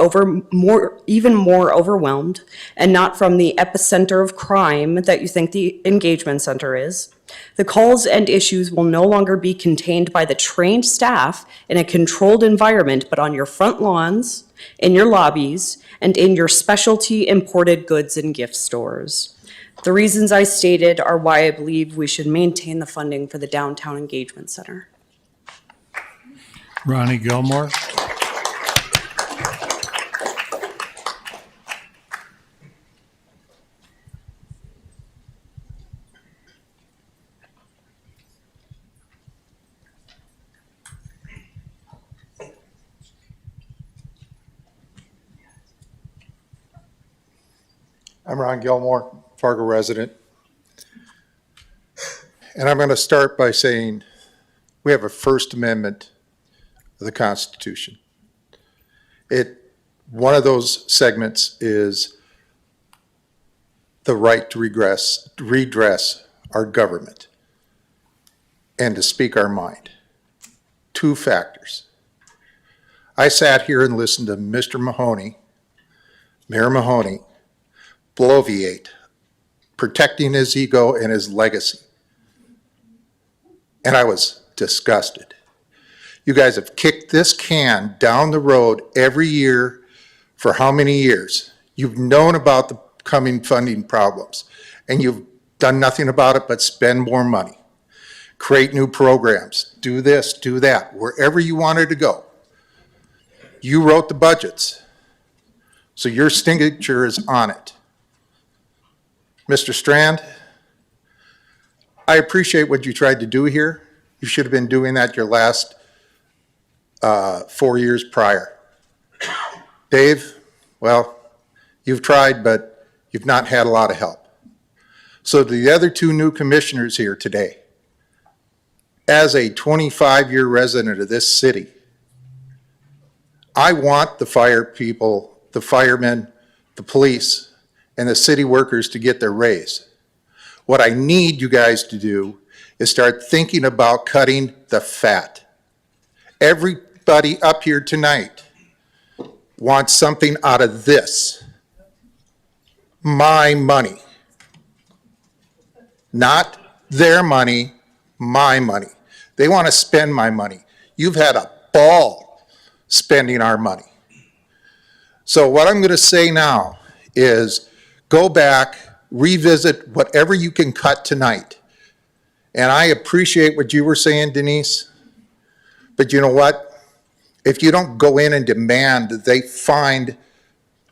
O: even more overwhelmed, and not from the epicenter of crime that you think the engagement center is. The calls and issues will no longer be contained by the trained staff in a controlled environment, but on your front lawns, in your lobbies, and in your specialty imported goods and gift stores. The reasons I stated are why I believe we should maintain the funding for the Downtown Engagement Center.
A: Ronnie Gilmore.
F: I'm Ron Gilmore, Fargo resident. And I'm going to start by saying we have a First Amendment of the Constitution. One of those segments is the right to redress our government and to speak our mind. Two factors. I sat here and listened to Mr. Mahoney, Mayor Mahoney, bloviate, protecting his ego and his legacy. And I was disgusted. You guys have kicked this can down the road every year for how many years? You've known about the coming funding problems, and you've done nothing about it but spend more money, create new programs, do this, do that, wherever you wanted to go. You wrote the budgets, so your signature is on it. Mr. Strand, I appreciate what you tried to do here. You should have been doing that your last 4 years prior. Dave, well, you've tried, but you've not had a lot of help. So to the other two new commissioners here today, as a 25-year resident of this city, I want the fire people, the firemen, the police, and the city workers to get their raise. What I need you guys to do is start thinking about cutting the fat. Everybody up here tonight wants something out of this. My money. Not their money, my money. They want to spend my money. You've had a ball spending our money. So what I'm going to say now is go back, revisit whatever you can cut tonight. And I appreciate what you were saying, Denise, but you know what? If you don't go in and demand that they find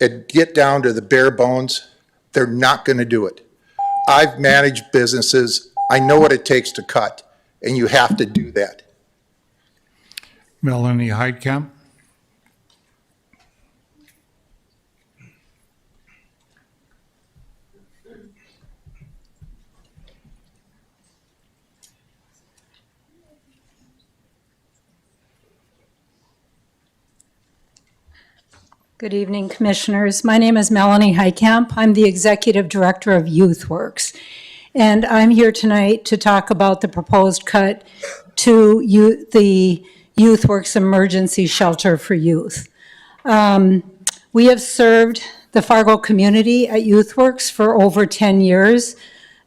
F: and get down to the bare bones, they're not going to do it. I've managed businesses. I know what it takes to cut, and you have to do that.
A: Melanie Heidkamp.
P: Good evening, Commissioners. My name is Melanie Heidkamp. I'm the Executive Director of YouthWorks. And I'm here tonight to talk about the proposed cut to the YouthWorks Emergency Shelter for Youth. We have served the Fargo community at YouthWorks for over 10 years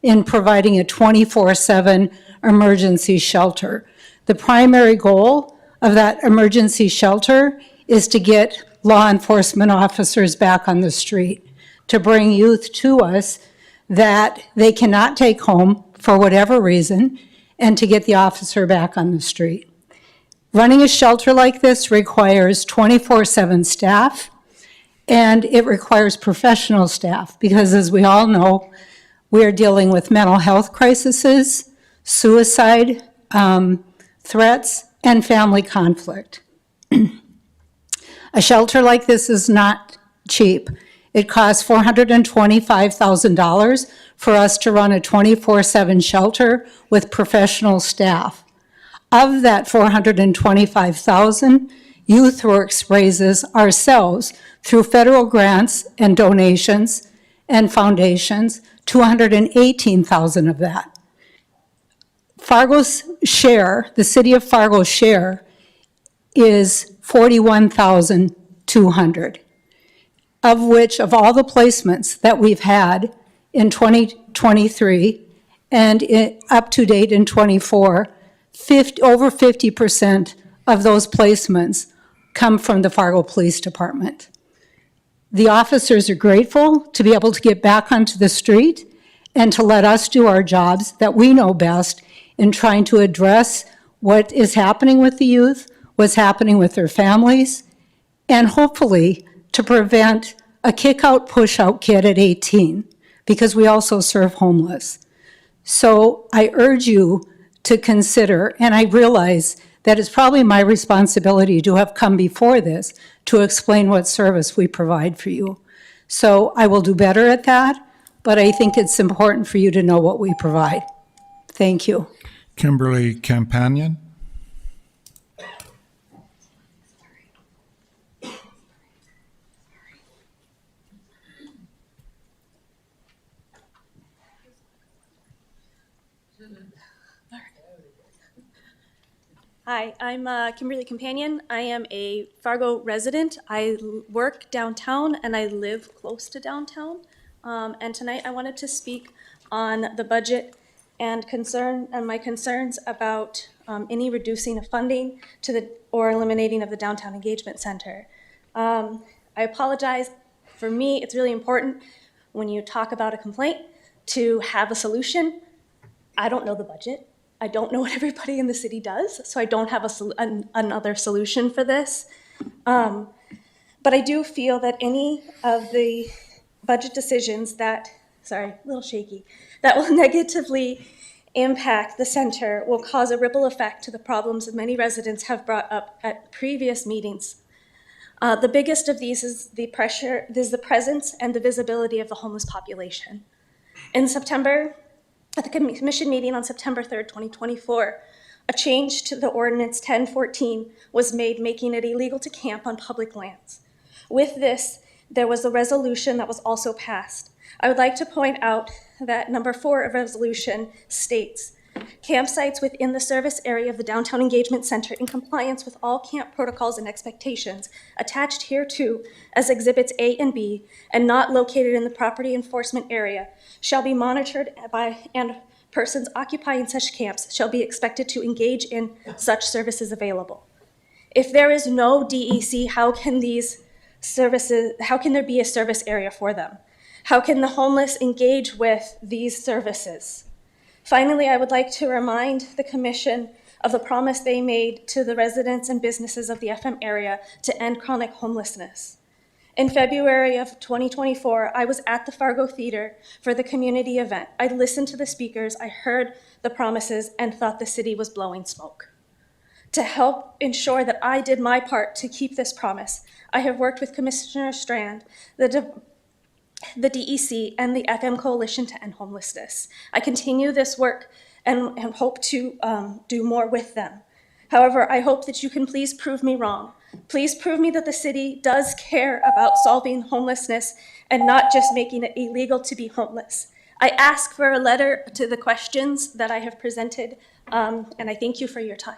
P: in providing a 24/7 emergency shelter. The primary goal of that emergency shelter is to get law enforcement officers back on the street, to bring youth to us that they cannot take home for whatever reason, and to get the officer back on the street. Running a shelter like this requires 24/7 staff, and it requires professional staff, because as we all know, we are dealing with mental health crises, suicide threats, and family conflict. A shelter like this is not cheap. It costs $425,000 for us to run a 24/7 shelter with professional staff. Of that $425,000, YouthWorks raises ourselves through federal grants and donations and foundations, $218,000 of that. Fargo's share, the city of Fargo's share, is $41,200, of which, of all the placements that we've had in 2023 and up to date in '24, over 50% of those placements come from the Fargo Police Department. The officers are grateful to be able to get back onto the street and to let us do our jobs that we know best in trying to address what is happening with the youth, what's happening with their families, and hopefully to prevent a kick-out, push-out kid at 18, because we also serve homeless. So I urge you to consider, and I realize that it's probably my responsibility to have come before this to explain what service we provide for you. So I will do better at that, but I think it's important for you to know what we provide. Thank you.
A: Kimberly Campanian.
Q: Hi, I'm Kimberly Companion. I am a Fargo resident. I work downtown and I live close to downtown. And tonight I wanted to speak on the budget and my concerns about any reducing of funding or eliminating of the Downtown Engagement Center. I apologize. For me, it's really important when you talk about a complaint to have a solution. I don't know the budget. I don't know what everybody in the city does, so I don't have another solution for this. But I do feel that any of the budget decisions that will negatively impact the center will cause a ripple effect to the problems that many residents have brought up at previous meetings. The biggest of these is the presence and the visibility of the homeless population. In September, at the commission meeting on September 3rd, 2024, a change to the ordinance 1014 was made, making it illegal to camp on public lands. With this, there was a resolution that was also passed. I would like to point out that number 4 of resolution states, campsites within the service area of the Downtown Engagement Center in compliance with all camp protocols and expectations attached hereto as exhibits A and B and not located in the property enforcement area shall be monitored and persons occupying such camps shall be expected to engage in such services available. If there is no DEC, how can there be a service area for them? How can the homeless engage with these services? Finally, I would like to remind the Commission of the promise they made to the residents and businesses of the FM area to end chronic homelessness. In February of 2024, I was at the Fargo Theater for the community event. I listened to the speakers, I heard the promises, and thought the city was blowing smoke. To help ensure that I did my part to keep this promise, I have worked with Commissioner Strand, the DEC, and the FM Coalition to End Homelessness. I continue this work and hope to do more with them. However, I hope that you can please prove me wrong. Please prove me that the city does care about solving homelessness and not just making it illegal to be homeless. I ask for a letter to the questions that I have presented, and I thank you for your time.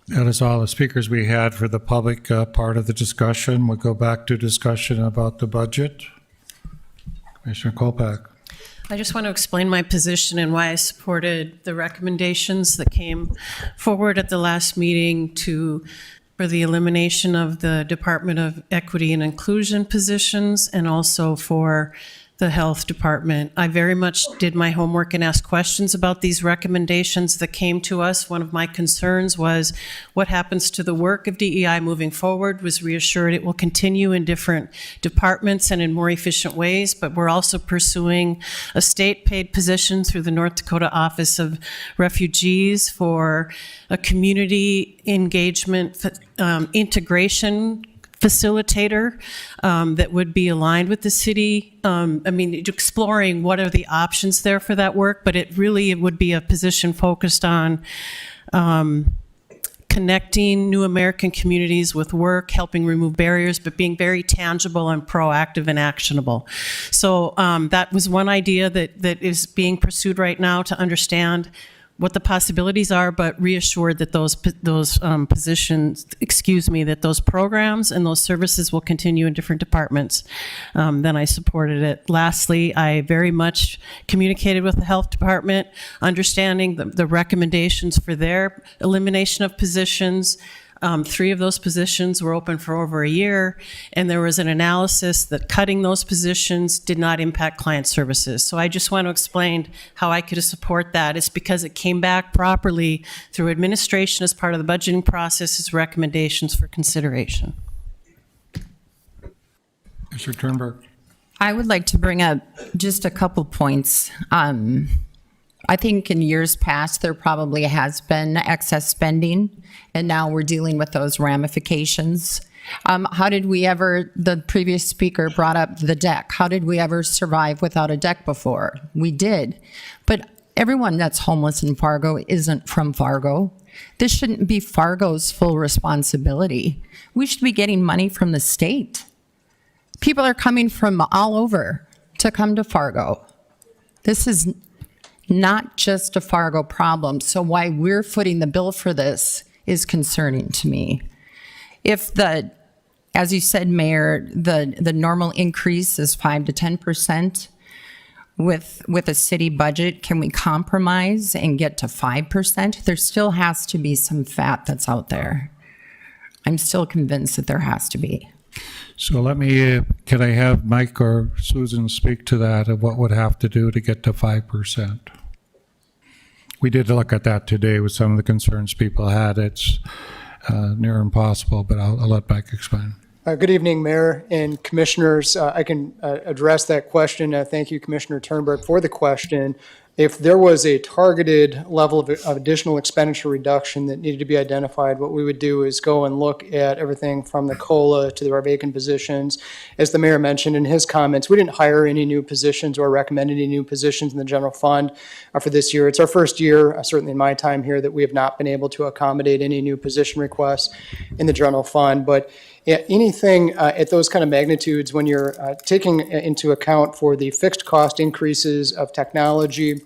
A: That is all the speakers we had for the public part of the discussion. We'll go back to discussion about the budget. Commissioner Kolpak.
J: I just want to explain my position and why I supported the recommendations that came forward at the last meeting for the elimination of the Department of Equity and Inclusion positions and also for the Health Department. I very much did my homework and asked questions about these recommendations that came to us. One of my concerns was what happens to the work of DEI moving forward. Was reassured it will continue in different departments and in more efficient ways, but we're also pursuing a state-paid position through the North Dakota Office of Refugees for a community engagement integration facilitator that would be aligned with the city. Exploring what are the options there for that work, but it would be a position focused on connecting new American communities with work, helping remove barriers, but being very tangible and proactive and actionable. So that was one idea that is being pursued right now to understand what the possibilities are, but reassured that those programs and those services will continue in different departments. Then I supported it. Lastly, I very much communicated with the Health Department, understanding the recommendations for their elimination of positions. 3 of those positions were open for over a year, and there was an analysis that cutting those positions did not impact client services. So I just want to explain how I could support that. It's because it came back properly through administration as part of the budgeting process as recommendations for consideration.
A: Mr. Turnberg.
C: I would like to bring up just a couple points. I think in years past, there probably has been excess spending, and now we're dealing with those ramifications. How did we ever, the previous speaker brought up the deck. How did we ever survive without a deck before? We did. But everyone that's homeless in Fargo isn't from Fargo. This shouldn't be Fargo's full responsibility. We should be getting money from the state. People are coming from all over to come to Fargo. This is not just a Fargo problem. So why we're footing the bill for this is concerning to me. If as you said, Mayor, the normal increase is 5 to 10% with a city budget, can we compromise and get to 5%? There still has to be some fat that's out there. I'm still convinced that there has to be.
A: So can I have Mike or Susan speak to that, of what would have to do to get to 5%? We did look at that today with some of the concerns people had. It's near impossible, but I'll let Mike explain.
H: Good evening, Mayor and Commissioners. I can address that question. Thank you, Commissioner Turnberg, for the question. If there was a targeted level of additional expenditure reduction that needed to be identified, what we would do is go and look at everything from the COLA to our vacant positions. As the mayor mentioned in his comments, we didn't hire any new positions or recommend any new positions in the general fund for this year. It's our first year, certainly in my time here, that we have not been able to accommodate any new position requests in the general fund. But anything at those kind of magnitudes, when you're taking into account for the fixed cost increases of technology,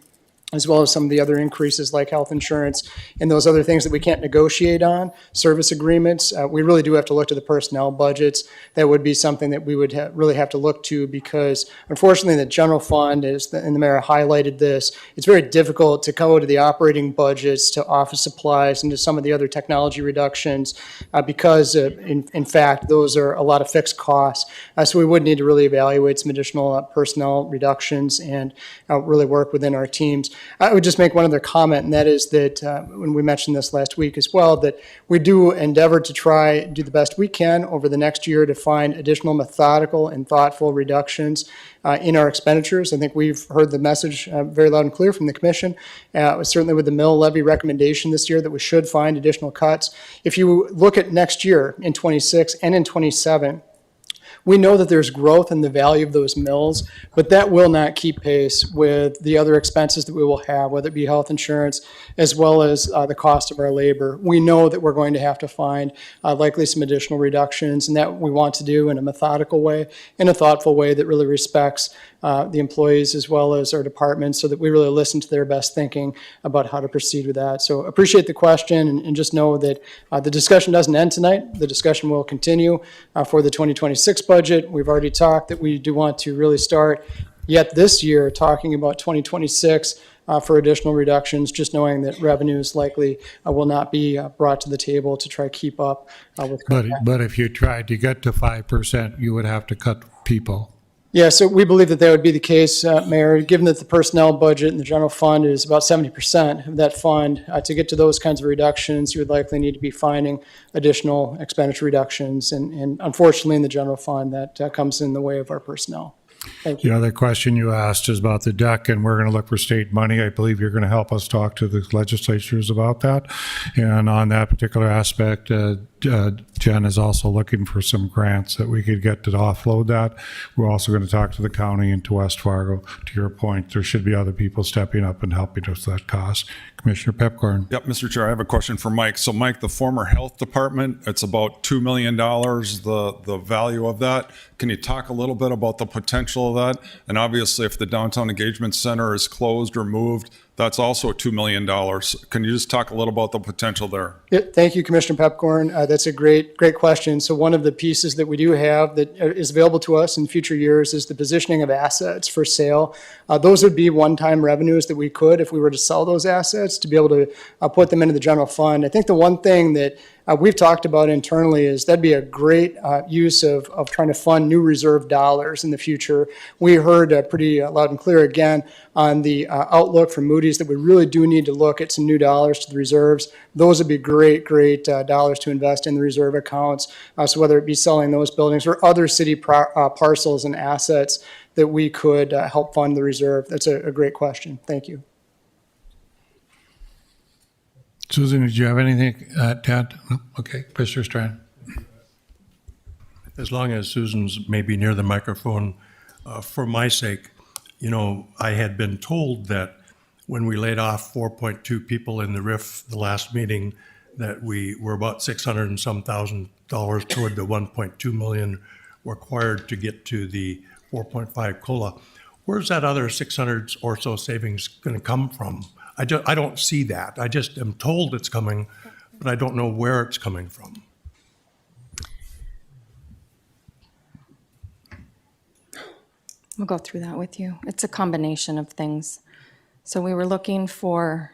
H: as well as some of the other increases like health insurance and those other things that we can't negotiate on, service agreements, we really do have to look to the personnel budgets. That would be something that we would really have to look to, because unfortunately the general fund, and the mayor highlighted this, it's very difficult to go to the operating budgets, to office supplies, and to some of the other technology reductions because in fact those are a lot of fixed costs. So we would need to really evaluate some additional personnel reductions and really work within our teams. I would just make one other comment, and that is that when we mentioned this last week as well, that we do endeavor to try do the best we can over the next year to find additional methodical and thoughtful reductions in our expenditures. I think we've heard the message very loud and clear from the commission, certainly with the mill levy recommendation this year, that we should find additional cuts. If you look at next year in 26 and in 27, we know that there's growth in the value of those mills, but that will not keep pace with the other expenses that we will have, whether it be health insurance, as well as the cost of our labor. We know that we're going to have to find likely some additional reductions, and that we want to do in a methodical way, in a thoughtful way that really respects the employees as well as our departments, so that we really listen to their best thinking about how to proceed with that. So appreciate the question, and just know that the discussion doesn't end tonight. The discussion will continue for the 2026 budget. We've already talked that we do want to really start
R: yet this year talking about 2026 for additional reductions, just knowing that revenues likely will not be brought to the table to try to keep up with.
A: But if you tried to get to 5%, you would have to cut people.
R: Yeah, so we believe that would be the case, Mayor, given that the personnel budget in the general fund is about 70% of that fund. To get to those kinds of reductions, you would likely need to be finding additional expenditure reductions. And unfortunately, in the general fund, that comes in the way of our personnel. Thank you.
A: The other question you asked is about the deck, and we're going to look for state money. I believe you're going to help us talk to the legislatures about that. And on that particular aspect, Jen is also looking for some grants that we could get to offload that. We're also going to talk to the county and to West Fargo. To your point, there should be other people stepping up and helping us with that cost. Commissioner Pepcorn.
G: Yep, Mr. Chair, I have a question for Mike. So Mike, the former health department, it's about $2 million, the value of that. Can you talk a little bit about the potential of that? And obviously, if the Downtown Engagement Center is closed or moved, that's also $2 million. Can you just talk a little about the potential there?
R: Yeah, thank you, Commissioner Pepcorn. That's a great question. So one of the pieces that we do have that is available to us in future years is the positioning of assets for sale. Those would be one-time revenues that we could, if we were to sell those assets, to be able to put them into the general fund. I think the one thing that we've talked about internally is that'd be a great use of trying to fund new reserve dollars in the future. We heard pretty loud and clear again on the outlook from Moody's that we really do need to look at some new dollars to the reserves. Those would be great dollars to invest in the reserve accounts. So whether it be selling those buildings or other city parcels and assets that we could help fund the reserve. That's a great question. Thank you.
A: Susan, did you have anything to add? No? Okay, Commissioner Strand.
D: As long as Susan's maybe near the microphone, for my sake, I had been told that when we laid off 4.2 people in the RIF the last meeting, that we were about $600 and some thousand toward the 1.2 million required to get to the 4.5 COLA. Where's that other 600 or so savings going to come from? I don't see that. I just am told it's coming, but I don't know where it's coming from.
S: We'll go through that with you. It's a combination of things. So we were looking for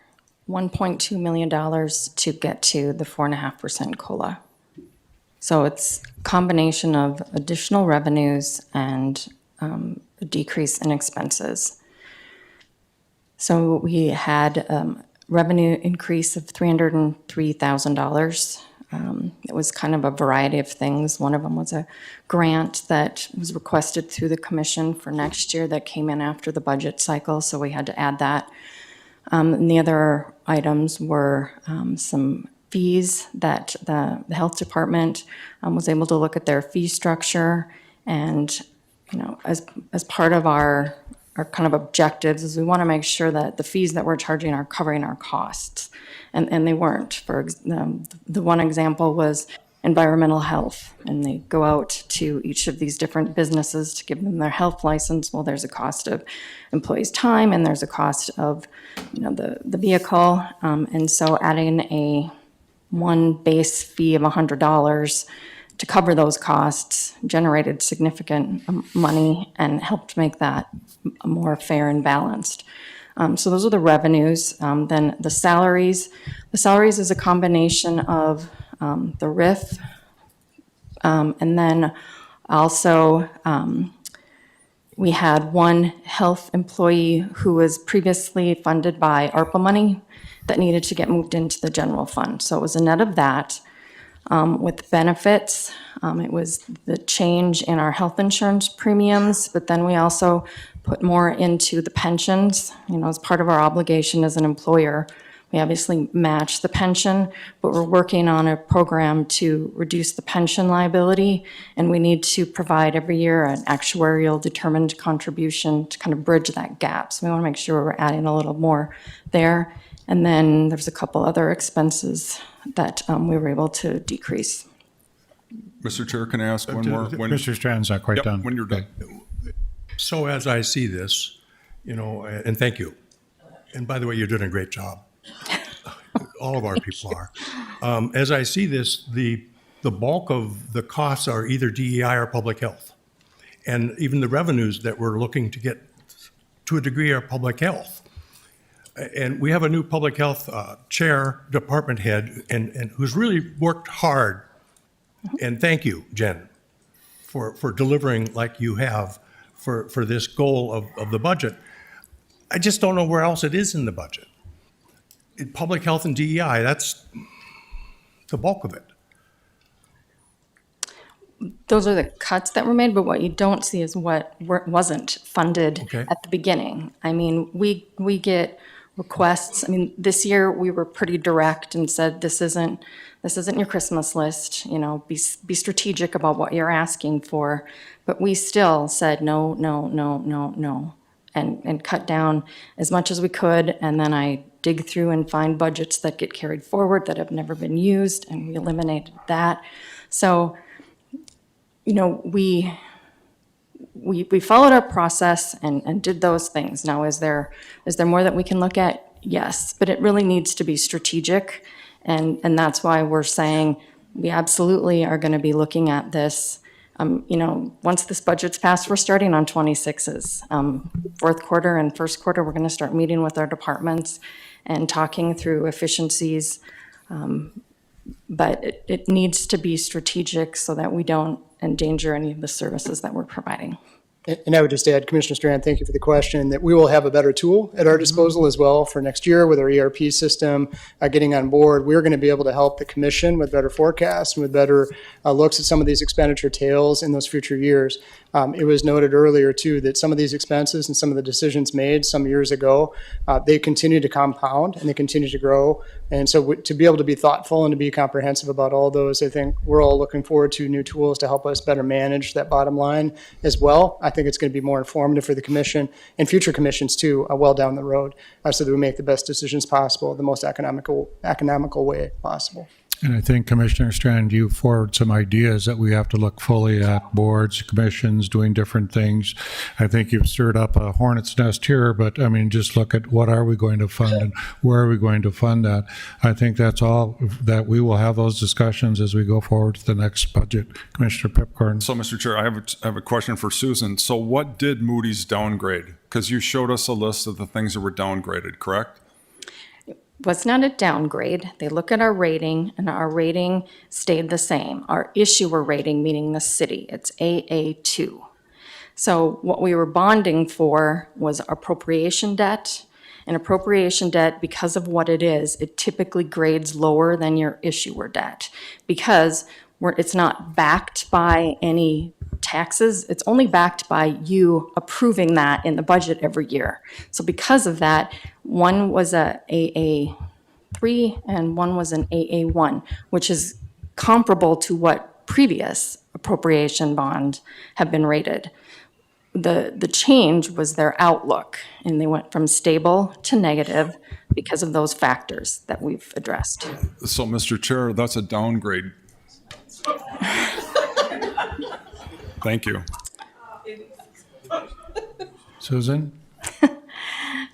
S: $1.2 million to get to the 4.5% COLA. So it's a combination of additional revenues and a decrease in expenses. So we had revenue increase of $303,000. It was kind of a variety of things. One of them was a grant that was requested through the commission for next year that came in after the budget cycle, so we had to add that. And the other items were some fees that the health department was able to look at their fee structure, and as part of our kind of objectives is we want to make sure that the fees that we're charging are covering our costs, and they weren't. For the one example was environmental health, and they go out to each of these different businesses to give them their health license. Well, there's a cost of employees' time, and there's a cost of the vehicle, and so adding a one base fee of $100 to cover those costs generated significant money and helped make that more fair and balanced. So those are the revenues. Then the salaries. The salaries is a combination of the RIF, and then also we had one health employee who was previously funded by ARPA money that needed to get moved into the general fund. So it was a net of that. With benefits, it was the change in our health insurance premiums, but then we also put more into the pensions. As part of our obligation as an employer, we obviously match the pension, but we're working on a program to reduce the pension liability, and we need to provide every year an actuarial determined contribution to kind of bridge that gap. So we want to make sure we're adding a little more there. And then there's a couple other expenses that we were able to decrease.
G: Mr. Chair, can I ask one more?
A: Mr. Strand's not quite done.
G: When you're done.
D: So as I see this, and thank you. And by the way, you're doing a great job. All of our people are. As I see this, the bulk of the costs are either DEI or public health. And even the revenues that we're looking to get to a degree, our public health. And we have a new public health chair, department head, and who's really worked hard. And thank you, Jen, for delivering like you have for this goal of the budget. I just don't know where else it is in the budget. In public health and DEI, that's the bulk of it.
S: Those are the cuts that were made, but what you don't see is what wasn't funded
D: Okay.
S: at the beginning. I mean, we get requests. I mean, this year we were pretty direct and said, this isn't your Christmas list, you know, be strategic about what you're asking for. But we still said no, no, no, no, no, and cut down as much as we could. And then I dig through and find budgets that get carried forward that have never been used, and we eliminated that. So, you know, we followed our process and did those things. Now, is there more that we can look at? Yes, but it really needs to be strategic, and that's why we're saying we absolutely are going to be looking at this. You know, once this budget's passed, we're starting on 26s. Fourth quarter and first quarter, we're going to start meeting with our departments and talking through efficiencies. But it needs to be strategic so that we don't endanger any of the services that we're providing.
R: And I would just add, Commissioner Strand, thank you for the question, that we will have a better tool at our disposal as well for next year with our ERP system getting on board. We're going to be able to help the commission with better forecasts and with better looks at some of these expenditure tails in those future years. It was noted earlier, too, that some of these expenses and some of the decisions made some years ago, they continue to compound and they continue to grow. And so to be able to be thoughtful and to be comprehensive about all those, I think we're all looking forward to new tools to help us better manage that bottom line as well. I think it's going to be more informative for the commission and future commissions, too, well down the road, so that we make the best decisions possible, the most economical way possible.
A: And I think, Commissioner Strand, you forward some ideas that we have to look fully at, boards, commissions, doing different things. I think you've stirred up a hornet's nest here, but I mean, just look at what are we going to fund and where are we going to fund that? I think that's all, that we will have those discussions as we go forward to the next budget. Commissioner Pipcorn.
G: So, Mr. Chair, I have a question for Susan. So what did Moody's downgrade? Because you showed us a list of the things that were downgraded, correct?
S: Was not a downgrade. They look at our rating, and our rating stayed the same. Our issuer rating, meaning the city, it's AA2. So what we were bonding for was appropriation debt. And appropriation debt, because of what it is, it typically grades lower than your issuer debt because it's not backed by any taxes. It's only backed by you approving that in the budget every year. So because of that, one was a AA3 and one was an AA1, which is comparable to what previous appropriation bonds have been rated. The change was their outlook, and they went from stable to negative because of those factors that we've addressed.
G: So, Mr. Chair, that's a downgrade. Thank you.
A: Susan?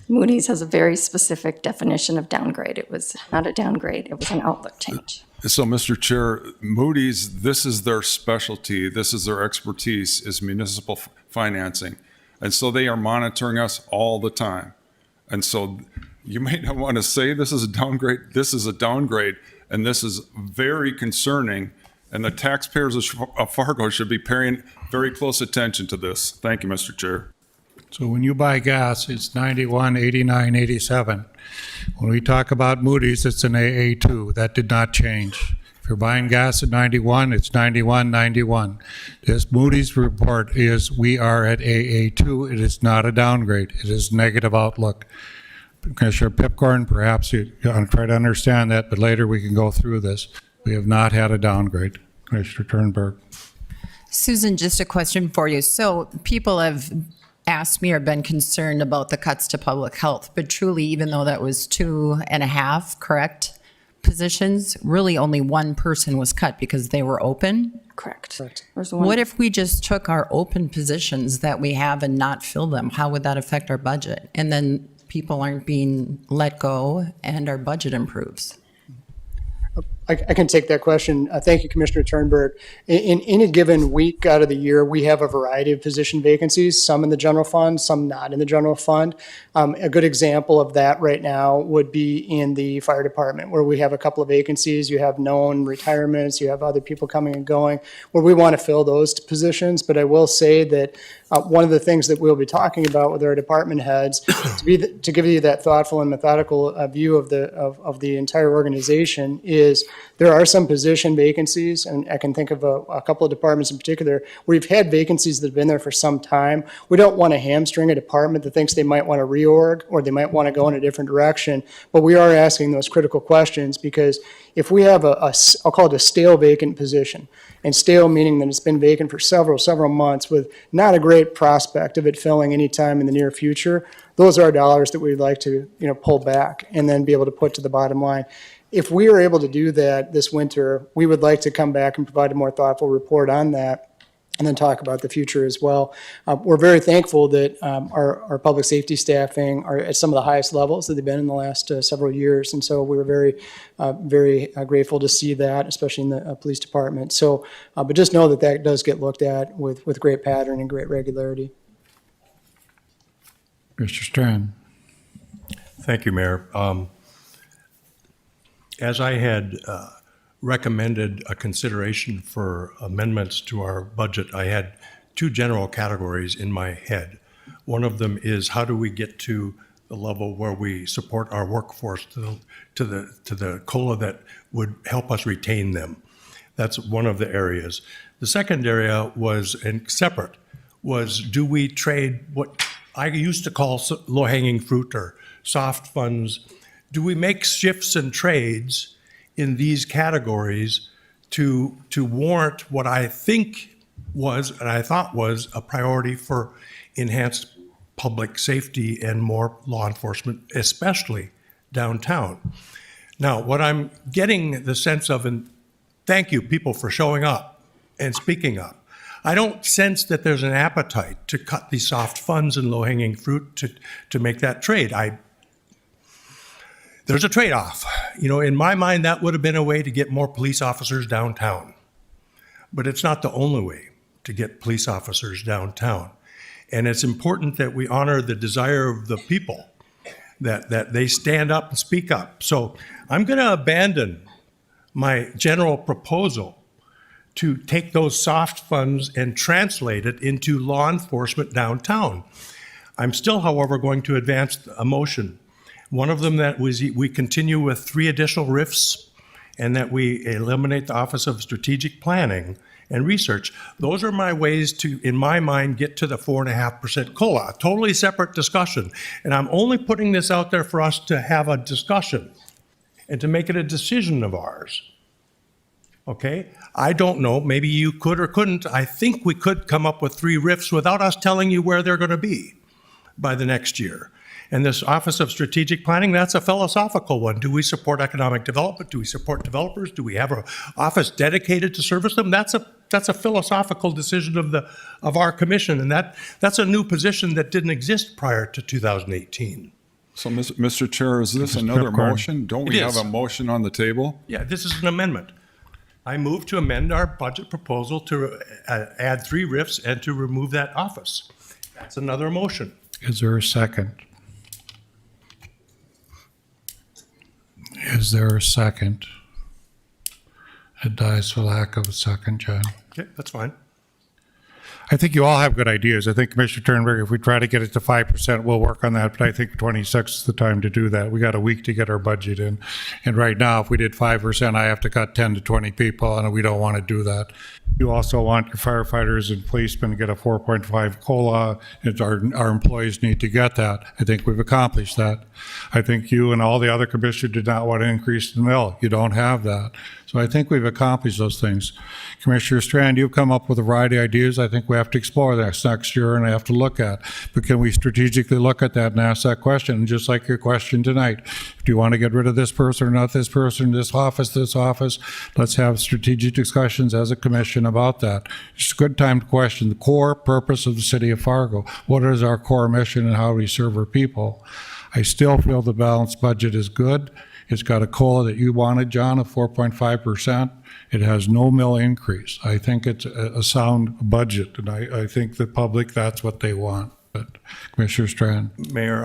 S: Moody's has a very specific definition of downgrade. It was not a downgrade, it was an outlook change.
G: So, Mr. Chair, Moody's, this is their specialty, this is their expertise, is municipal financing. And so they are monitoring us all the time. And so you may not want to say this is a downgrade, and this is very concerning. And the taxpayers of Fargo should be paying very close attention to this. Thank you, Mr. Chair.
A: So when you buy gas, it's 91, 89, 87. When we talk about Moody's, it's an AA2. That did not change. If you're buying gas at 91, it's 91, 91. This Moody's report is we are at AA2. It is not a downgrade. It is negative outlook. Commissioner Pipcorn, perhaps you try to understand that, but later we can go through this. We have not had a downgrade. Commissioner Turnberg.
C: Susan, just a question for you. So people have asked me or been concerned about the cuts to public health, but truly, even though that was 2.5 correct positions, really only one person was cut because they were open?
S: Correct.
C: What if we just took our open positions that we have and not fill them? How would that affect our budget? And then people aren't being let go and our budget improves.
R: I can take that question. Thank you, Commissioner Turnberg. In any given week out of the year, we have a variety of position vacancies, some in the general fund, some not in the general fund. A good example of that right now would be in the fire department, where we have a couple of vacancies. You have known retirements, you have other people coming and going, where we want to fill those positions. But I will say that one of the things that we'll be talking about with our department heads, to give you that thoughtful and methodical view of the entire organization, is there are some position vacancies, and I can think of a couple of departments in particular where we've had vacancies that have been there for some time. We don't want to hamstring a department that thinks they might want to reorg or they might want to go in a different direction, but we are asking those critical questions, because if we have I'll call it a stale vacant position, and stale meaning that it's been vacant for several months with not a great prospect of it filling anytime in the near future, those are dollars that we'd like to, pull back and then be able to put to the bottom line. If we are able to do that this winter, we would like to come back and provide a more thoughtful report on that, and then talk about the future as well. We're very thankful that our public safety staffing are at some of the highest levels that they've been in the last several years. And so we were very grateful to see that, especially in the police department. So, but just know that does get looked at with great pattern and great regularity.
A: Mr. Strand.
D: Thank you, Mayor. As I had recommended a consideration for amendments to our budget, I had two general categories in my head. One of them is, how do we get to the level where we support our workforce to the COLA that would help us retain them? That's one of the areas. The second area was, and separate, was, do we trade what I used to call low-hanging fruit or soft funds? Do we make shifts and trades in these categories to warrant what I think was, and I thought was, a priority for enhanced public safety and more law enforcement, especially downtown? Now, what I'm getting the sense of, and thank you, people, for showing up and speaking up, I don't sense that there's an appetite to cut these soft funds and low-hanging fruit to make that trade. There's a trade-off. In my mind, that would have been a way to get more police officers downtown. But it's not the only way to get police officers downtown. And it's important that we honor the desire of the people, that they stand up and speak up. So I'm going to abandon my general proposal to take those soft funds and translate it into law enforcement downtown. I'm still, however, going to advance a motion. One of them that was we continue with 3 additional RIFs, and that we eliminate the Office of Strategic Planning and Research. Those are my ways to, in my mind, get to the 4.5% COLA, a totally separate discussion. And I'm only putting this out there for us to have a discussion and to make it a decision of ours. Okay? I don't know, maybe you could or couldn't. I think we could come up with 3 RIFs without us telling you where they're going to be by the next year. And this Office of Strategic Planning, that's a philosophical one. Do we support economic development? Do we support developers? Do we have an office dedicated to service them? That's a philosophical decision of our commission, and that's a new position that didn't exist prior to 2018.
G: So, Mr. Chair, is this another motion? Don't we have a motion on the table?
D: Yeah, this is an amendment. I move to amend our budget proposal to add 3 RIFs and to remove that office. That's another motion.
A: Is there a second? Is there a second? It dies for lack of a second, John.
D: Okay, that's fine.
A: I think you all have good ideas. I think, Commissioner Turnberg, if we try to get it to 5%, we'll work on that. But I think 26 is the time to do that. We got a week to get our budget in. And right now, if we did 5%, I have to cut 10 to 20 people, and we don't want to do that. You also want your firefighters and policemen to get a 4.5 COLA. Our employees need to get that. I think we've accomplished that. I think you and all the other commissioners did not want to increase the mill. You don't have that. So I think we've accomplished those things. Commissioner Strand, you've come up with a variety of ideas. I think we have to explore that next year and have to look at. But can we strategically look at that and ask that question? And just like your question tonight, do you want to get rid of this person or not this person, this office? Let's have strategic discussions as a commission about that. It's a good time to question the core purpose of the city of Fargo. What is our core mission and how do we serve our people? I still feel the balanced budget is good. It's got a COLA that you wanted, John, of 4.5%. It has no mill increase. I think it's a sound budget, and I think the public, that's what they want. But Commissioner Strand?
D: Mayor,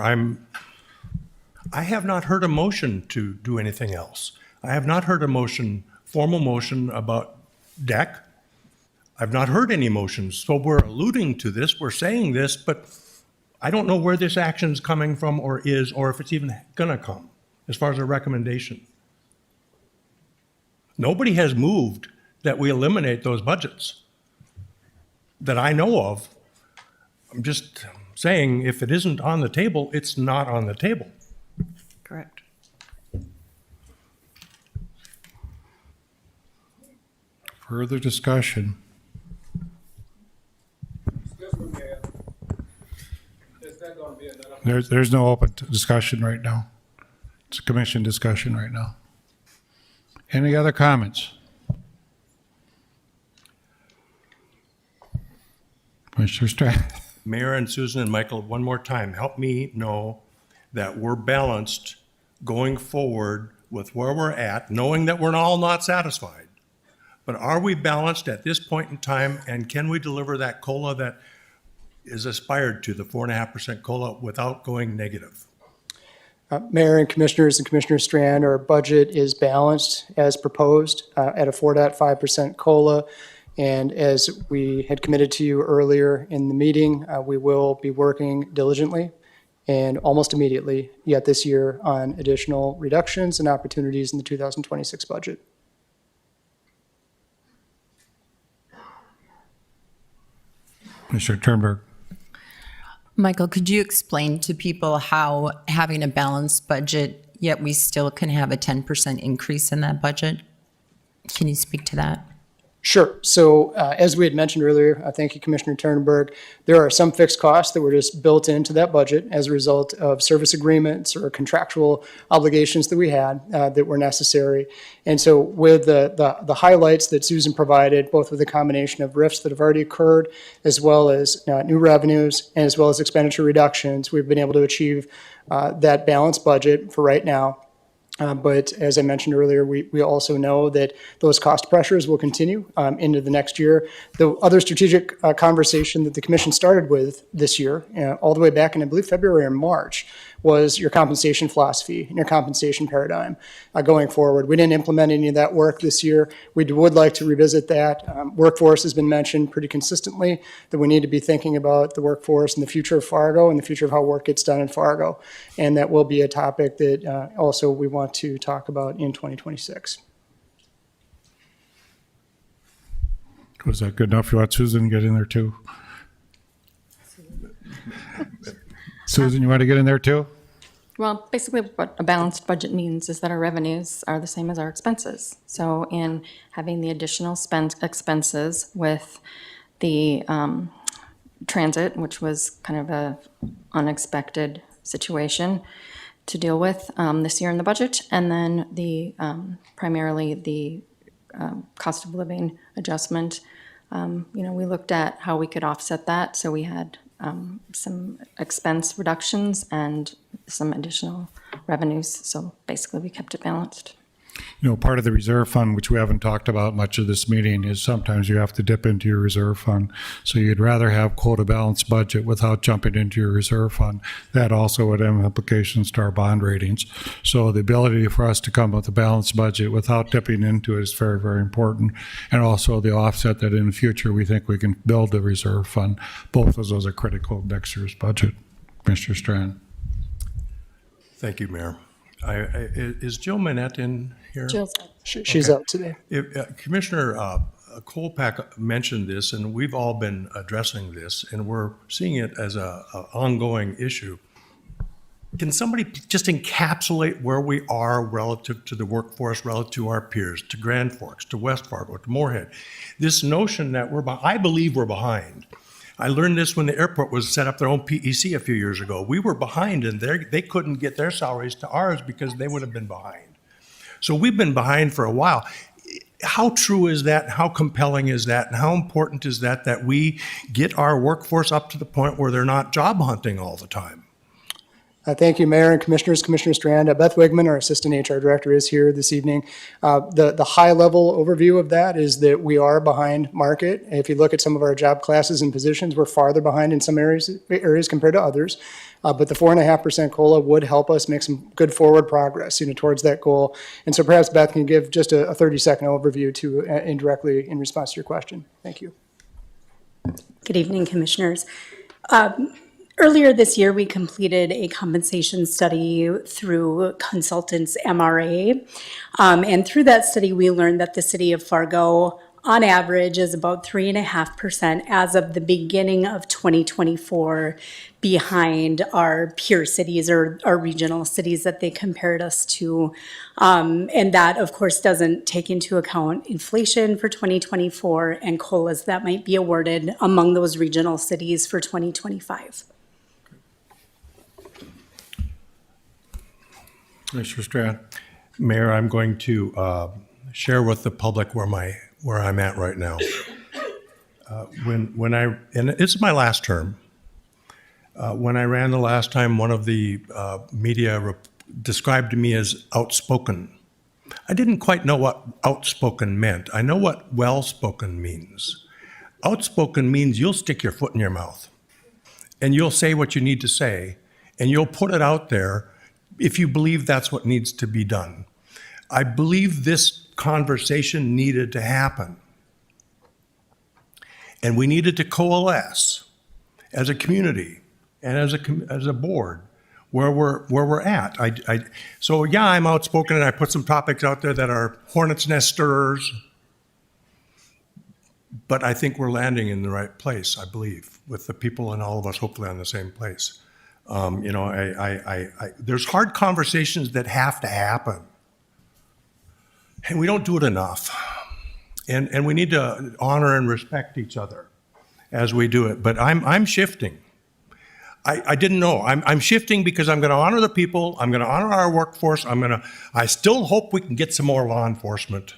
D: I have not heard a motion to do anything else. I have not heard a motion, formal motion about deck. I've not heard any motions. So we're alluding to this, we're saying this, but I don't know where this action's coming from or is, or if it's even gonna come, as far as a recommendation. Nobody has moved that we eliminate those budgets that I know of. I'm just saying, if it isn't on the table, it's not on the table.
B: Correct.
A: Further discussion? There's no open discussion right now. It's a commission discussion right now. Any other comments? Commissioner Strand?
D: Mayor and Susan and Michael, one more time, help me know that we're balanced going forward with where we're at, knowing that we're all not satisfied. But are we balanced at this point in time, and can we deliver that COLA that is aspired to, the 4.5% COLA, without going negative?
R: Mayor and Commissioners and Commissioner Strand, our budget is balanced as proposed at a 4.5% COLA. And as we had committed to you earlier in the meeting, we will be working diligently and almost immediately yet this year on additional reductions and opportunities in the 2026 budget.
A: Commissioner Turnberg?
C: Michael, could you explain to people how having a balanced budget, yet we still can have a 10% increase in that budget? Can you speak to that?
R: Sure. So as we had mentioned earlier, thank you, Commissioner Turnberg, there are some fixed costs that were just built into that budget as a result of service agreements or contractual obligations that we had that were necessary. And so with the highlights that Susan provided, both with the combination of RIFs that have already occurred, as well as new revenues, and as well as expenditure reductions, we've been able to achieve that balanced budget for right now. But as I mentioned earlier, we also know that those cost pressures will continue into the next year. The other strategic conversation that the commission started with this year, all the way back in, I believe, February or March, was your compensation philosophy and your compensation paradigm going forward. We didn't implement any of that work this year. We would like to revisit that. Workforce has been mentioned pretty consistently, that we need to be thinking about the workforce and the future of Fargo and the future of how work gets done in Fargo. And that will be a topic that also we want to talk about in 2026.
A: Was that good enough? You want Susan to get in there too? Susan, you want to get in there too?
S: Well, basically what a balanced budget means is that our revenues are the same as our expenses. So in having the additional expenses with the transit, which was kind of a unexpected situation to deal with this year in the budget, and then the primarily the cost of living adjustment. We looked at how we could offset that. So we had some expense reductions and some additional revenues. So basically we kept it balanced.
A: You know, part of the reserve fund, which we haven't talked about much of this meeting, is sometimes you have to dip into your reserve fund. So you'd rather have quote a balanced budget without jumping into your reserve fund. That also would have implications to our bond ratings. So the ability for us to come with a balanced budget without dipping into it is very, very important. And also the offset that in the future we think we can build the reserve fund. Both of those are critical of next year's budget. Commissioner Strand.
D: Thank you, Mayor. Is Jill Manette in here?
S: Jill's
R: She's out today.
D: Commissioner Kolpak mentioned this, and we've all been addressing this, and we're seeing it as an ongoing issue. Can somebody just encapsulate where we are relative to the workforce, relative to our peers, to Grand Forks, to West Fargo, to Moorhead? This notion that I believe we're behind. I learned this when the airport was set up their own PEC a few years ago. We were behind, and they couldn't get their salaries to ours because they would have been behind. So we've been behind for a while. How true is that? How compelling is that? And how important is that we get our workforce up to the point where they're not job hunting all the time?
R: Thank you, Mayor and Commissioners. Commissioner Strand, Beth Wigman, our Assistant HR Director, is here this evening. The high-level overview of that is that we are behind market. If you look at some of our job classes and positions, we're farther behind in some areas compared to others. But the 4.5% COLA would help us make some good forward progress, towards that goal. And so perhaps Beth can give just a 30-second overview to indirectly in response to your question. Thank you.
O: Good evening, Commissioners. Earlier this year, we completed a compensation study through consultants MRA. And through that study, we learned that the city of Fargo, on average, is about 3.5% as of the beginning of 2024 behind our peer cities or our regional cities that they compared us to. And that, of course, doesn't take into account inflation for 2024 and COLAs that might be awarded among those regional cities for 2025.
A: Mr. Strand.
D: Mayor, I'm going to share with the public where I'm at right now. And it's my last term. When I ran the last time, one of the media described me as outspoken. I didn't quite know what outspoken meant. I know what well-spoken means. Outspoken means you'll stick your foot in your mouth, and you'll say what you need to say, and you'll put it out there if you believe that's what needs to be done. I believe this conversation needed to happen. And we needed to coalesce as a community and as a board where we're at. So yeah, I'm outspoken and I put some topics out there that are hornet's nest stirrers, but I think we're landing in the right place, I believe, with the people and all of us hopefully on the same place. There's hard conversations that have to happen, and we don't do it enough. And we need to honor and respect each other as we do it. But I'm shifting. I didn't know. I'm shifting because I'm going to honor the people. I'm going to honor our workforce. I still hope we can get some more law enforcement.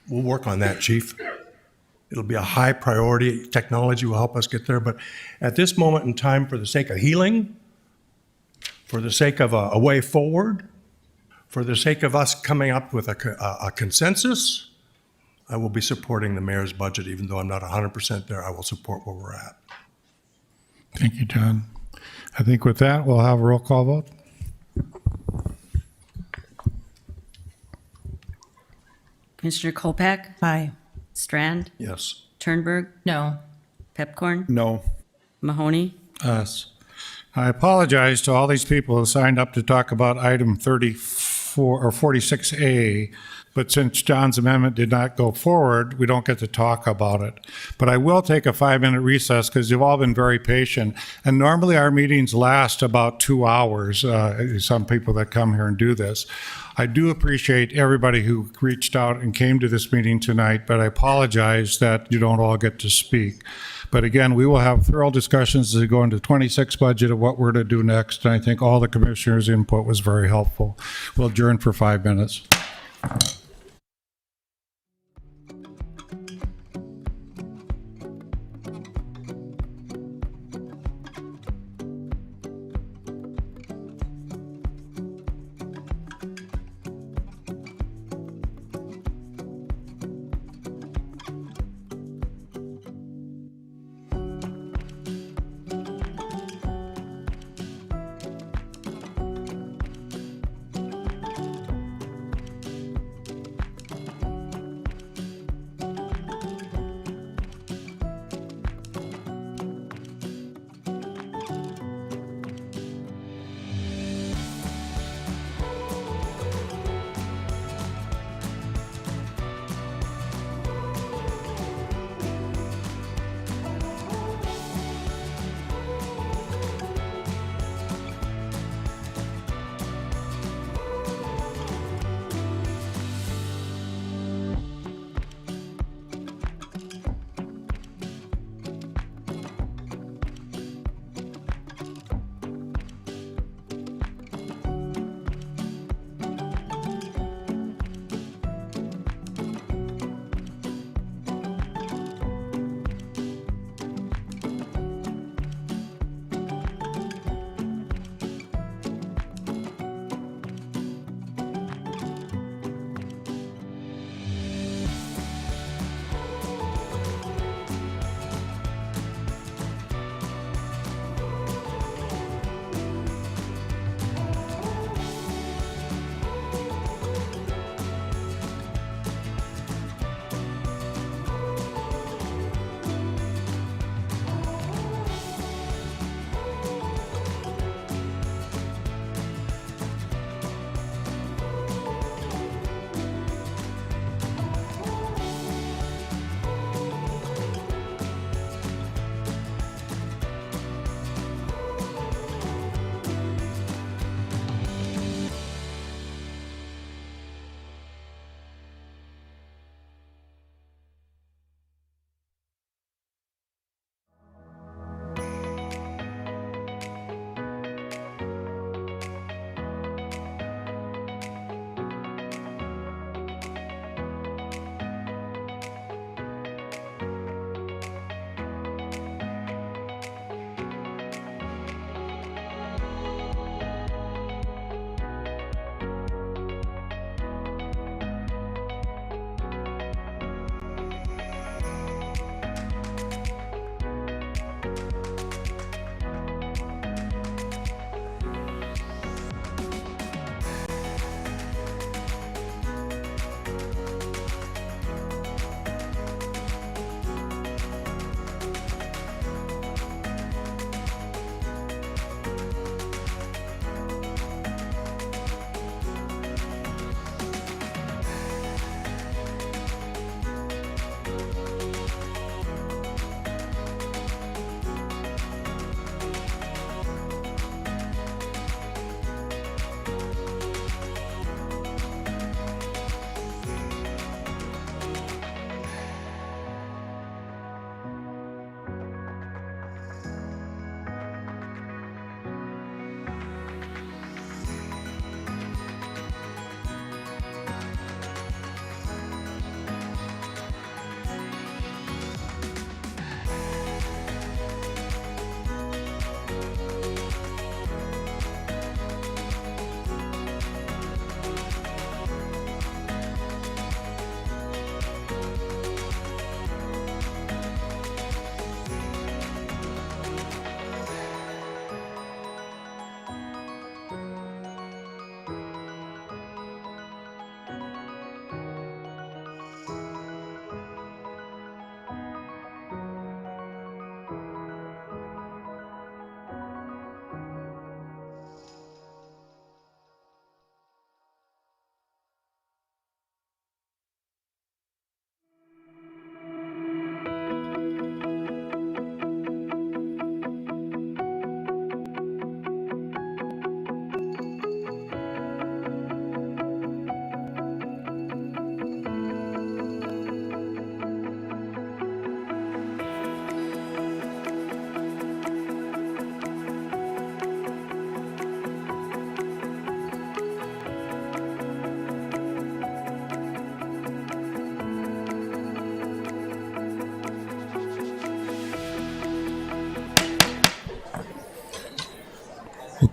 D: We'll work on that, Chief. It'll be a high priority. Technology will help us get there. But at this moment in time, for the sake of healing, for the sake of a way forward, for the sake of us coming up with a consensus, I will be supporting the mayor's budget. Even though I'm not 100% there, I will support where we're at.
A: Thank you, John. I think with that, we'll have a roll call vote.
B: Commissioner Kolpak?
C: Aye.
B: Strand?
D: Yes.
B: Turnberg?
C: No.
B: Pepcorn?
G: No.
B: Mahoney?
A: Yes. I apologize to all these people who signed up to talk about item 34 or 46A, but since John's amendment did not go forward, we don't get to talk about it. But I will take a 5-minute recess because you've all been very patient. And normally our meetings last about 2 hours, some people that come here and do this. I do appreciate everybody who reached out and came to this meeting tonight, but I apologize that you don't all get to speak. But again, we will have thorough discussions as we go into 26 budget of what we're to do next. And I think all the commissioners' input was very helpful. We'll adjourn for 5 minutes.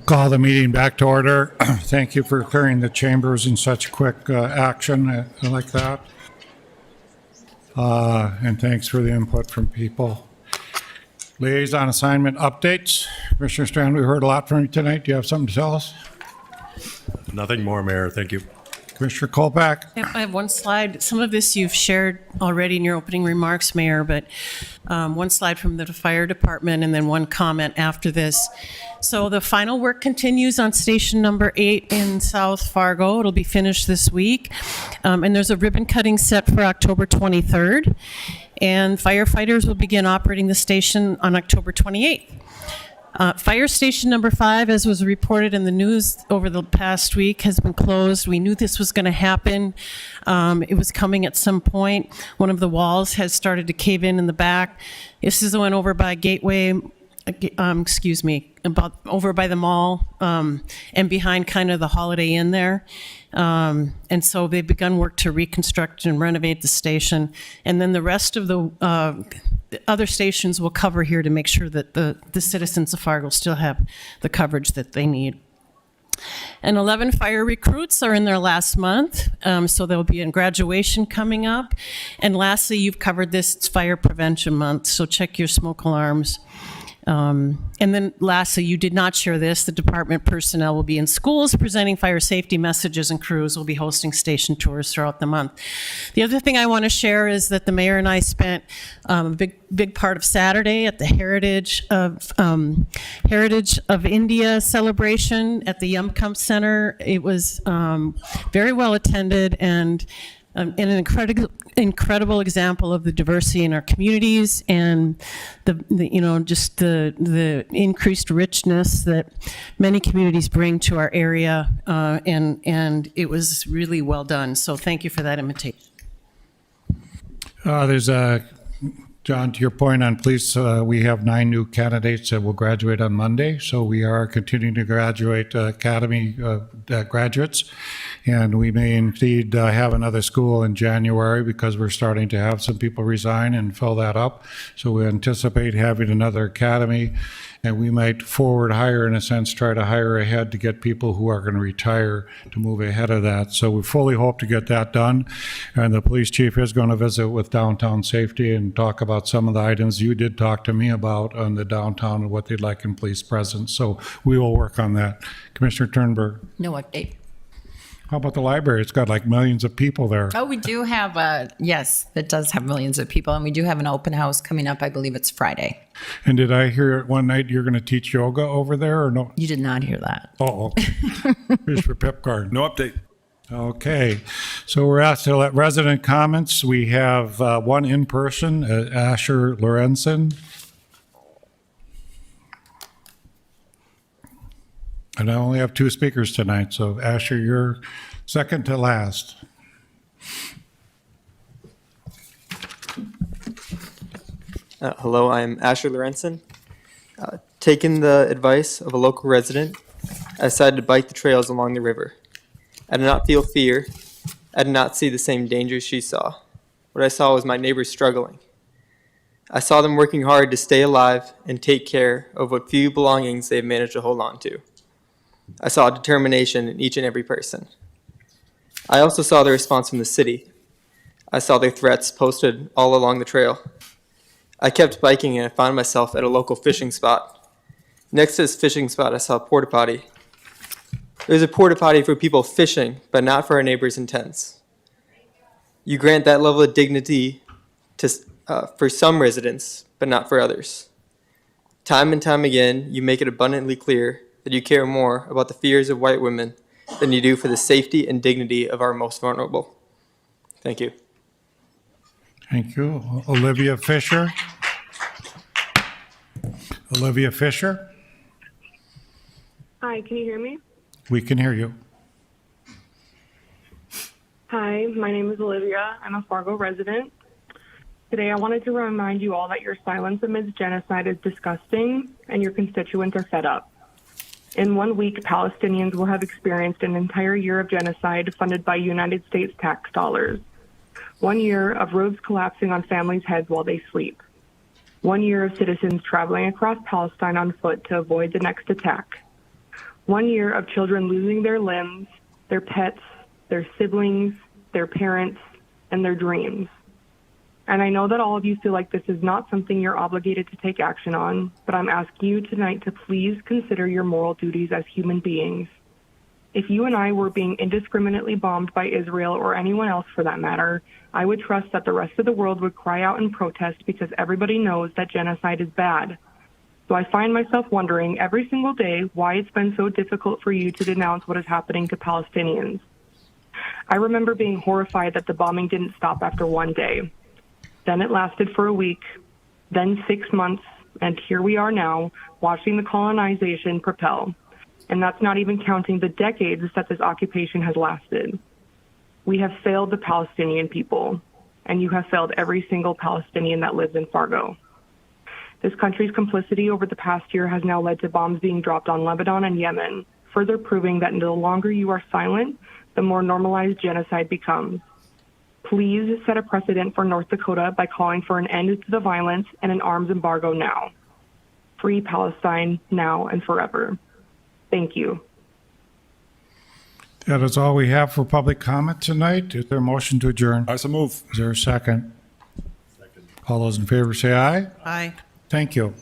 A: Call the meeting back to order. Thank you for clearing the chambers in such quick action like that. And thanks for the input from people. Liaison assignment updates. Commissioner Strand, we heard a lot from you tonight. Do you have something to tell us?
D: Nothing more, Mayor. Thank you.
A: Commissioner Kolpak?
J: I have one slide. Some of this you've shared already in your opening remarks, Mayor, but one slide from the fire department and then one comment after this. So the final work continues on station number 8 in South Fargo. It'll be finished this week. And there's a ribbon cutting set for October 23rd. And firefighters will begin operating the station on October 28th. Fire station number 5, as was reported in the news over the past week, has been closed. We knew this was going to happen. It was coming at some point. One of the walls has started to cave in the back. This is the one over by Gateway, over by the mall and behind kind of the Holiday Inn there. And so they've begun work to reconstruct and renovate the station. And then the rest of the other stations will cover here to make sure that the citizens of Fargo still have the coverage that they need. And 11 fire recruits are in their last month, so there'll be a graduation coming up. And lastly, you've covered this, it's Fire Prevention Month, so check your smoke alarms. And then lastly, you did not share this, the department personnel will be in schools presenting fire safety messages, and crews will be hosting station tours throughout the month. The other thing I want to share is that the mayor and I spent a big part of Saturday at the Heritage of India celebration at the Yumkamp Center. It was very well attended and an incredible example of the diversity in our communities and the increased richness that many communities bring to our area, and it was really well done. So thank you for that invitation.
A: There's John, to your point on police, we have 9 new candidates that will graduate on Monday. So we are continuing to graduate academy graduates. And we may indeed have another school in January because we're starting to have some people resign and fill that up. So we anticipate having another academy. And we might forward hire, in a sense, try to hire ahead to get people who are going to retire to move ahead of that. So we fully hope to get that done. And the police chief is going to visit with downtown safety and talk about some of the items you did talk to me about on the downtown and what they'd like in police presence. So we will work on that. Commissioner Turnberg.
C: No update.
A: How about the library? It's got like millions of people there.
C: Oh, we do have, yes, it does have millions of people, and we do have an open house coming up. I believe it's Friday.
A: And did I hear one night you're going to teach yoga over there or no?
C: You did not hear that.
A: Oh, okay. Mr. Pipgard.
G: No update.
A: Okay, so we're asked to let resident comments. We have one in person, Asher Lorenzen. And I only have 2 speakers tonight, so Asher, you're second to last.
T: Hello, I'm Asher Lorenzen. Taking the advice of a local resident, I decided to bike the trails along the river. I did not feel fear. I did not see the same dangers she saw. What I saw was my neighbors struggling. I saw them working hard to stay alive and take care of what few belongings they've managed to hold on to. I saw determination in each and every person. I also saw the response from the city. I saw their threats posted all along the trail. I kept biking and I found myself at a local fishing spot. Next to this fishing spot, I saw a porta potty. There's a porta potty for people fishing, but not for our neighbors in tents. You grant that level of dignity for some residents, but not for others. Time and time again, you make it abundantly clear that you care more about the fears of white women than you do for the safety and dignity of our most vulnerable. Thank you.
A: Thank you. Olivia Fisher. Olivia Fisher.
U: Hi, can you hear me?
A: We can hear you.
U: Hi, my name is Olivia. I'm a Fargo resident. Today, I wanted to remind you all that your silence amidst genocide is disgusting and your constituents are fed up. In 1 week, Palestinians will have experienced an entire year of genocide funded by United States tax dollars. 1 year of roads collapsing on families' heads while they sleep. 1 year of citizens traveling across Palestine on foot to avoid the next attack. 1 year of children losing their limbs, their pets, their siblings, their parents, and their dreams. And I know that all of you feel like this is not something you're obligated to take action on, but I'm asking you tonight to please consider your moral duties as human beings. If you and I were being indiscriminately bombed by Israel or anyone else for that matter, I would trust that the rest of the world would cry out and protest because everybody knows that genocide is bad. So I find myself wondering every single day why it's been so difficult for you to denounce what is happening to Palestinians. I remember being horrified that the bombing didn't stop after 1 day. Then it lasted for a week, then 6 months, and here we are now, watching the colonization propel. And that's not even counting the decades that this occupation has lasted. We have failed the Palestinian people, and you have failed every single Palestinian that lives in Fargo. This country's complicity over the past year has now led to bombs being dropped on Lebanon and Yemen, further proving that the longer you are silent, the more normalized genocide becomes. Please set a precedent for North Dakota by calling for an end to the violence and an arms embargo now. Free Palestine now and forever. Thank you.
A: That is all we have for public comment tonight. Is there a motion to adjourn?
G: I so move.
A: Is there a second? All those in favor say aye.
J: Aye.
A: Thank you.